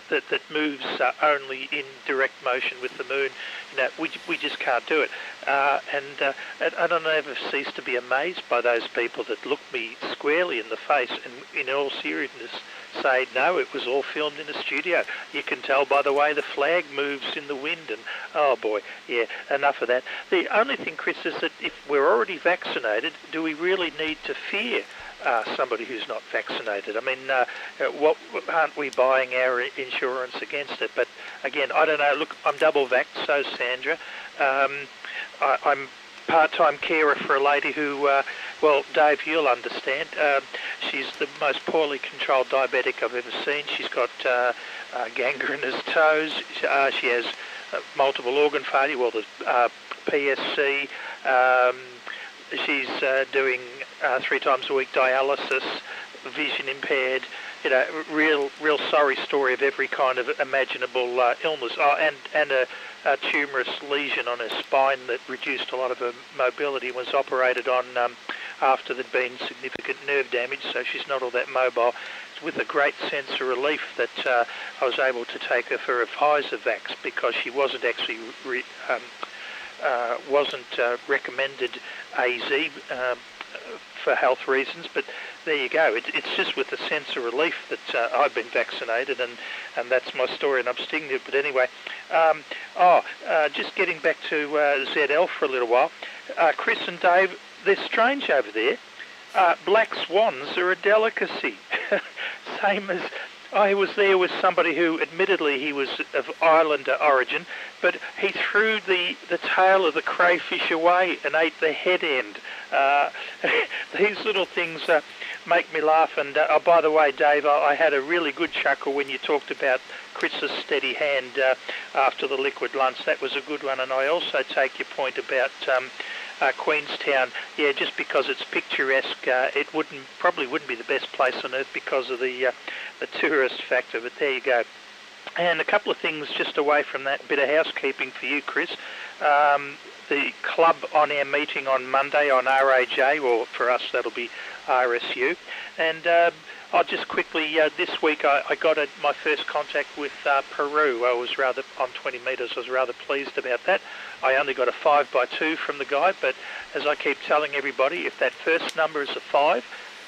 H: that moves only in direct motion with the moon. You know, we just can't do it. And I don't ever cease to be amazed by those people that look me squarely in the face and in all seriousness say, no, it was all filmed in a studio. You can tell by the way the flag moves in the wind, and oh boy, yeah, enough of that. The only thing, Chris, is that if we're already vaccinated, do we really need to fear somebody who's not vaccinated? I mean, what aren't we buying our insurance against it? But again, I don't know. Look, I'm double vaxxed, so Sandra. I'm part-time carer for a lady who, well, Dave, you'll understand. She's the most poorly controlled diabetic I've ever seen. She's got gangrenous toes. She has multiple organ failure, well, the PSC. She's doing 3 times a week dialysis, vision impaired. You know, real sorry story of every kind of imaginable illness. And a tumorous lesion on her spine that reduced a lot of her mobility and was operated on after there'd been significant nerve damage, so she's not all that mobile. It's with a great sense of relief that I was able to take her for a Pfizer vax because she wasn't actually recommended AZ for health reasons, but there you go. It's just with a sense of relief that I've been vaccinated, and that's my story, and I'm sticking to it. But anyway, just getting back to ZL for a little while. Chris and Dave, they're strange over there. Black swans are a delicacy. Same as I was there with somebody who, admittedly, he was of Islander origin, but he threw the tail of the crayfish away and ate the head end. These little things make me laugh. And by the way, Dave, I had a really good chuckle when you talked about Chris's steady hand after the liquid lunch. That was a good one. And I also take your point about Queenstown. Yeah, just because it's picturesque, it probably wouldn't be the best place on earth because of the tourist factor. But there you go. And a couple of things just away from that, bit of housekeeping for you, Chris. The club on-air meeting on Monday on RAJ, or for us that'll be RSU. And I'll just quickly, this week I got my first contact with Peru. I was rather, on 20 metres, I was rather pleased about that. I only got a 5x2 from the guy, but as I keep telling everybody, if that first number is a 5,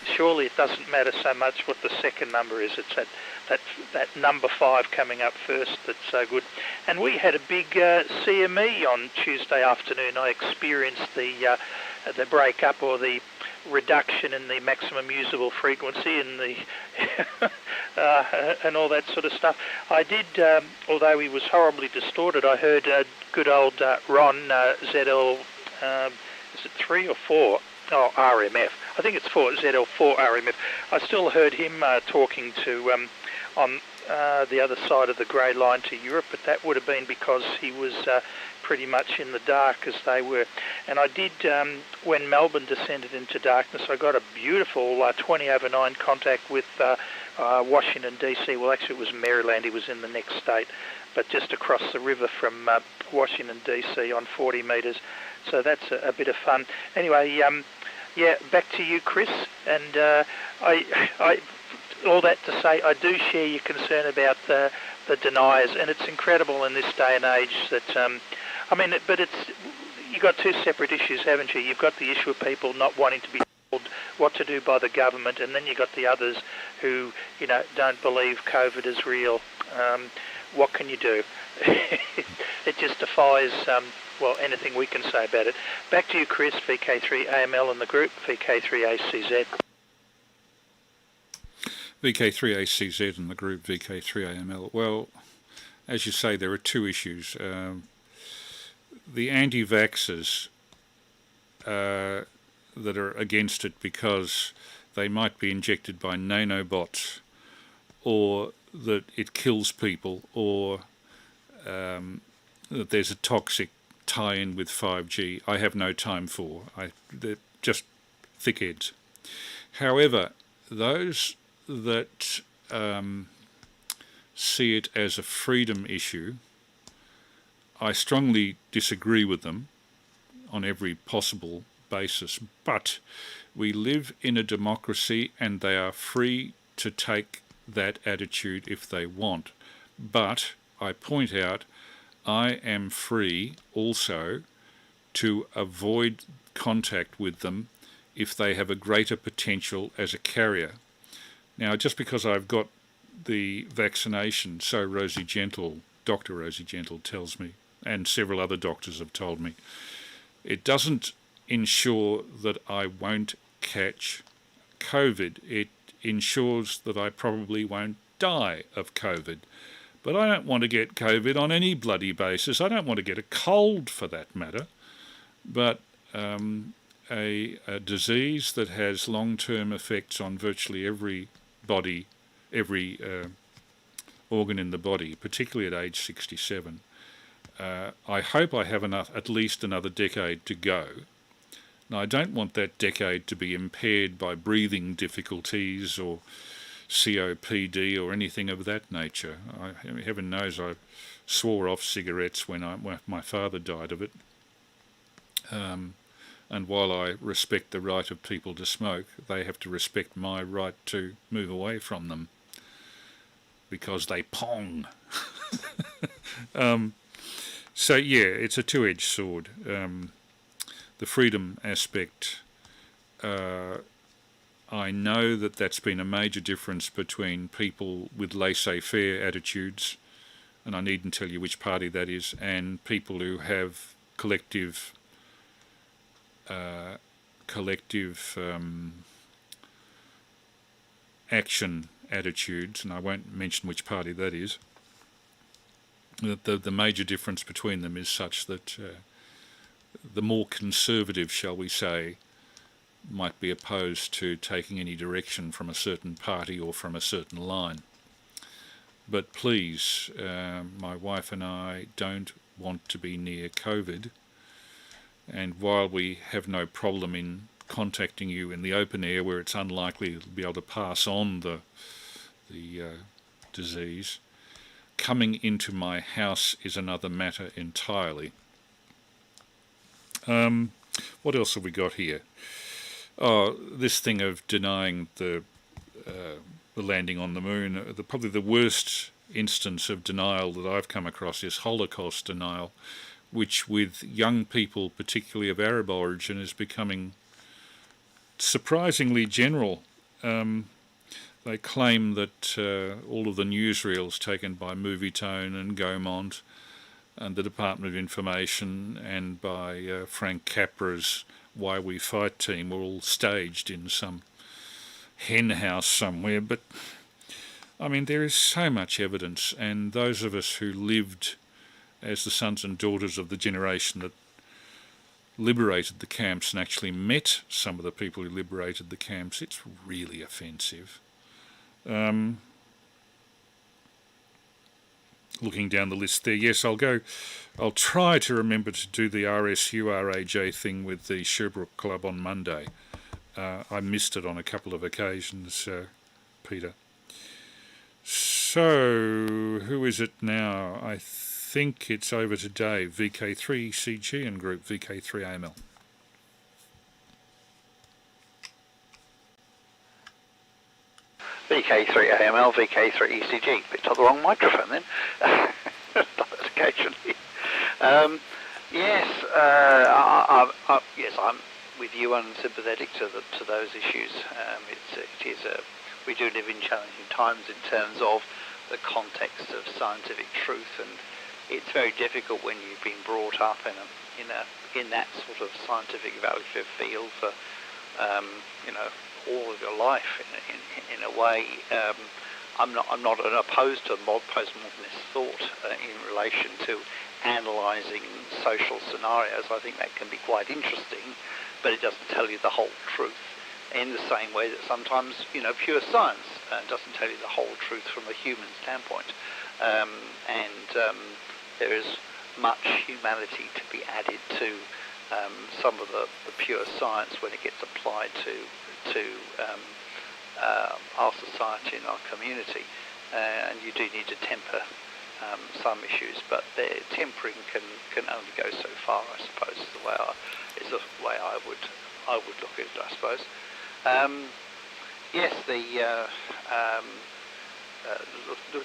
H: surely it doesn't matter so much what the second number is. It's that number 5 coming up first that's so good. And we had a big CME on Tuesday afternoon. I experienced the break-up or the reduction in the maximum usable frequency and the and all that sort of stuff. I did, although he was horribly distorted, I heard good old Ron ZL, is it 3 or 4? Oh, RMF. I think it's 4, ZL4 RMF. I still heard him talking to on the other side of the grey line to Europe, but that would have been because he was pretty much in the dark as they were. And I did, when Melbourne descended into darkness, I got a beautiful 20/9 contact with Washington, D.C. Well, actually it was Maryland. He was in the next state, but just across the river from Washington, D.C. on 40 metres. So that's a bit of fun. Anyway, yeah, back to you, Chris. And I all that to say, I do share your concern about the deniers, and it's incredible in this day and age that, I mean, but you've got two separate issues, haven't you? You've got the issue of people not wanting to be told what to do by the government, and then you've got the others who, don't believe COVID is real. What can you do? It just defies, anything we can say about it. Back to you, Chris, VK3AML in the group, VK3ACZ.
A: VK3ACZ in the group, VK3AML. Well, as you say, there are two issues. The anti-vaxxers that are against it because they might be injected by nanobots, or that it kills people, or that there's a toxic tie-in with 5G, I have no time for. They're just thickheads. However, those that see it as a freedom issue, I strongly disagree with them on every possible basis, but we live in a democracy and they are free to take that attitude if they want. But I point out, I am free also to avoid contact with them if they have a greater potential as a carrier. Now, just because I've got the vaccination, so Rosie Gentle, Dr. Rosie Gentle tells me, and several other doctors have told me, it doesn't ensure that I won't catch COVID. It ensures that I probably won't die of COVID. But I don't want to get COVID on any bloody basis. I don't want to get a cold for that matter. But a disease that has long-term effects on virtually every body, every organ in the body, particularly at age 67. I hope I have at least another decade to go. Now, I don't want that decade to be impaired by breathing difficulties or COPD or anything of that nature. Heaven knows I swore off cigarettes when my father died of it. And while I respect the right of people to smoke, they have to respect my right to move away from them because they pong. So yeah, it's a two-edged sword. The freedom aspect, I know that that's been a major difference between people with laissez-faire attitudes, and I needn't tell you which party that is, and people who have collective action attitudes, and I won't mention which party that is. The major difference between them is such that the more conservative, shall we say, might be opposed to taking any direction from a certain party or from a certain line. But please, my wife and I don't want to be near COVID, and while we have no problem in contacting you in the open air where it's unlikely to be able to pass on the disease, coming into my house is another matter entirely. What else have we got here? Oh, this thing of denying the landing on the moon. Probably the worst instance of denial that I've come across is Holocaust denial, which with young people, particularly of Arab origin, is becoming surprisingly general. They claim that all of the newsreels taken by Movietone and Gaumont and the Department of Information and by Frank Capra's Why We Fight team were all staged in some hen house somewhere. But, I mean, there is so much evidence, and those of us who lived as the sons and daughters of the generation that liberated the camps and actually met some of the people who liberated the camps, it's really offensive. Looking down the list there, yes, I'll try to remember to do the RSURAJ thing with the Sherbrooke Club on Monday. I missed it on a couple of occasions, Peter. So, who is it now? I think it's over to Dave, VK3CG and group VK3AML.
I: VK3AML, VK3ECG. Picked up the wrong microphone then. Occasionally. Yes, yes, I'm with you and sympathetic to those issues. We do live in challenging times in terms of the context of scientific truth, and it's very difficult when you've been brought up in that sort of scientific evaluative field for all of your life. In a way, I'm not opposed to postmodernist thought in relation to analysing social scenarios. I think that can be quite interesting, but it doesn't tell you the whole truth. In the same way that sometimes, pure science doesn't tell you the whole truth from a human standpoint, and there is much humanity to be added to some of the pure science when it gets applied to our society and our community, and you do need to temper some issues, but the tempering can only go so far, I suppose, is the way I would look at it, I suppose. Yes,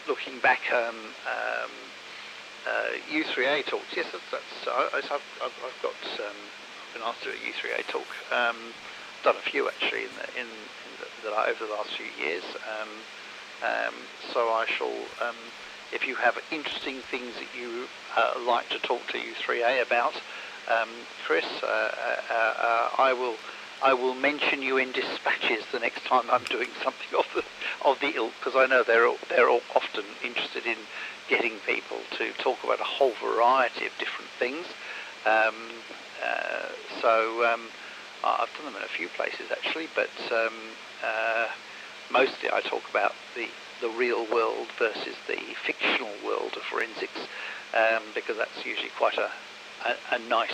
I: looking back, U3A talks. Yes, I've got been asked to do a U3A talk. Done a few actually over the last few years. So I shall. If you have interesting things that you like to talk to U3A about, Chris, I will mention you in dispatches the next time I'm doing something of the ilk, because I know they're all often interested in getting people to talk about a whole variety of different things. I've done them in a few places actually, but mostly I talk about the real world versus the fictional world of forensics, because that's usually quite a nice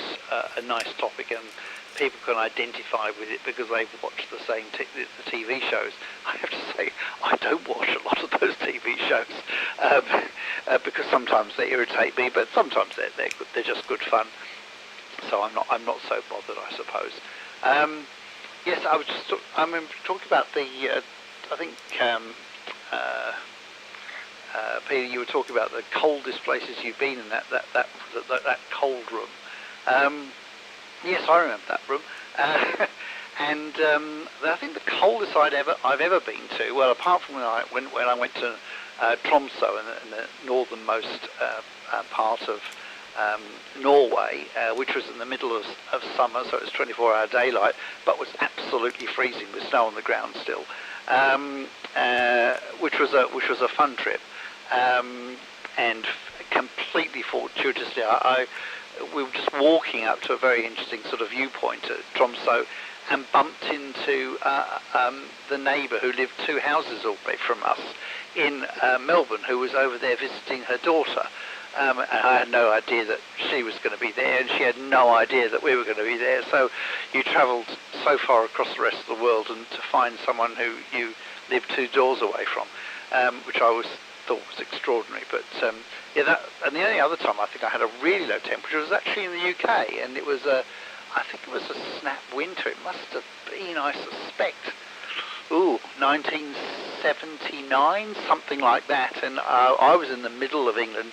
I: topic, and people can identify with it because they've watched the same the TV shows. I have to say, I don't watch a lot of those TV shows because sometimes they irritate me, but sometimes they're good. They're just good fun. So I'm not so bothered, I suppose. Yes, I was just talking about the. I think Peter, you were talking about the coldest places you've been in that cold room. Yes, I remember that room, and I think the coldest I've ever been to. Well, apart from when I went to Tromsø in the northernmost part of Norway, which was in the middle of summer, so it was 24-hour daylight, but was absolutely freezing with snow on the ground still, which was a fun trip, and completely fortuitously, we were just walking up to a very interesting sort of viewpoint at Tromsø and bumped into the neighbour who lived 2 houses away from us in Melbourne, who was over there visiting her daughter. And I had no idea that she was going to be there, and she had no idea that we were going to be there. So you travelled so far across the rest of the world and to find someone who you lived 2 doors away from, which I always thought was extraordinary. But and the only other time I think I had a really low temperature was actually in the UK, and it was I think it was a snap winter. It must have been, I suspect, 1979, something like that. And I was in the middle of England,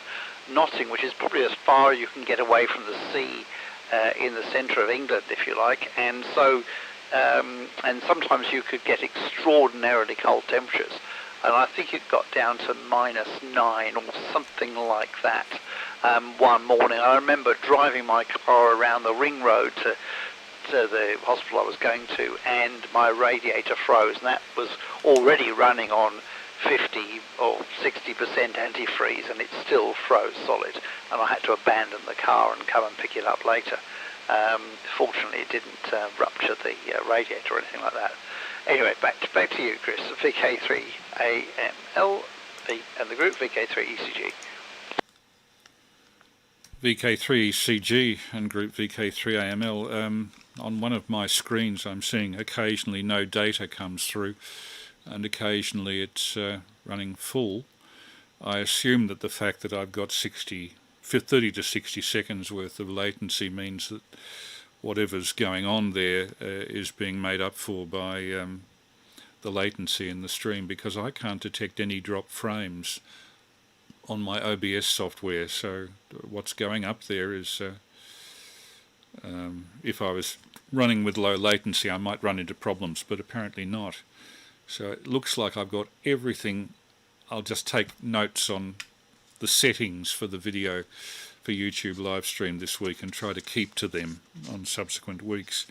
I: Notting, which is probably as far as you can get away from the sea in the centre of England, if you like. And so, and sometimes you could get extraordinarily cold temperatures. And I think it got down to -9 or something like that one morning. I remember driving my car around the ring road to the hospital I was going to, and my radiator froze, and that was already running on 50 or 60% antifreeze, and it still froze solid, and I had to abandon the car and come and pick it up later. Fortunately, it didn't rupture the radiator or anything like that. Anyway, back to you, Chris. VK3AML and the group VK3ECG.
A: VK3ECG and group VK3AML. On one of my screens, I'm seeing occasionally no data comes through, and occasionally it's running full. I assume that the fact that I've got 30 to 60 seconds worth of latency means that whatever's going on there is being made up for by the latency in the stream, because I can't detect any drop frames on my OBS software. So what's going up there is, if I was running with low latency, I might run into problems, but apparently not. So it looks like I've got everything. I'll just take notes on the settings for the video for YouTube live stream this week and try to keep to them on subsequent weeks.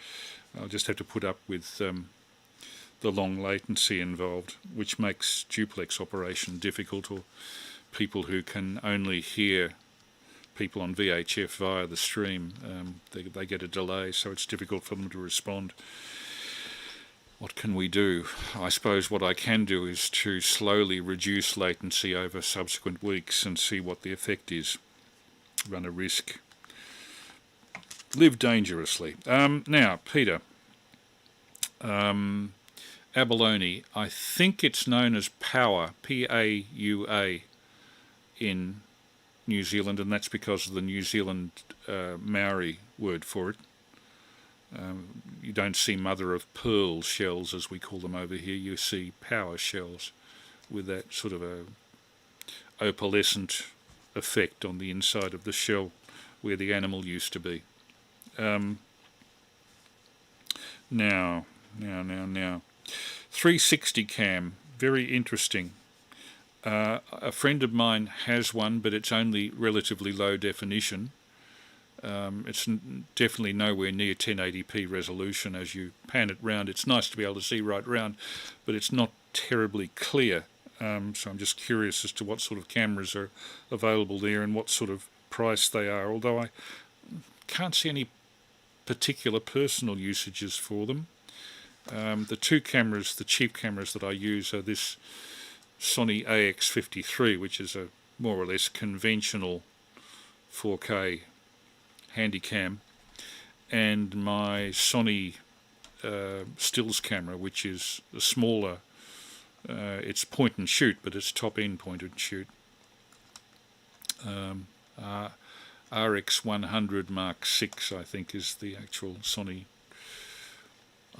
A: I'll just have to put up with the long latency involved, which makes duplex operation difficult, or people who can only hear people on VHF via the stream, they get a delay, so it's difficult for them to respond. What can we do? I suppose what I can do is to slowly reduce latency over subsequent weeks and see what the effect is. Run a risk. Live dangerously. Now, Peter, abalone, I think it's known as Paua, P-A-U-A, in New Zealand, and that's because of the New Zealand Maori word for it. You don't see mother of pearl shells, as we call them over here. You see Paua shells with that sort of a opalescent effect on the inside of the shell where the animal used to be. Now. 360 cam, very interesting. A friend of mine has one, but it's only relatively low definition. It's definitely nowhere near 1080p resolution as you pan it round. It's nice to be able to see right round, but it's not terribly clear. So I'm just curious as to what sort of cameras are available there and what sort of price they are, although I can't see any particular personal usages for them. The two cameras, the cheap cameras that I use, are this Sony AX53, which is a more or less conventional 4K Handycam, and my Sony stills camera, which is a smaller, it's point and shoot, but it's top end point and shoot. RX100 Mark VI, I think, is the actual Sony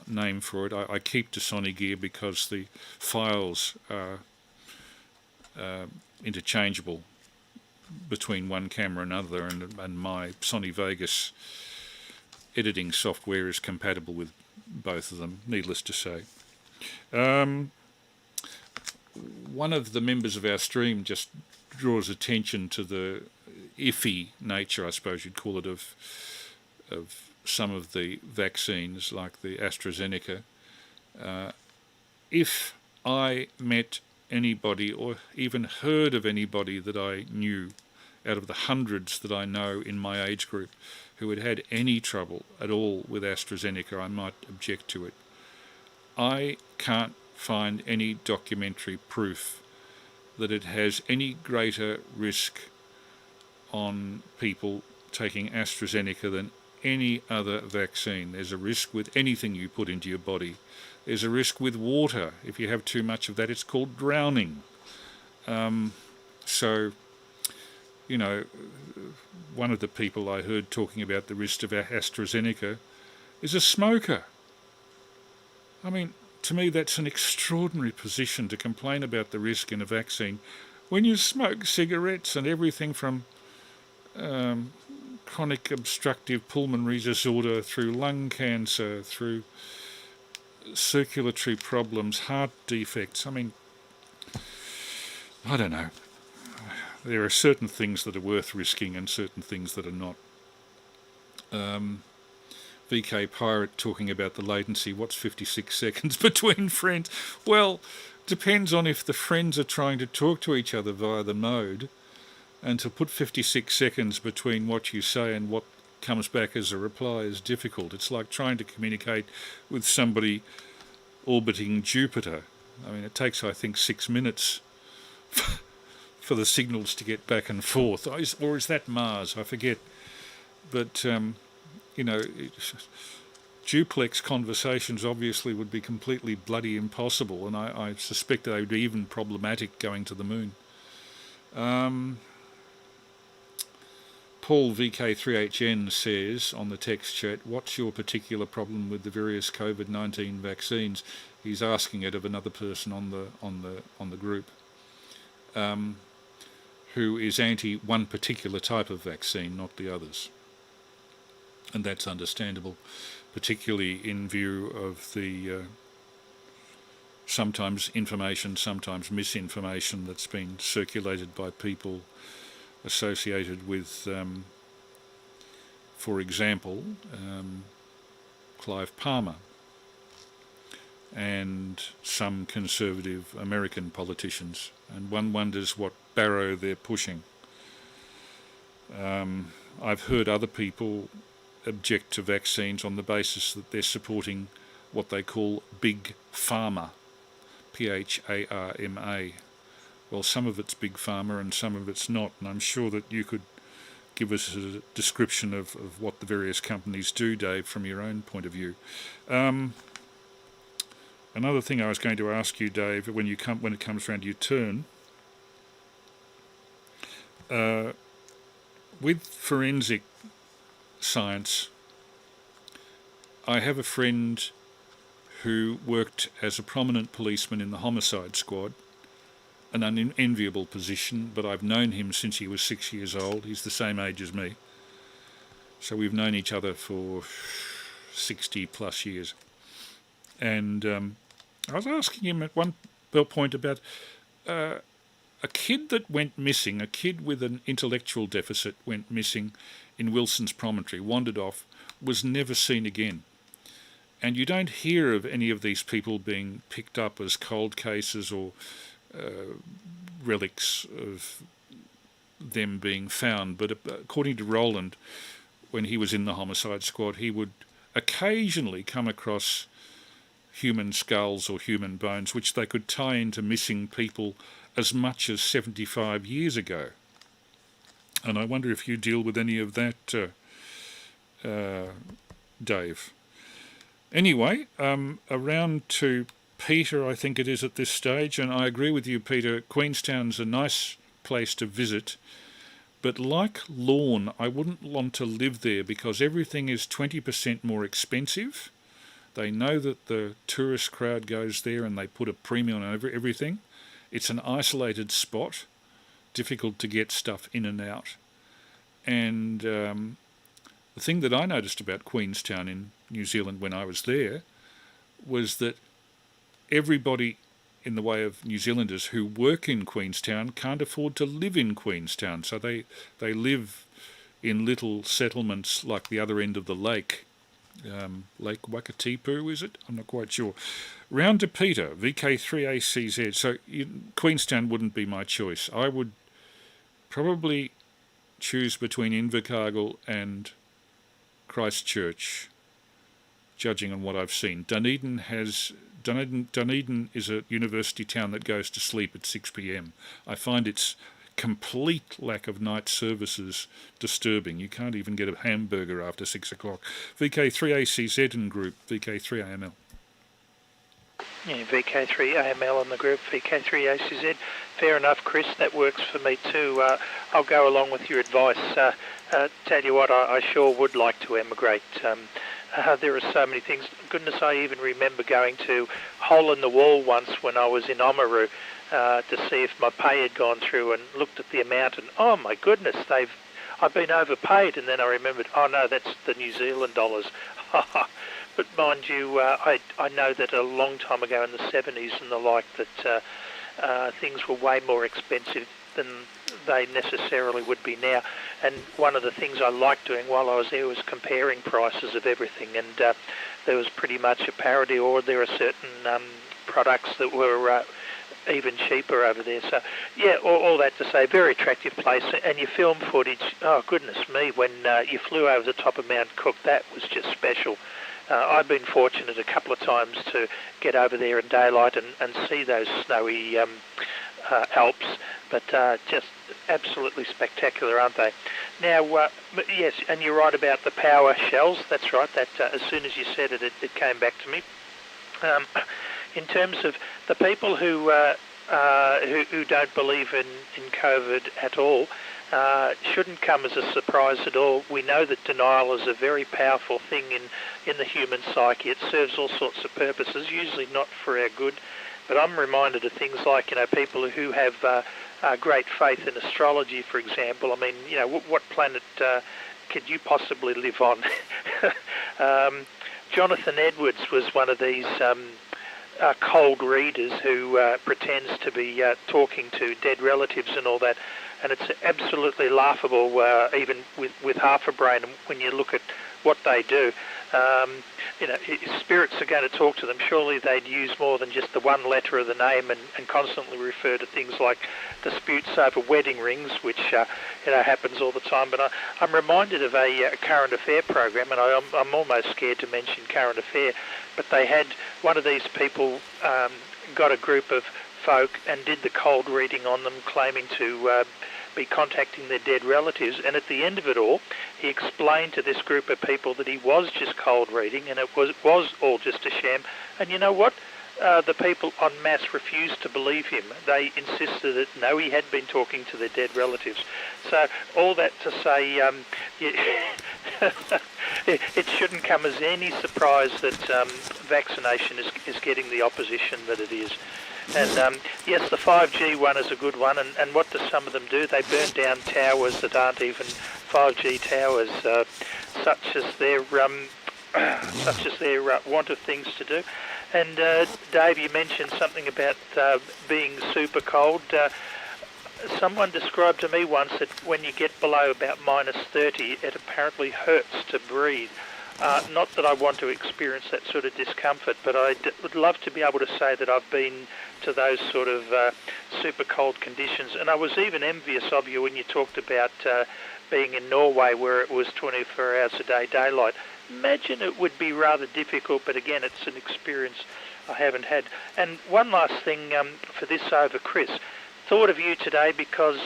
A: name for it. I keep to Sony gear because the files are interchangeable between one camera and another, and my Sony Vegas editing software is compatible with both of them, needless to say. One of the members of our stream just draws attention to the iffy nature, I suppose you'd call it, of some of the vaccines, like the AstraZeneca. If I met anybody or even heard of anybody that I knew out of the hundreds that I know in my age group who had had any trouble at all with AstraZeneca, I might object to it. I can't find any documentary proof that it has any greater risk on people taking AstraZeneca than any other vaccine. There's a risk with anything you put into your body. There's a risk with water. If you have too much of that, it's called drowning. So, you know, one of the people I heard talking about the risk of AstraZeneca is a smoker. I mean, to me, that's an extraordinary position to complain about the risk in a vaccine when you smoke cigarettes and everything from chronic obstructive pulmonary disorder through lung cancer, through circulatory problems, heart defects. I mean, I don't know. There are certain things that are worth risking and certain things that are not. VK Pirate talking about the latency. What's 56 seconds between friends? Well, depends on if the friends are trying to talk to each other via the mode, and to put 56 seconds between what you say and what comes back as a reply is difficult. It's like trying to communicate with somebody orbiting Jupiter. I mean, it takes, I think, 6 minutes for the signals to get back and forth. Or is that Mars? I forget. But, you know, duplex conversations obviously would be completely bloody impossible, and I suspect they would be even problematic going to the moon. Paul VK3AML says on the text chat, what's your particular problem with the various COVID-19 vaccines? He's asking it of another person on the group, who is anti one particular type of vaccine, not the others. And that's understandable. particularly in view of the sometimes information, sometimes misinformation that's been circulated by people associated with, for example, Clive Palmer and some conservative American politicians, and one wonders what barrow they're pushing. I've heard other people object to vaccines on the basis that they're supporting what they call big pharma, Pharma. Well, some of it's big pharma and some of it's not, and I'm sure that you could give us a description of what the various companies do, Dave, from your own point of view. Another thing I was going to ask you, Dave, when it comes around your turn, with forensic science, I have a friend who worked as a prominent policeman in the homicide squad, an unenviable position, but I've known him since he was 6 years old. He's the same age as me. So we've known each other for 60 plus years. And I was asking him at one point about a kid that went missing, a kid with an intellectual deficit went missing in Wilson's Promontory, wandered off, was never seen again. And you don't hear of any of these people being picked up as cold cases or relics of them being found. But according to Roland, when he was in the homicide squad, he would occasionally come across human skulls or human bones, which they could tie into missing people as much as 75 years ago. And I wonder if you deal with any of that, Dave. Anyway, around to Peter, I think it is at this stage, and I agree with you, Peter. Queenstown's a nice place to visit, but like Lorne, I wouldn't want to live there because everything is 20% more expensive. They know that the tourist crowd goes there and they put a premium on everything. It's an isolated spot, difficult to get stuff in and out. And the thing that I noticed about Queenstown in New Zealand when I was there was that everybody in the way of New Zealanders who work in Queenstown can't afford to live in Queenstown. So they live in little settlements like the other end of the lake. Lake Wakatipu, is it? I'm not quite sure. Round to Peter, VK3ACZ. So Queenstown wouldn't be my choice. I would probably choose between Invercargill and Christchurch, judging on what I've seen. Dunedin is a university town that goes to sleep at 6 p.m. I find its complete lack of night services disturbing. You can't even get a hamburger after 6 o'clock. VK3ACZ and group, VK3AML.
H: Yeah, VK3AML and the group, VK3ACZ. Fair enough, Chris, that works for me too. I'll go along with your advice. Tell you what, I sure would like to emigrate. There are so many things. Goodness, I even remember going to Hole in the Wall once when I was in Oamaru to see if my pay had gone through, and looked at the amount and, oh my goodness, I've been overpaid. And then I remembered, oh no, that's the New Zealand dollars. But mind you, I know that a long time ago in the 70s and the like that things were way more expensive than they necessarily would be now. And one of the things I liked doing while I was there was comparing prices of everything, and there was pretty much a parity, or there are certain products that were even cheaper over there. So yeah, all that to say, very attractive place. And your film footage, oh goodness me, when you flew over the top of Mount Cook, that was just special. I've been fortunate a couple of times to get over there in daylight and see those snowy Alps, but just absolutely spectacular, aren't they? Now, yes, and you're right about the power shells. That's right. That as soon as you said it, it came back to me. In terms of the people who don't believe in COVID at all, shouldn't come as a surprise at all. We know that denial is a very powerful thing in the human psyche. It serves all sorts of purposes, usually not for our good. But I'm reminded of things like, people who have great faith in astrology, for example. I mean, what planet could you possibly live on? Jonathan Edwards was one of these cold readers who pretends to be talking to dead relatives and all that, and it's absolutely laughable, even with half a brain, when you look at what they do. If spirits are going to talk to them, surely they'd use more than just the one letter of the name and constantly refer to things like disputes over wedding rings, which happens all the time. But I'm reminded of a current affair program, and I'm almost scared to mention current affair, but they had one of these people got a group of folk and did the cold reading on them, claiming to be contacting their dead relatives, and at the end of it all, he explained to this group of people that he was just cold reading, and it was all just a sham. And you know what? The people en masse refused to believe him. They insisted that no, he had been talking to their dead relatives. So all that to say, it shouldn't come as any surprise that vaccination is getting the opposition that it is. And yes, the 5G one is a good one. And what do some of them do? They burn down towers that aren't even 5G towers, such as their want of things to do. And Dave, you mentioned something about being super cold. Someone described to me once that when you get below about -30, it apparently hurts to breathe. Not that I want to experience that sort of discomfort, but I would love to be able to say that I've been to those sort of super cold conditions. And I was even envious of you when you talked about being in Norway, where it was 24 hours a day daylight. Imagine it would be rather difficult, but again, it's an experience I haven't had. And one last thing for this over, Chris. Thought of you today because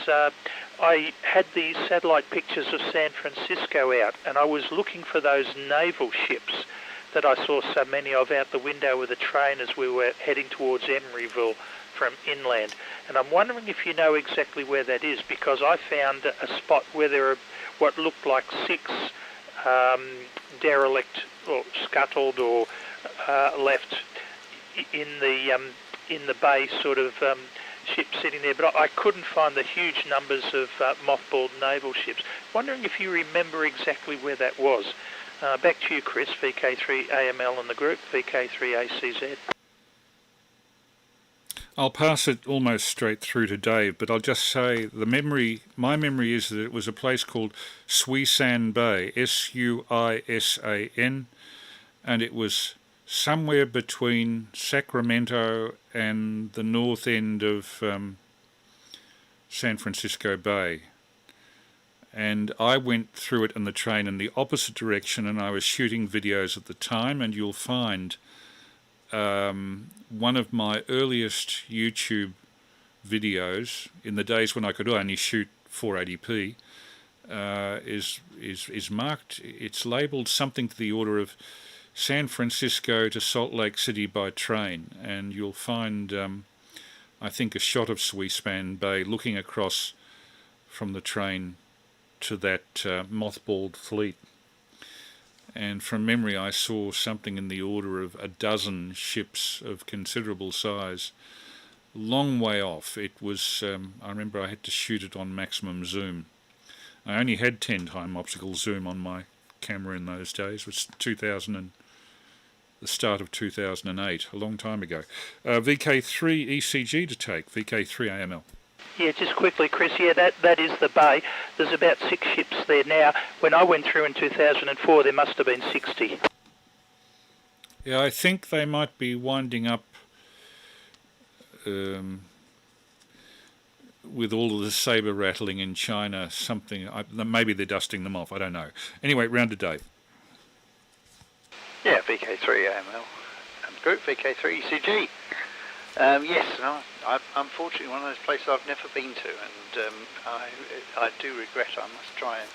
H: I had the satellite pictures of San Francisco out, and I was looking for those naval ships that I saw so many of out the window of the train as we were heading towards Emeryville from inland. And I'm wondering if you know exactly where that is, because I found a spot where there are what looked like 6 derelict or scuttled or left in the bay sort of ships sitting there, but I couldn't find the huge numbers of mothballed naval ships. Wondering if you remember exactly where that was. Back to you, Chris, VK3AML and the group, VK3ACZ.
A: I'll pass it almost straight through to Dave, but I'll just say my memory is that it was a place called Suisan Bay, Suisan, and it was somewhere between Sacramento and the north end of San Francisco Bay. And I went through it in the train in the opposite direction, and I was shooting videos at the time, and you'll find one of my earliest YouTube videos in the days when I could only shoot 480p is marked. It's labelled something to the order of San Francisco to Salt Lake City by train, and you'll find I think a shot of Suisan Bay looking across from the train to that mothballed fleet. And from memory I saw something in the order of a dozen ships of considerable size, long way off. It was I remember I had to shoot it on maximum zoom. I only had 10x optical zoom on my camera in those days. It was the start of 2008, a long time ago. VK3 ECG to take, VK3AML.
H: Yeah, just quickly, Chris, yeah, that is the bay. There's about 6 ships there now. When I went through in 2004, there must have been 60.
A: Yeah, I think they might be winding up with all of the sabre rattling in China, something. Maybe they're dusting them off, I don't know. Anyway, round to Dave.
I: Yeah, VK3AML and group VK3 ECG. Yes, no, I'm fortunately one of those places I've never been to, and I do regret. I must try and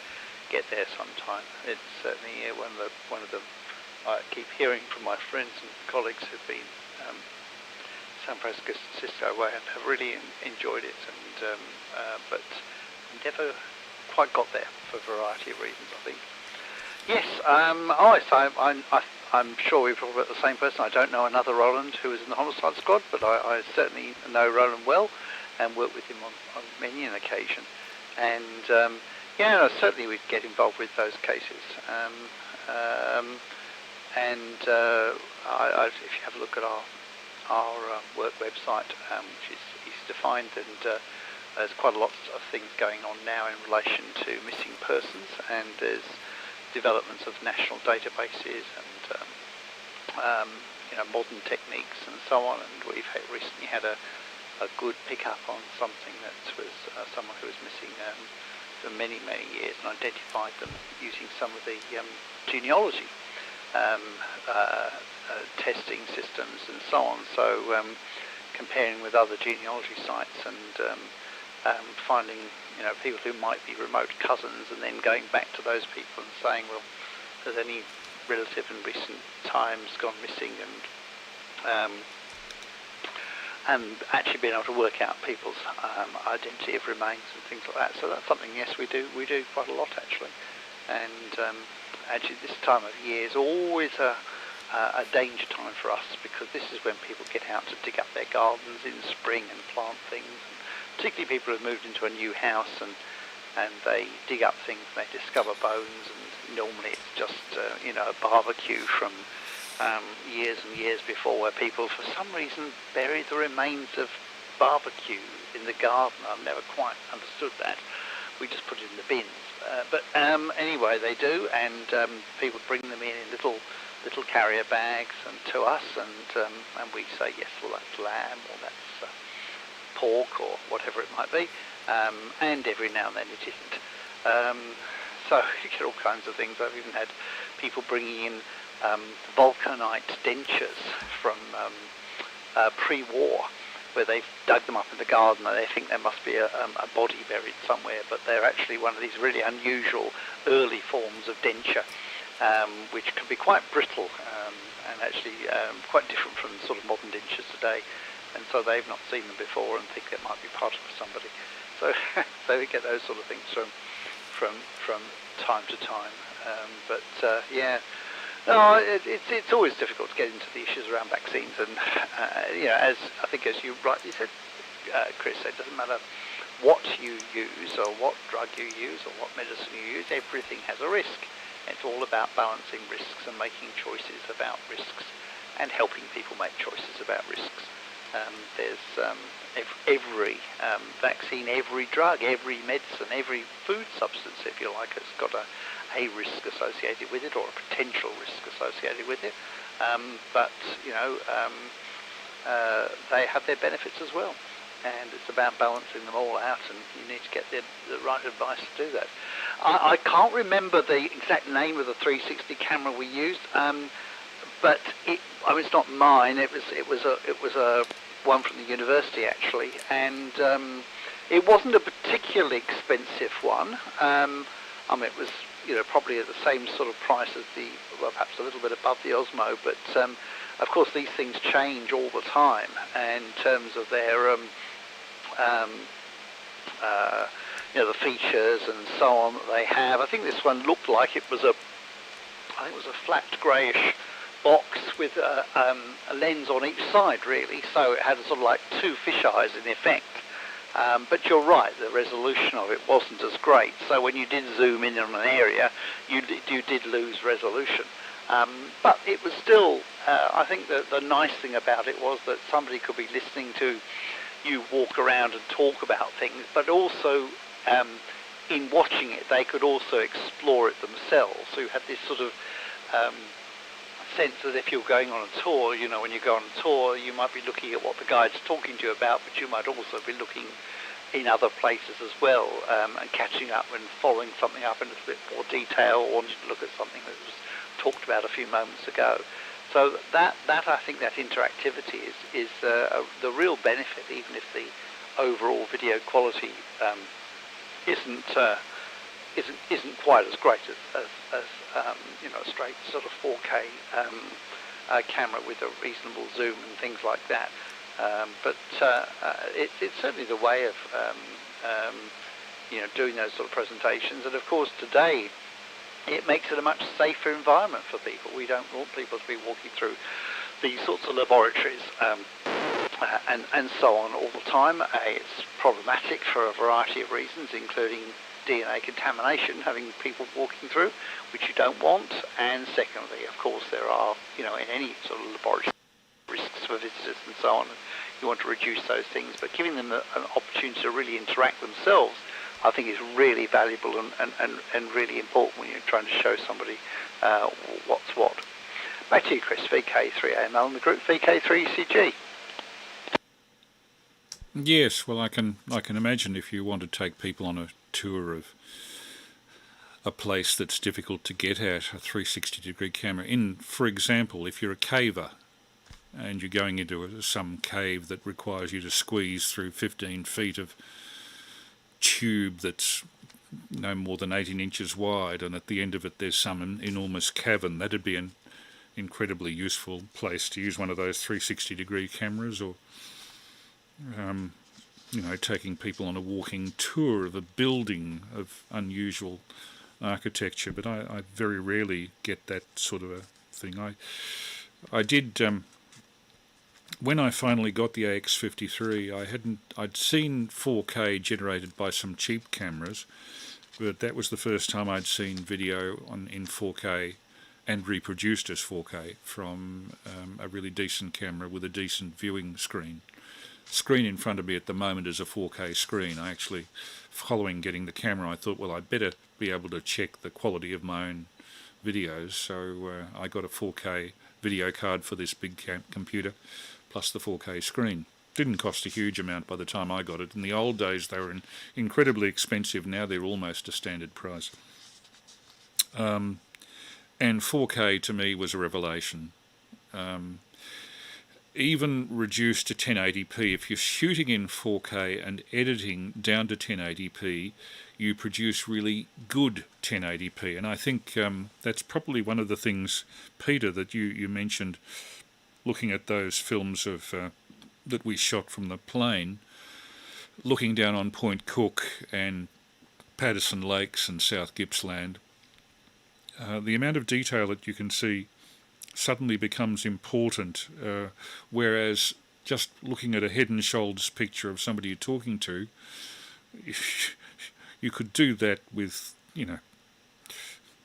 I: get there sometime. It's certainly one of the I keep hearing from my friends and colleagues who've been San Francisco way and have really enjoyed it, and but never quite got there for a variety of reasons, I think. Yes, I'm sure we've talked about the same person. I don't know another Roland who is in the homicide squad, but I certainly know Roland well and work with him on many an occasion. And certainly we'd get involved with those cases. if you have a look at our work website, which is defined, and there's quite a lot of things going on now in relation to missing persons, and there's developments of national databases and modern techniques and so on. And we've recently had a good pick-up on something that was someone who was missing for many years, and identified them using some of the genealogy testing systems and so on. So comparing with other genealogy sites and finding people who might be remote cousins, and then going back to those people and saying, well, has any relative in recent times gone missing, and actually being able to work out people's identity of remains and things like that. So that's something, yes, we do quite a lot actually. And actually this time of year is always a danger time for us, because this is when people get out to dig up their gardens in spring and plant things, and particularly people who've moved into a new house and they dig up things and they discover bones, and normally it's just a barbecue from years and years before, where people for some reason bury the remains of barbecue in the garden. I've never quite understood that. We just put it in the bins. But anyway, they do, and people bring them in little carrier bags and to us, and we say, yes, well, that's lamb, or that's pork, or whatever it might be, and every now and then it isn't. So you get all kinds of things. I've even had people bringing in vulcanite dentures from pre-war, where they've dug them up in the garden and they think there must be a body buried somewhere, but they're actually one of these really unusual early forms of denture, which can be quite brittle and actually quite different from sort of modern dentures today. And so they've not seen them before and think it might be part of somebody. So we get those sort of things from time to time. Yeah. No, it's always difficult to get into the issues around vaccines, and as you rightly said, Chris, it doesn't matter what you use or what drug you use or what medicine you use, everything has a risk. It's all about balancing risks and making choices about risks and helping people make choices about risks. There's every vaccine, every drug, every medicine, every food substance, if you like, has got a risk associated with it, or a potential risk associated with it. But they have their benefits as well, and it's about balancing them all out, and you need to get the right advice to do that. I can't remember the exact name of the 360 camera we used, but it's not mine. It was a one from the university actually, and it wasn't a particularly expensive one. It was probably at the same sort of price as perhaps a little bit above the Osmo, but of course these things change all the time in terms of their the features and so on that they have. I think this one looked like it was a flat greyish box with a lens on each side, really, so it had sort of like two fisheyes in effect. But you're right, the resolution of it wasn't as great, so when you did zoom in on an area, you did lose resolution. But it was still, I think that the nice thing about it was that somebody could be listening to you walk around and talk about things, but also in watching it, they could also explore it themselves. So you had this sort of sense that if you're going on a tour, when you go on a tour, you might be looking at what the guide's talking to you about, but you might also be looking in other places as well, and catching up and following something up in a bit more detail, or wanting to look at something that was talked about a few moments ago. So that I think that interactivity is the real benefit, even if the overall video quality isn't quite as great as a straight sort of 4K camera with a reasonable zoom and things like that. But it's certainly the way of doing those sort of presentations. And of course today it makes it a much safer environment for people. We don't want people to be walking through these sorts of laboratories and so on all the time. It's problematic for a variety of reasons, including DNA contamination, having people walking through, which you don't want. And secondly, of course, there are, in any sort of laboratory, risks for visitors and so on. You want to reduce those things, but giving them an opportunity to really interact themselves, I think, is really valuable and really important when you're trying to show somebody what's what. Back to you, Chris, VK3AML and the group VK3CG.
A: Yes, well, I can imagine if you want to take people on a tour of a place that's difficult to get at, a 360-degree camera. For example, if you're a caver and you're going into some cave that requires you to squeeze through 15 feet of tube that's no more than 18 inches wide, and at the end of it there's some enormous cavern, that'd be an incredibly useful place to use one of those 360-degree cameras, or taking people on a walking tour of a building of unusual architecture. But I very rarely get that sort of a thing. I did when I finally got the AX53. I'd seen 4K generated by some cheap cameras, but that was the first time I'd seen video in 4K and reproduced as 4K from a really decent camera with a decent viewing screen. Screen in front of me at the moment is a 4K screen. I actually, following getting the camera, I thought, well, I'd better be able to check the quality of my own videos, so I got a 4K video card for this big computer, plus the 4K screen. Didn't cost a huge amount by the time I got it. In the old days they were incredibly expensive. Now they're almost a standard price. And 4K to me was a revelation. Even reduced to 1080p, if you're shooting in 4K and editing down to 1080p, you produce really good 1080p. And I think that's probably one of the things, Peter, that you mentioned, looking at those films of that we shot from the plane, looking down on Point Cook and Patterson Lakes and South Gippsland. The amount of detail that you can see suddenly becomes important, whereas just looking at a head and shoulders picture of somebody you're talking to, you could do that with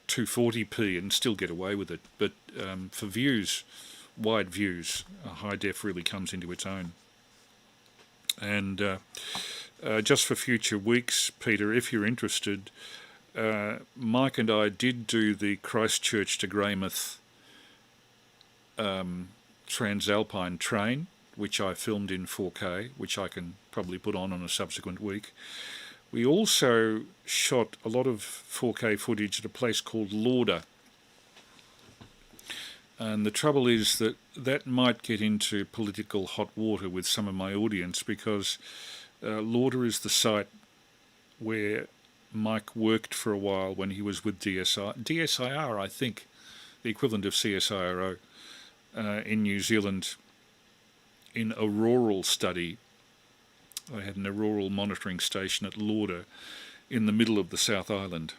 A: 240p and still get away with it. But for views, wide views, high def really comes into its own. And just for future weeks, Peter, if you're interested, Mike and I did do the Christchurch to Greymouth Transalpine train, which I filmed in 4K, which I can probably put on a subsequent week. We also shot a lot of 4K footage at a place called Lauder. And the trouble is that might get into political hot water with some of my audience, because Lauder is the site where Mike worked for a while when he was with DSIR, I think, the equivalent of CSIRO. In New Zealand, in a rural study. They had an auroral monitoring station at Lauder in the middle of the South Island.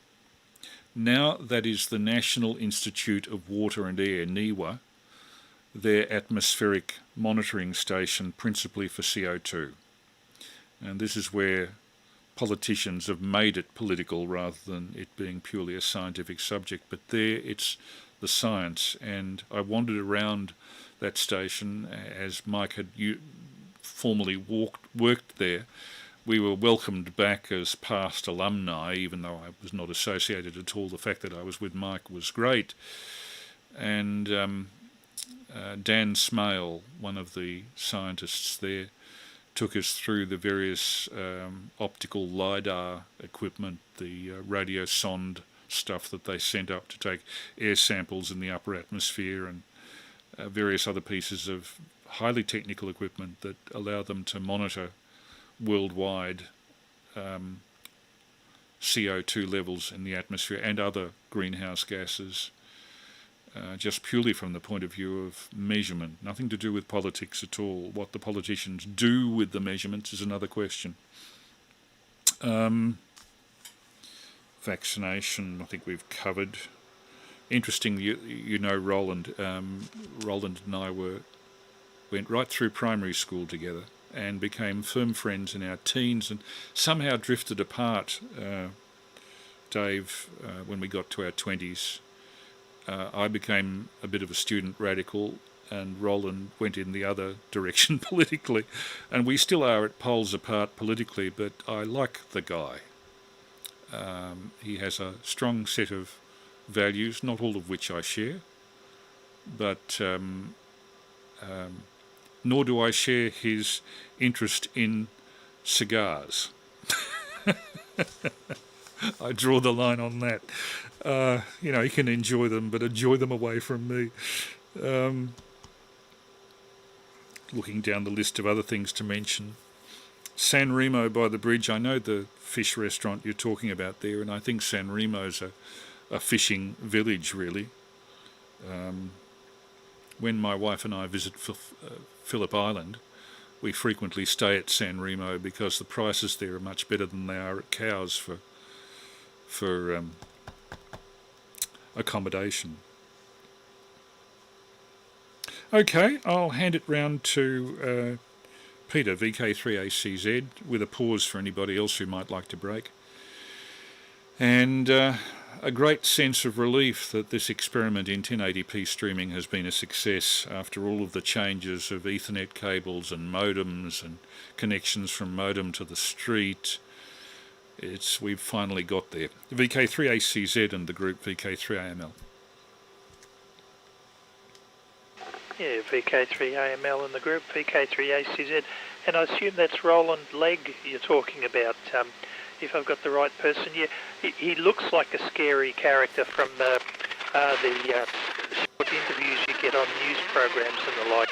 A: Now that is the National Institute of Water and Air, NIWA, their atmospheric monitoring station principally for CO2. And this is where politicians have made it political rather than it being purely a scientific subject. But there it's the science, and I wandered around that station as Mike had formerly worked there. We were welcomed back as past alumni, even though I was not associated at all. The fact that I was with Mike was great. And Dan Smale, one of the scientists there, took us through the various optical LiDAR equipment, the radio sonde stuff that they sent up to take air samples in the upper atmosphere, and various other pieces of highly technical equipment that allow them to monitor worldwide CO2 levels in the atmosphere and other greenhouse gases, just purely from the point of view of measurement. Nothing to do with politics at all. What the politicians do with the measurements is another question. Vaccination, I think we've covered. Interesting, Roland. Roland and I were went right through primary school together and became firm friends in our teens, and somehow drifted apart, Dave, when we got to our 20s. I became a bit of a student radical, and Roland went in the other direction politically, and we still are at poles apart politically, but I like the guy. He has a strong set of values, not all of which I share, but nor do I share his interest in cigars. I draw the line on that. He can enjoy them, but enjoy them away from me. Looking down the list of other things to mention. San Remo by the bridge, I know the fish restaurant you're talking about there, and I think San Remo's a fishing village, really. When my wife and I visit Phillip Island, we frequently stay at San Remo because the prices there are much better than they are at Cowes for accommodation. Okay, I'll hand it round to Peter, VK3ACZ, with a pause for anybody else who might like to break. And a great sense of relief that this experiment in 1080p streaming has been a success after all of the changes of Ethernet cables and modems and connections from modem to the street. We've finally got there. VK3ACZ and the group VK3AML.
H: Yeah, VK3AML and the group VK3ACZ, and I assume that's Roland Legg you're talking about, if I've got the right person. Yeah, he looks like a scary character from the short interviews you get on news programs and the like.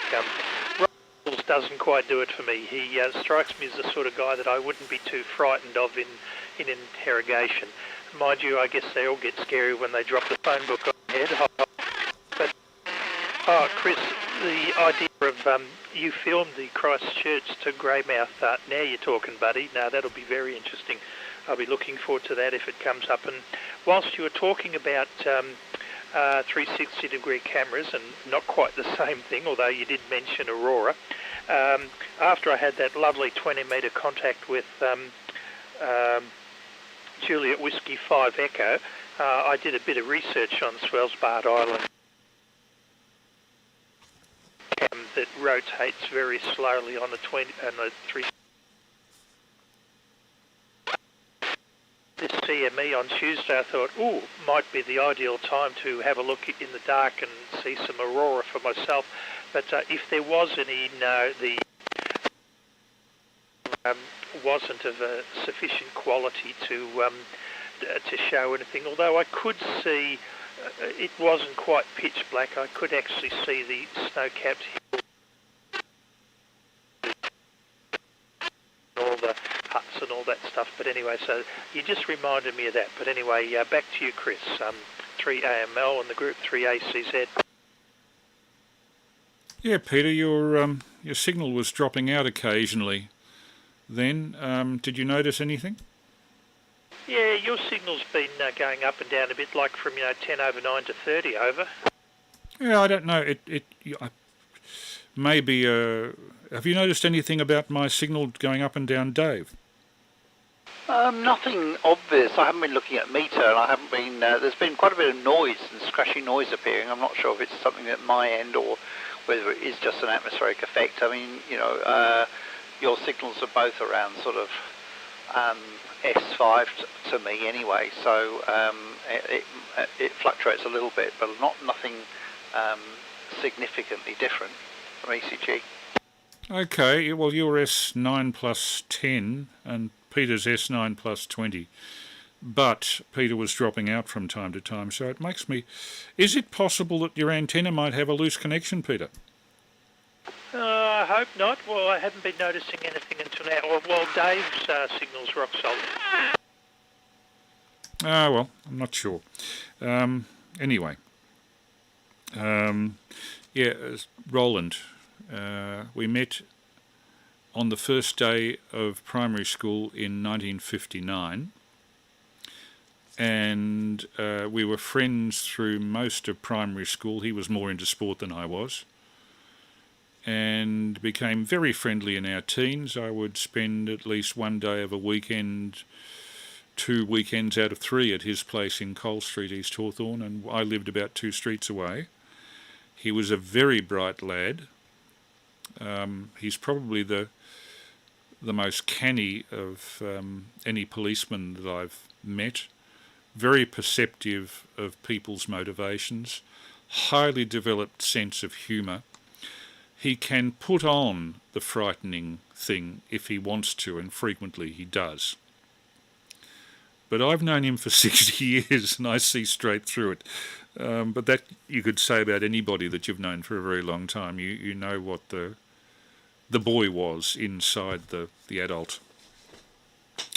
H: Roland doesn't quite do it for me. He strikes me as the sort of guy that I wouldn't be too frightened of in interrogation. Mind you, I guess they all get scary when they drop the phone book on their head. But, Chris, the idea of you filmed the Christchurch to Greymouth, now you're talking, buddy. Now, that'll be very interesting. I'll be looking forward to that if it comes up. And whilst you were talking about 360-degree cameras, and not quite the same thing, although you did mention Aurora, after I had that lovely 20-metre contact with Juliet Whiskey 5 Echo, I did a bit of research on Svalbard Island that rotates very slowly on the 3. This CME on Tuesday, I thought, might be the ideal time to have a look in the dark and see some aurora for myself. But if there was any, the wasn't of a sufficient quality to show anything. Although I could see, it wasn't quite pitch black. I could actually see the snow-capped hills, all the huts and all that stuff. But anyway, so you just reminded me of that. But anyway, back to you, Chris. 3AML and the group 3ACZ.
A: Yeah, Peter, your signal was dropping out occasionally. Then, did you notice anything?
H: Yeah, your signal's been going up and down a bit, like from 10 over 9 to 30 over. Yeah, I don't know. Maybe. Have you noticed anything about my signal going up and down, Dave?
I: Nothing obvious. I haven't been looking at meter, and I haven't been. There's been quite a bit of noise and scratchy noise appearing. I'm not sure if it's something at my end or whether it is just an atmospheric effect. I mean, your signals are both around sort of S5 to me anyway, so it fluctuates a little bit, but nothing significantly different from ECG.
A: Okay, well, you're S9 plus 10 and Peter's S9 plus 20, but Peter was dropping out from time to time, so it makes me... Is it possible that your antenna might have a loose connection, Peter?
H: I hope not. Well, I haven't been noticing anything until now. Well, Dave's signal's rock solid.
A: Well, I'm not sure. Anyway. Roland, we met on the first day of primary school in 1959, and we were friends through most of primary school. He was more into sport than I was. and became very friendly in our teens. I would spend at least one day of a weekend, 2 weekends out of 3 at his place in Cole Street, East Hawthorn, and I lived about 2 streets away. He was a very bright lad. He's probably the most canny of any policeman that I've met. Very perceptive of people's motivations, highly developed sense of humour. He can put on the frightening thing if he wants to, and frequently he does. But I've known him for 60 years and I see straight through it. But that you could say about anybody that you've known for a very long time. You know what the boy was inside the adult,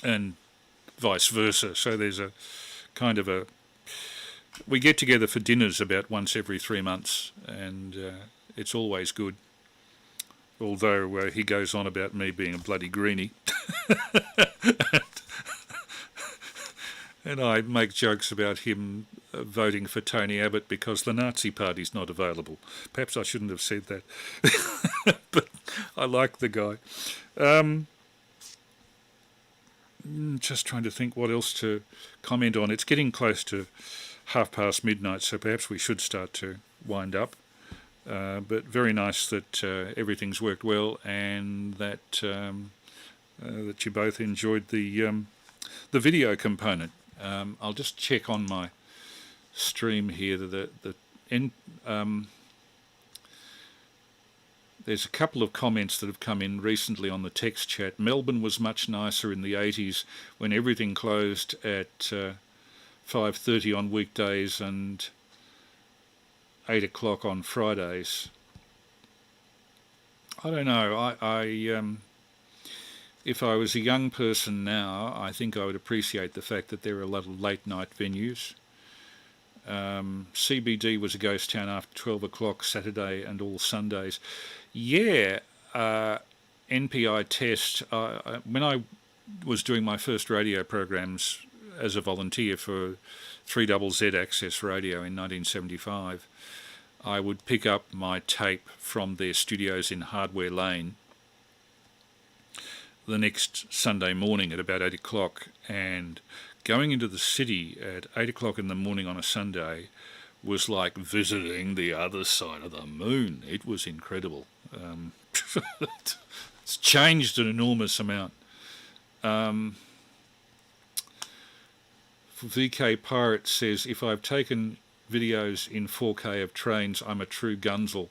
A: and vice versa. So there's a kind of we get together for dinners about once every 3 months, and it's always good. Although he goes on about me being a bloody greenie. And I make jokes about him voting for Tony Abbott because the Nazi Party's not available. Perhaps I shouldn't have said that. But I like the guy. Just trying to think what else to comment on. It's getting close to midnight, so perhaps we should start to wind up. But very nice that everything's worked well, and that that you both enjoyed the video component. I'll just check on my stream here. There's a couple of comments that have come in recently on the text chat. Melbourne was much nicer in the 80s when everything closed at 5:30 on weekdays and 8 o'clock on Fridays. I don't know. If I was a young person now, I think I would appreciate the fact that there are a lot of late night venues. CBD was a ghost town after 12 o'clock Saturday and all Sundays. Yeah, NPI test. When I was doing my first radio programs as a volunteer for 3ZZ Access Radio in 1975, I would pick up my tape from their studios in Hardware Lane the next Sunday morning at about 8 o'clock, and going into the city at 8 o'clock in the morning on a Sunday was like visiting the other side of the moon. It was incredible. It's changed an enormous amount. VK Pirate says, if I've taken videos in 4K of trains, I'm a true gunzel.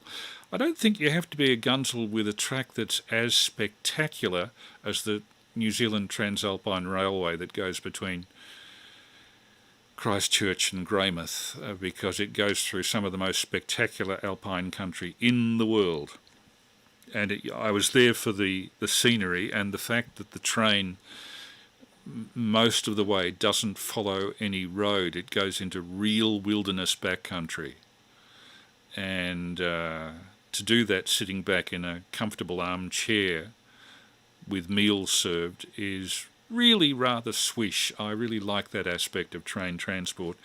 A: I don't think you have to be a gunzel with a track that's as spectacular as the New Zealand Transalpine Railway that goes between Christchurch and Greymouth, because it goes through some of the most spectacular alpine country in the world. And I was there for the scenery and the fact that the train most of the way doesn't follow any road. It goes into real wilderness backcountry. And to do that sitting back in a comfortable armchair with meals served is really rather swish. I really like that aspect of train transport.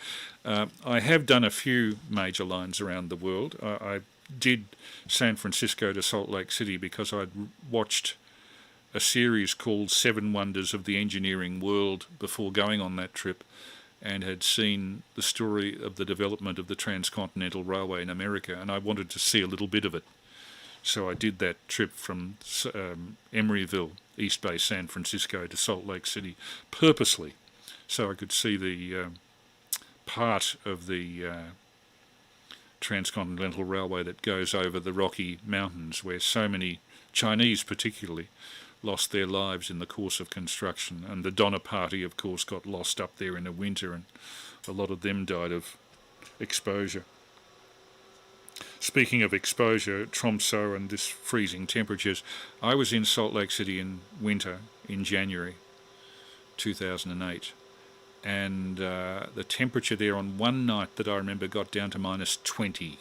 A: I have done a few major lines around the world. I did San Francisco to Salt Lake City because I'd watched a series called 7 Wonders of the Engineering World before going on that trip, and had seen the story of the development of the Transcontinental Railway in America, and I wanted to see a little bit of it. So I did that trip from Emeryville, East Bay, San Francisco to Salt Lake City purposely, so I could see the part of the Transcontinental Railway that goes over the Rocky Mountains, where so many Chinese particularly lost their lives in the course of construction, and the Donner Party, of course, got lost up there in the winter, and a lot of them died of exposure. Speaking of exposure, Tromsø and this freezing temperatures, I was in Salt Lake City in winter in January 2008, and the temperature there on one night that I remember got down to -20.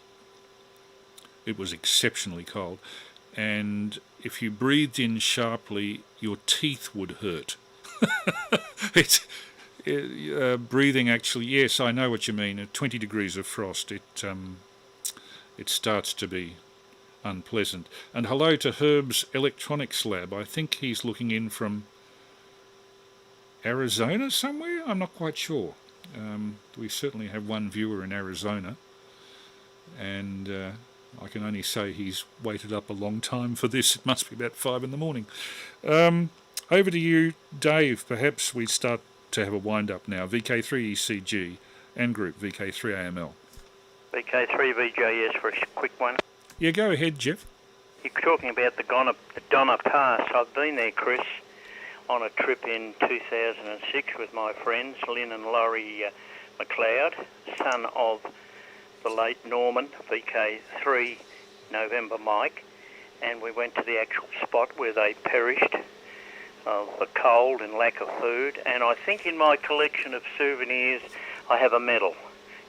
A: It was exceptionally cold, and if you breathed in sharply, your teeth would hurt. Breathing actually, yes, I know what you mean. At 20 degrees of frost, it starts to be unpleasant. And hello to Herb's Electronics Lab. I think he's looking in from Arizona somewhere? I'm not quite sure. We certainly have one viewer in Arizona, and I can only say he's waited up a long time for this. It must be about 5 in the morning. Over to you, Dave. Perhaps we start to have a wind-up now. VK3ECG and group VK3AML.
J: VK3VJS for a quick one.
A: Yeah, go ahead, Jeff.
J: You're talking about the Donna Pass. I've been there, Chris, on a trip in 2006 with my friends, Lynn and Laurie McLeod, son of the late Norman, VK3 November Mike, and we went to the actual spot where they perished of the cold and lack of food. And I think in my collection of souvenirs I have a medal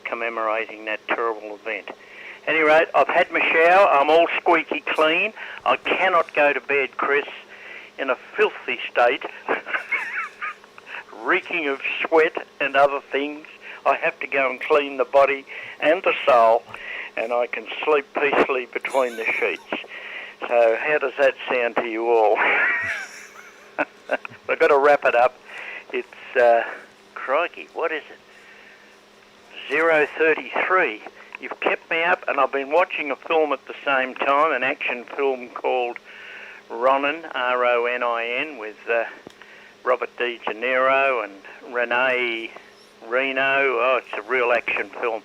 J: commemorating that terrible event. At any rate, I've had my shower, I'm all squeaky clean. I cannot go to bed, Chris, in a filthy state, reeking of sweat and other things. I have to go and clean the body and the soul, and I can sleep peacefully between the sheets. So how does that sound to you all? I've got to wrap it up. It's, crikey, what is it? 0:33. You've kept me up, and I've been watching a film at the same time, an action film called Ronin, R-O-N-I-N, with Robert De Niro and Renee Reno. Oh, it's a real action film.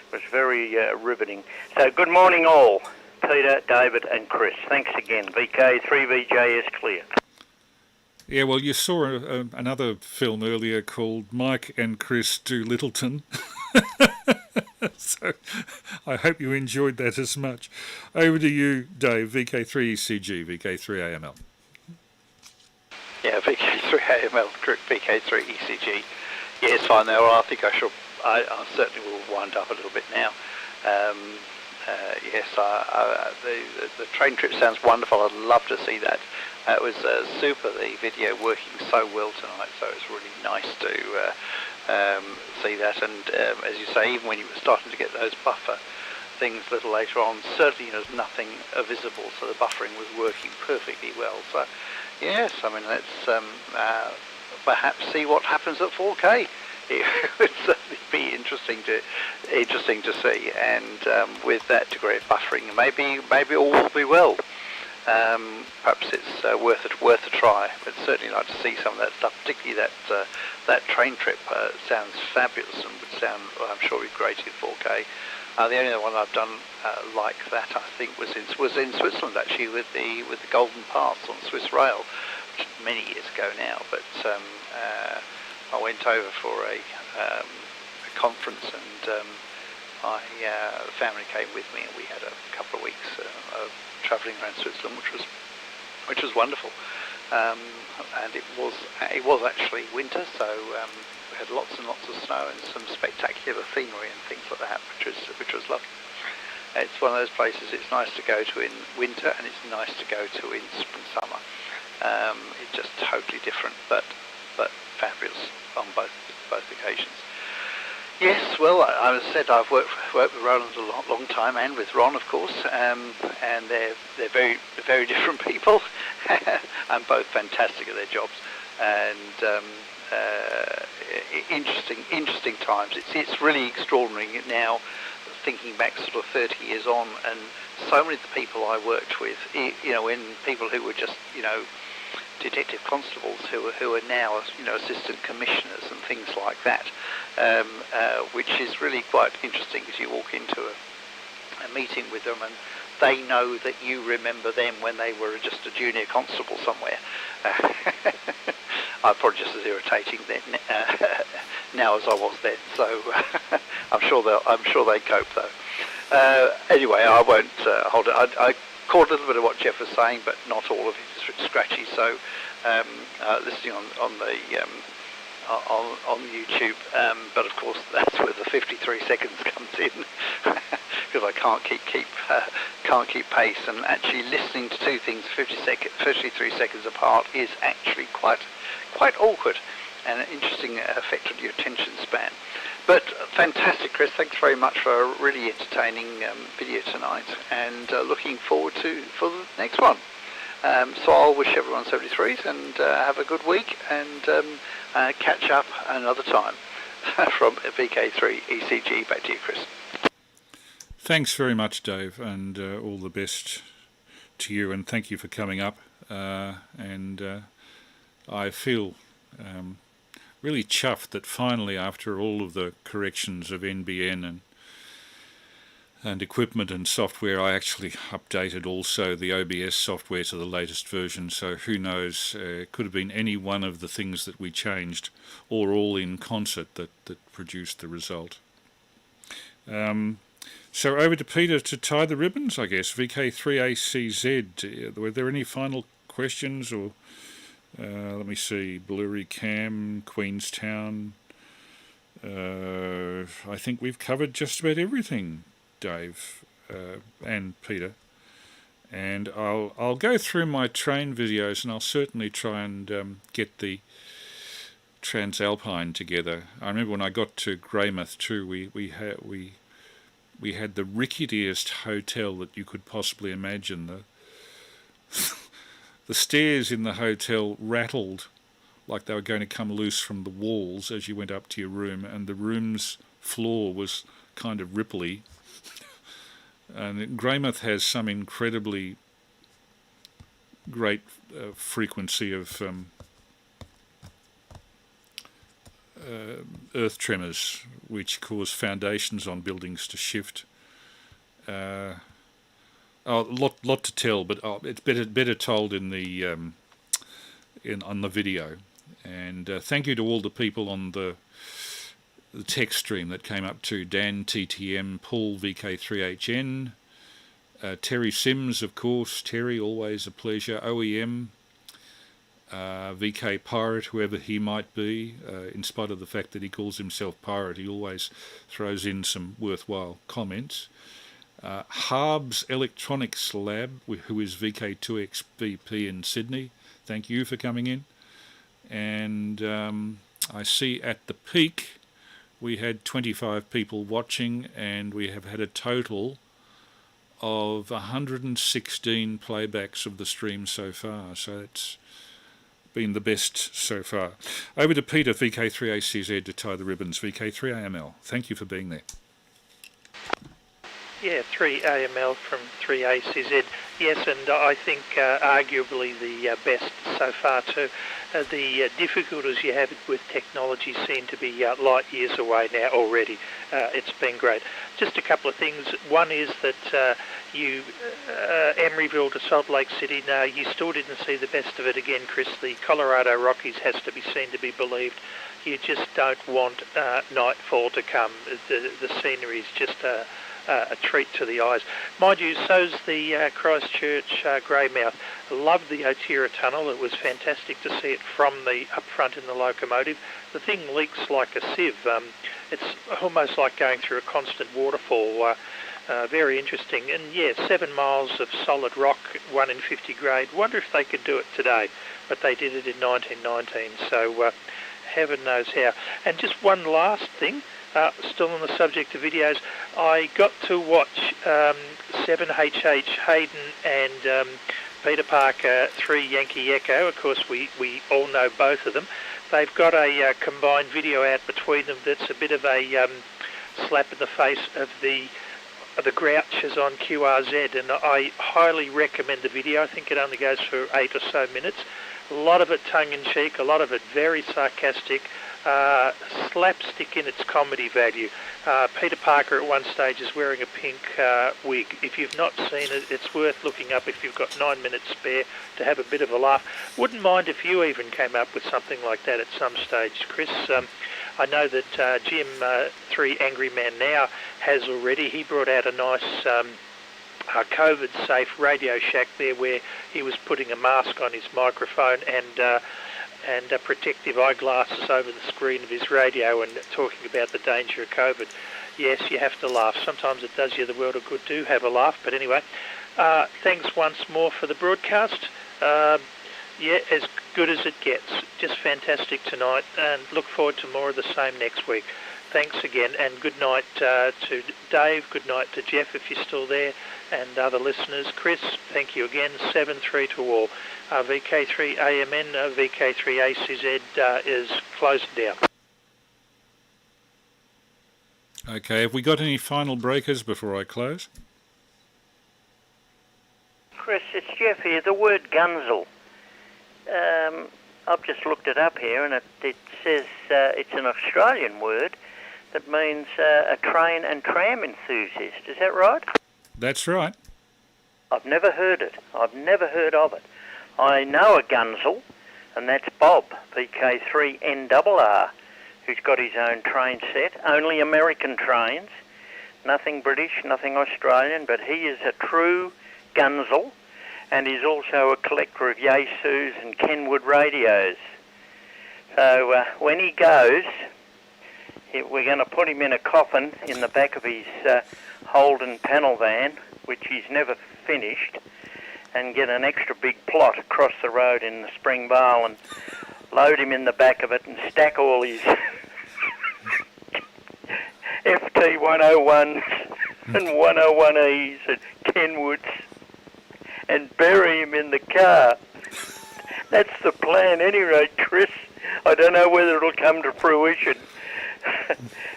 J: It was very riveting. So good morning all, Peter, David and Chris. Thanks again. VK3VJS clear.
A: Yeah, well, you saw another film earlier called Mike and Chris Do Littleton. So I hope you enjoyed that as much. Over to you, Dave, VK3ECG, VK3AML.
I: Yeah, VK3AML, VK3ECG. Yes, fine there. Well, I think I certainly will wind up a little bit now. Yes, the train trip sounds wonderful. I'd love to see that. It was super, the video working so well tonight, so it's really nice to see that. And as you say, even when you were starting to get those buffer things a little later on, certainly there's nothing visible, so the buffering was working perfectly well. So yes, I mean, let's perhaps see what happens at 4K. It would certainly be interesting to see, and with that degree of buffering, maybe all will be well. Perhaps it's worth a try. But certainly like to see some of that stuff, particularly that train trip. Sounds fabulous and would sound, well, I'm sure, be great in 4K. The only other one I've done like that, I think, was in Switzerland, actually, with the Golden Pass on Swiss Rail, which is many years ago now. But I went over for a conference, and the family came with me, and we had a couple of weeks of travelling around Switzerland, which was wonderful. And it was actually winter, so we had lots and lots of snow and some spectacular scenery and things like that, which was lovely. It's one of those places it's nice to go to in winter, and it's nice to go to in spring, summer. It's just totally different, but fabulous on both occasions. Yes, well, as I said, I've worked with Roland a long time, and with Ron, of course, and they're very different people, and both fantastic at their jobs, and interesting times. It's really extraordinary now, thinking back sort of 30 years on, and so many of the people I worked with, in people who were just, detective constables who are now, assistant commissioners and things like that, which is really quite interesting as you walk into a meeting with them and they know that you remember them when they were just a junior constable somewhere. I'm probably just as irritating then now as I was then, so I'm sure they cope though. Anyway, I won't hold it. I caught a little bit of what Jeff was saying, but not all of it. It's scratchy. So listening on YouTube, but of course that's where the 53 seconds comes in, because I can't keep pace, and actually listening to two things 53 seconds apart is actually quite awkward, and an interesting effect on your attention span. But fantastic, Chris. Thanks very much for a really entertaining video tonight, and looking forward for the next one. So I'll wish everyone 73s and have a good week, and catch up another time. From VK3 ECG, back to you, Chris.
A: Thanks very much, Dave, and all the best to you, and thank you for coming up. And I feel really chuffed that finally, after all of the corrections of NBN and equipment and software, I actually updated also the OBS software to the latest version. So who knows, it could have been any one of the things that we changed, or all in concert, that produced the result. So over to Peter to tie the ribbons, I guess. VK3ACZ, were there any final questions? Or let me see, Blurry Cam, Queenstown. I think we've covered just about everything, Dave and Peter. And I'll go through my train videos, and I'll certainly try and get the Transalpine together. I remember when I got to Greymouth too, we had the ricketiest hotel that you could possibly imagine. The stairs in the hotel rattled like they were going to come loose from the walls as you went up to your room, and the room's floor was kind of ripply. And Greymouth has some incredibly great frequency of earth tremors, which cause foundations on buildings to shift. A lot to tell, but it's better told in the on the video. And thank you to all the people on the text stream that came up to Dan TTM, Paul VK3HN, Terry Sims, of course. Terry, always a pleasure. OEM, VK Pirate, whoever he might be, in spite of the fact that he calls himself Pirate, he always throws in some worthwhile comments. Harbs Electronics Lab, who is VK2XVP in Sydney, thank you for coming in. And I see at the peak we had 25 people watching, and we have had a total of 116 playbacks of the stream so far, so it's been the best so far. Over to Peter, VK3ACZ, to tie the ribbons. VK3AML, thank you for being there.
H: Yeah, 3AML from 3ACZ. Yes, and I think arguably the best so far too. The difficulties you have with technology seem to be light years away now already. It's been great. Just a couple of things. One is that Emeryville to Salt Lake City, no, you still didn't see the best of it again, Chris. The Colorado Rockies has to be seen to be believed. You just don't want nightfall to come. The scenery is just a treat to the eyes. Mind you, so's the Christchurch Greymouth. Loved the Otira Tunnel. It was fantastic to see it from the up front in the locomotive. The thing leaks like a sieve. It's almost like going through a constant waterfall. Very interesting. And yeah, 7 miles of solid rock, 1 in 50 grade. Wonder if they could do it today, but they did it in 1919. So heaven knows how. And just one last thing. Still on the subject of videos, I got to watch 7HH Hayden and Peter Parker 3 Yankee Echo. Of course, we all know both of them. They've got a combined video out between them that's a bit of a slap in the face of the grouches on QRZ, and I highly recommend the video. I think it only goes for 8 or so minutes. A lot of it tongue-in-cheek, a lot of it very sarcastic, slapstick in its comedy value. Peter Parker at one stage is wearing a pink wig. If you've not seen it, it's worth looking up if you've got 9 minutes spare to have a bit of a laugh. Wouldn't mind if you even came up with something like that at some stage, Chris. I know that Jim, 3 Angry Man Now, has already. He brought out a nice COVID-safe Radio Shack there, where he was putting a mask on his microphone and protective eyeglasses over the screen of his radio and talking about the danger of COVID. Yes, you have to laugh. Sometimes it does you the world of good to have a laugh. But anyway, thanks once more for the broadcast. Yeah, as good as it gets. Just fantastic tonight, and look forward to more of the same next week. thanks again, and good night to Dave, good night to Jeff if you're still there, and other listeners. Chris, thank you again. 7-3 to all. VK3AMN, VK3ACZ is closing down.
A: Okay, have we got any final breakers before I close?
J: Chris, it's Jeff here. The word Gunzel. I've just looked it up here, and it says it's an Australian word that means a train and tram enthusiast. Is that right?
A: That's right.
J: I've never heard it. I've never heard of it. I know a Gunzel, and that's Bob, VK3NRR, who's got his own train set, only American trains, nothing British, nothing Australian, but he is a true Gunzel, and he's also a collector of Yaesus and Kenwood radios. So when he goes, we're going to put him in a coffin in the back of his Holden panel van, which he's never finished, and get an extra big plot across the road in the Spring Vale and load him in the back of it and stack all his FT101s and 101Es and Kenwoods and bury him in the car. That's the plan, any rate, Chris. I don't know whether it'll come to fruition.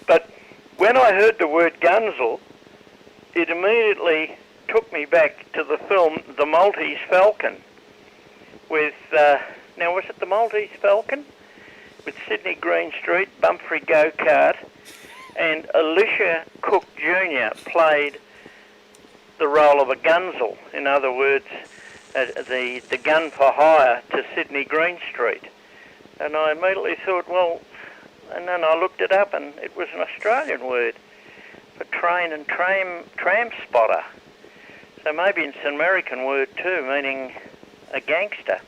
J: But when I heard the word Gunzel, it immediately took me back to the film The Maltese Falcon with, now was it The Maltese Falcon? With Sydney Greenstreet, Bumphrey Go-Kart, and Alicia Cook Jr. played the role of a Gunzel. In other words, the gun for hire to Sydney Greenstreet. And I immediately thought, well, and then I looked it up and it was an Australian word for train and tram spotter. So maybe it's an American word too, meaning a gangster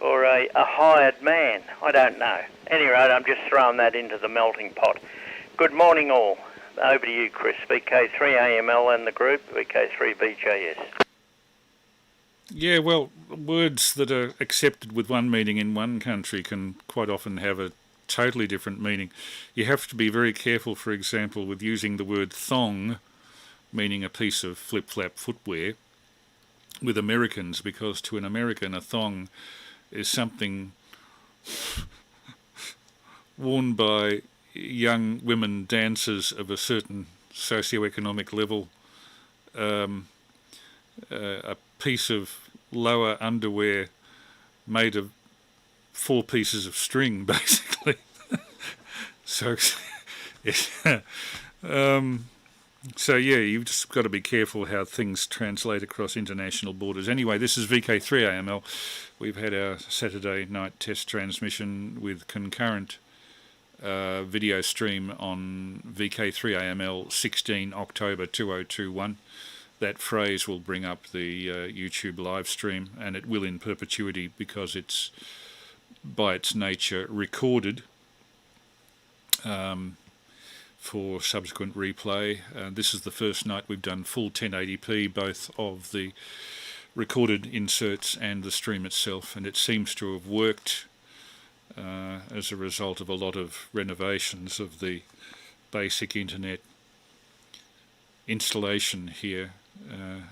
J: or a hired man. I don't know. Anyway, I'm just throwing that into the melting pot. Good morning all. Over to you, Chris. VK3AML and the group, VK3BJS.
A: Yeah, well, words that are accepted with one meaning in one country can quite often have a totally different meaning. You have to be very careful, for example, with using the word thong, meaning a piece of flip-flap footwear, with Americans, because to an American a thong is something worn by young women dancers of a certain socioeconomic level, a piece of lower underwear made of 4 pieces of string, basically. So, so yeah, you've just got to be careful how things translate across international borders. Anyway, this is VK3AML. We've had our Saturday night test transmission with concurrent video stream on VK3AML 16 October 2021. That phrase will bring up the YouTube live stream, and it will in perpetuity because it's by its nature recorded for subsequent replay. This is the first night we've done full 1080p, both of the recorded inserts and the stream itself, and it seems to have worked as a result of a lot of renovations of the basic internet installation here,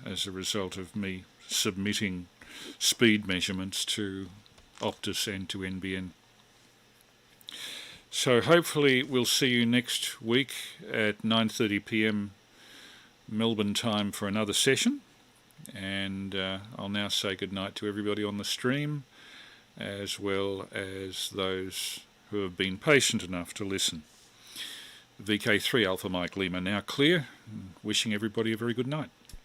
A: as a result of me submitting speed measurements to Optus and to NBN. So hopefully we'll see you next week at 9:30 p.m. Melbourne time for another session, and I'll now say goodnight to everybody on the stream, as well as those who have been patient enough to listen. VK3 Alpha Mike Lima now clear, wishing everybody a very good night.